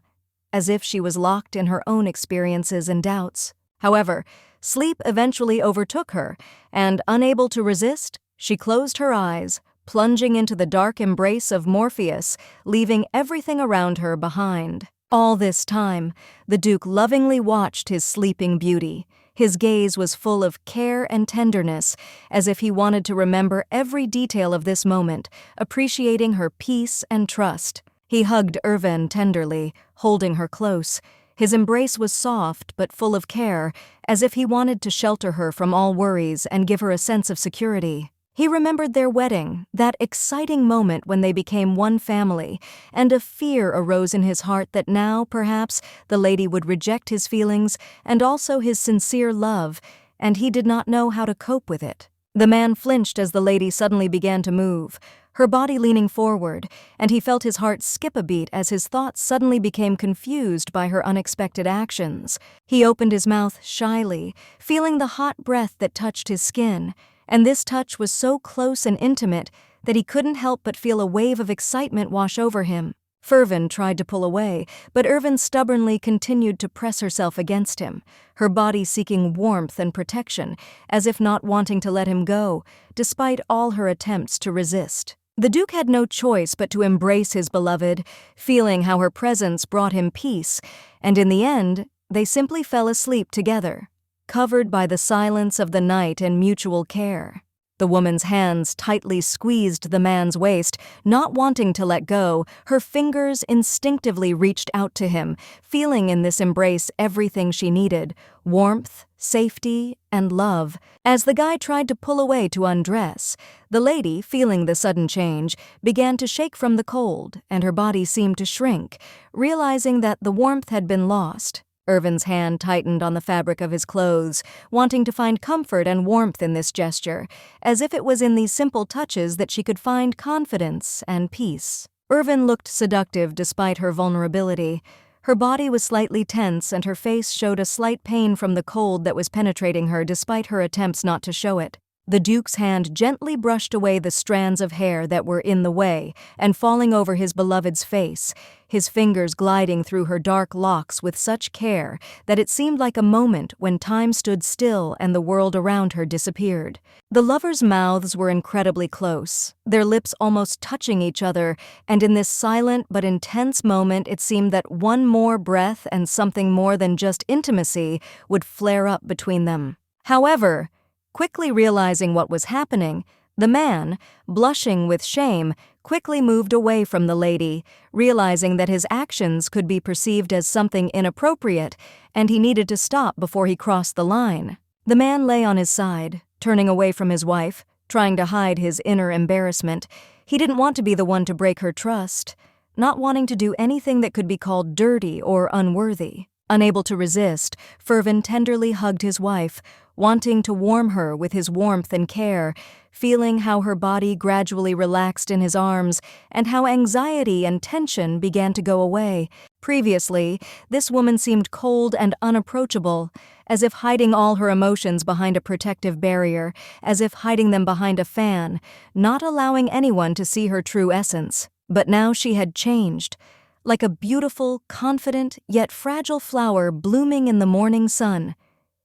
as if she was locked in her own experiences and doubts. However, sleep eventually overtook her, and, unable to resist, she closed her eyes, plunging into the dark embrace of Morpheus, leaving everything around her behind. All this time, the Duke lovingly watched his sleeping beauty. His gaze was full of care and tenderness, as if he wanted to remember every detail of this moment, appreciating her peace and trust. He hugged Irvin tenderly, holding her close. His embrace was soft but full of care, as if he wanted to shelter her from all worries and give her a sense of security. He remembered their wedding, that exciting moment when they became one family, and a fear arose in his heart that now, perhaps, the lady would reject his feelings and also his sincere love, and he did not know how to cope with it. The man flinched as the lady suddenly began to move, her body leaning forward, and he felt his heart skip a beat as his thoughts suddenly became confused by her unexpected actions. He opened his mouth shyly, feeling the hot breath that touched his skin, and this touch was so close and intimate that he couldn't help but feel a wave of excitement wash over him. Ferven tried to pull away, but Irvin stubbornly continued to press herself against him, her body seeking warmth and protection, as if not wanting to let him go, despite all her attempts to resist. The Duke had no choice but to embrace his beloved, feeling how her presence brought him peace, and in the end, they simply fell asleep together, covered by the silence of the night and mutual care. The woman's hands tightly squeezed the man's waist, not wanting to let go. Her fingers instinctively reached out to him, feeling in this embrace everything she needed: warmth, safety, and love. As the guy tried to pull away to undress, the lady, feeling the sudden change, began to shake from the cold, and her body seemed to shrink, realizing that the warmth had been lost. Irvin's hand tightened on the fabric of his clothes, wanting to find comfort and warmth in this gesture, as if it was in these simple touches that she could find confidence and peace. Irvin looked seductive despite her vulnerability. Her body was slightly tense and her face showed a slight pain from the cold that was penetrating her despite her attempts not to show it. The Duke's hand gently brushed away the strands of hair that were in the way and falling over his beloved's face, his fingers gliding through her dark locks with such care that it seemed like a moment when time stood still and the world around her disappeared. The lovers' mouths were incredibly close, their lips almost touching each other, and in this silent but intense moment it seemed that one more breath and something more than just intimacy would flare up between them. However, quickly realizing what was happening, the man, blushing with shame, quickly moved away from the lady, realizing that his actions could be perceived as something inappropriate, and he needed to stop before he crossed the line. The man lay on his side, turning away from his wife, trying to hide his inner embarrassment. He didn't want to be the one to break her trust, not wanting to do anything that could be called dirty or unworthy. Unable to resist, Ferven tenderly hugged his wife, wanting to warm her with his warmth and care, feeling how her body gradually relaxed in his arms and how anxiety and tension began to go away. Previously, this woman seemed cold and unapproachable, as if hiding all her emotions behind a protective barrier, as if hiding them behind a fan, not allowing anyone to see her true essence. But now she had changed. Like a beautiful, confident, yet fragile flower blooming in the morning sun.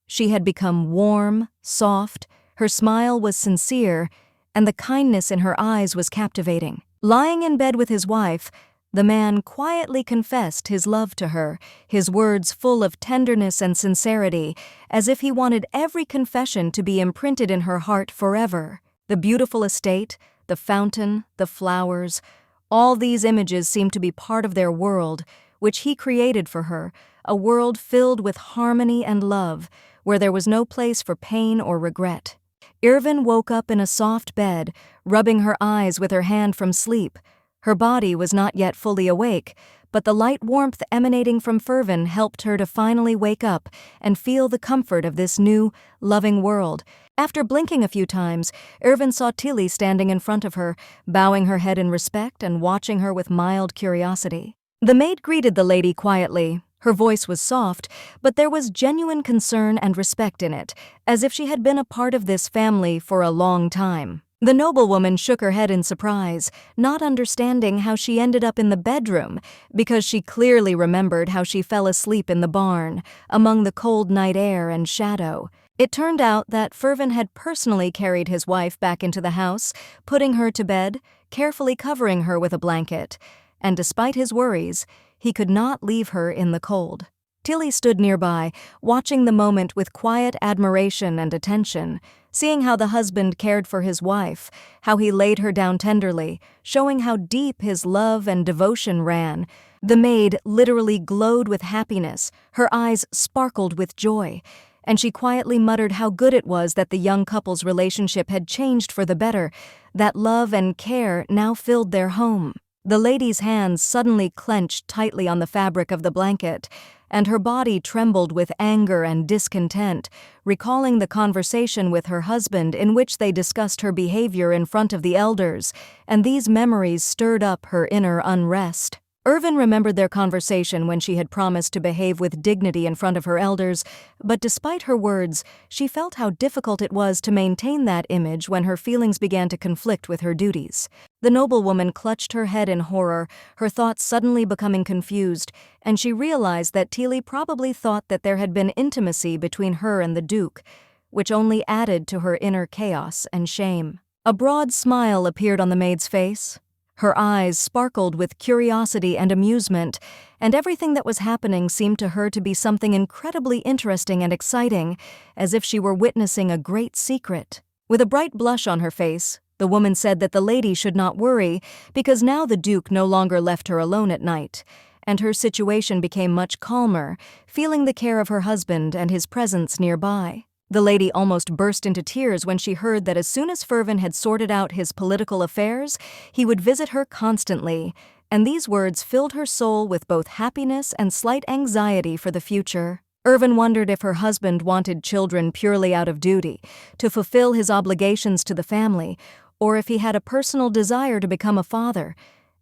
She had become warm, soft, her smile was sincere, and the kindness in her eyes was captivating. Lying in bed with his wife, the man quietly confessed his love to her, his words full of tenderness and sincerity, as if he wanted every confession to be imprinted in her heart forever. The beautiful estate, the fountain, the flowers, all these images seemed to be part of their world, which he created for her, a world filled with harmony and love, where there was no place for pain or regret. Irvin woke up in a soft bed, rubbing her eyes with her hand from sleep. Her body was not yet fully awake, but the light warmth emanating from Ferven helped her to finally wake up and feel the comfort of this new, loving world. After blinking a few times, Irvin saw Tilly standing in front of her, bowing her head in respect and watching her with mild curiosity. The maid greeted the lady quietly. Her voice was soft, but there was genuine concern and respect in it, as if she had been a part of this family for a long time. The noblewoman shook her head in surprise, not understanding how she ended up in the bedroom, because she clearly remembered how she fell asleep in the barn, among the cold night air and shadow. It turned out that Ferven had personally carried his wife back into the house, putting her to bed, carefully covering her with a blanket, and despite his worries, he could not leave her in the cold. Tilly stood nearby, watching the moment with quiet admiration and attention, seeing how the husband cared for his wife, how he laid her down tenderly, showing how deep his love and devotion ran. The maid literally glowed with happiness, her eyes sparkled with joy, and she quietly muttered how good it was that the young couple's relationship had changed for the better, that love and care now filled their home. The lady's hands suddenly clenched tightly on the fabric of the blanket, and her body trembled with anger and discontent, recalling the conversation with her husband in which they discussed her behavior in front of the elders, and these memories stirred up her inner unrest. Irvin remembered their conversation when she had promised to behave with dignity in front of her elders, but despite her words, she felt how difficult it was to maintain that image when her feelings began to conflict with her duties. The noblewoman clutched her head in horror, her thoughts suddenly becoming confused, and she realized that Tilly probably thought that there had been intimacy between her and the Duke, which only added to her inner chaos and shame. A broad smile appeared on the maid's face. Her eyes sparkled with curiosity and amusement, and everything that was happening seemed to her to be something incredibly interesting and exciting, as if she were witnessing a great secret. With a bright blush on her face, the woman said that the lady should not worry, because now the Duke no longer left her alone at night, and her situation became much calmer, feeling the care of her husband and his presence nearby. The lady almost burst into tears when she heard that as soon as Ferven had sorted out his political affairs, he would visit her constantly, and these words filled her soul with both happiness and slight anxiety for the future. Irvin wondered if her husband wanted children purely out of duty, to fulfill his obligations to the family, or if he had a personal desire to become a father,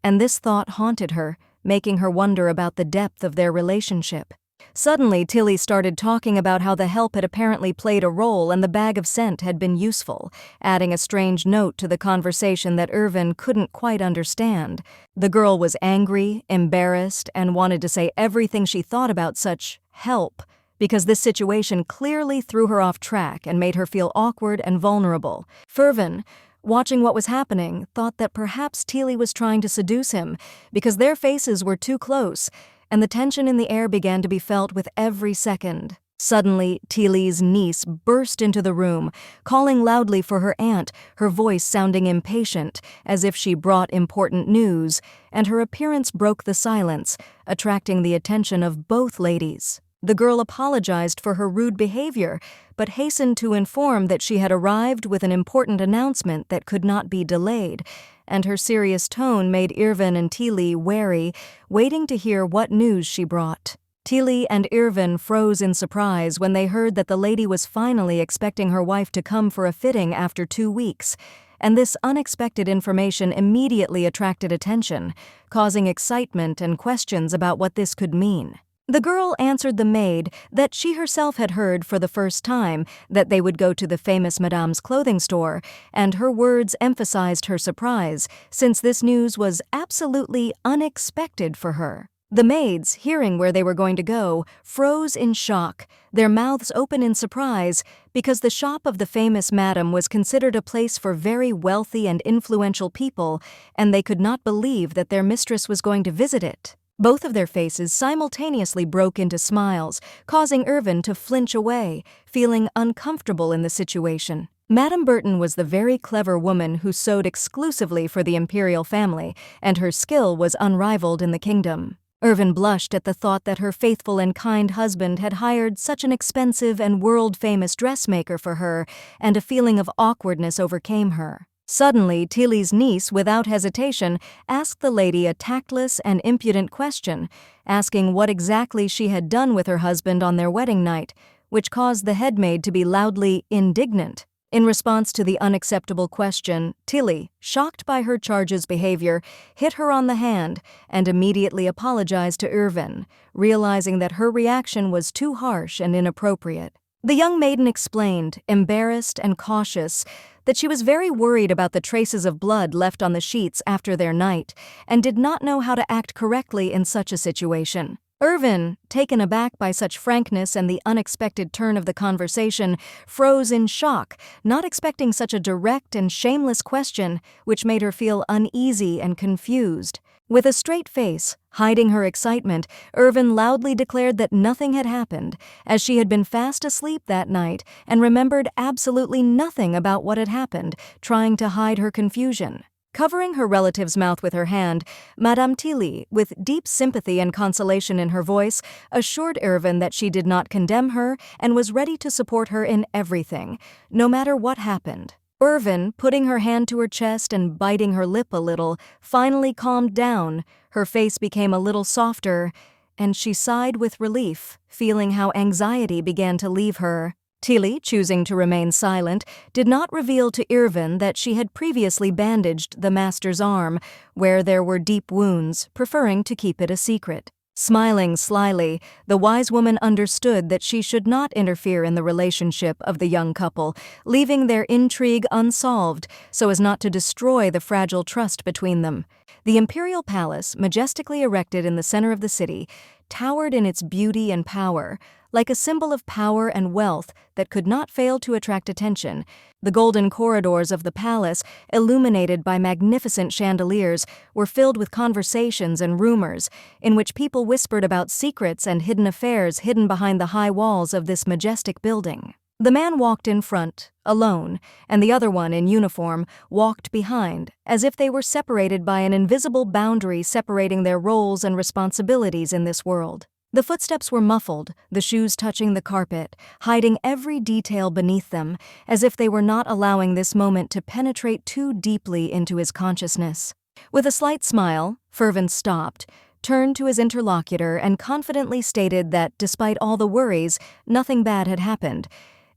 and this thought haunted her, making her wonder about the depth of their relationship. Suddenly, Tilly started talking about how the help had apparently played a role and the bag of scent had been useful, adding a strange note to the conversation that Irvin couldn't quite understand. The girl was angry, embarrassed, and wanted to say everything she thought about such help, because this situation clearly threw her off track and made her feel awkward and vulnerable. Ferven, watching what was happening, thought that perhaps Tilly was trying to seduce him, because their faces were too close, and the tension in the air began to be felt with every second. Suddenly, Tilly's niece burst into the room, calling loudly for her aunt, her voice sounding impatient, as if she brought important news, and her appearance broke the silence, attracting the attention of both ladies. The girl apologized for her rude behavior, but hastened to inform that she had arrived with an important announcement that could not be delayed, and her serious tone made Irvin and Tilly wary, waiting to hear what news she brought. Tilly and Irvin froze in surprise when they heard that the lady was finally expecting her wife to come for a fitting after 2 weeks, and this unexpected information immediately attracted attention, causing excitement and questions about what this could mean. The girl answered the maid that she herself had heard for the first time that they would go to the famous Madame's clothing store, and her words emphasized her surprise, since this news was absolutely unexpected for her. The maids, hearing where they were going to go, froze in shock, their mouths open in surprise, because the shop of the famous Madame was considered a place for very wealthy and influential people, and they could not believe that their mistress was going to visit it. Both of their faces simultaneously broke into smiles, causing Irvin to flinch away, feeling uncomfortable in the situation. Madame Burton was the very clever woman who sewed exclusively for the Imperial family, and her skill was unrivaled in the kingdom. Irvin blushed at the thought that her faithful and kind husband had hired such an expensive and world-famous dressmaker for her, and a feeling of awkwardness overcame her. Suddenly, Tilly's niece, without hesitation, asked the lady a tactless and impudent question, asking what exactly she had done with her husband on their wedding night, which caused the headmaid to be loudly indignant. In response to the unacceptable question, Tilly, shocked by her charge's behavior, hit her on the hand and immediately apologized to Irvin, realizing that her reaction was too harsh and inappropriate. The young maiden explained, embarrassed and cautious, that she was very worried about the traces of blood left on the sheets after their night and did not know how to act correctly in such a situation. Irvin, taken aback by such frankness and the unexpected turn of the conversation, froze in shock, not expecting such a direct and shameless question, which made her feel uneasy and confused. With a straight face, hiding her excitement, Irvin loudly declared that nothing had happened, as she had been fast asleep that night and remembered absolutely nothing about what had happened, trying to hide her confusion. Covering her relative's mouth with her hand, Madame Tilly, with deep sympathy and consolation in her voice, assured Irvin that she did not condemn her and was ready to support her in everything, no matter what happened. Irvin, putting her hand to her chest and biting her lip a little, finally calmed down. Her face became a little softer, and she sighed with relief, feeling how anxiety began to leave her. Tilly, choosing to remain silent, did not reveal to Irvin that she had previously bandaged the master's arm, where there were deep wounds, preferring to keep it a secret. Smiling slyly, the wise woman understood that she should not interfere in the relationship of the young couple, leaving their intrigue unsolved so as not to destroy the fragile trust between them. The Imperial Palace, majestically erected in the center of the city, towered in its beauty and power, like a symbol of power and wealth that could not fail to attract attention. The golden corridors of the palace, illuminated by magnificent chandeliers, were filled with conversations and rumors, in which people whispered about secrets and hidden affairs hidden behind the high walls of this majestic building. The man walked in front, alone, and the other one, in uniform, walked behind, as if they were separated by an invisible boundary separating their roles and responsibilities in this world. The footsteps were muffled, the shoes touching the carpet, hiding every detail beneath them, as if they were not allowing this moment to penetrate too deeply into his consciousness. With a slight smile, Ferven stopped, turned to his interlocutor, and confidently stated that, despite all the worries, nothing bad had happened.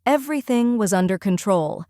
Everything was under control.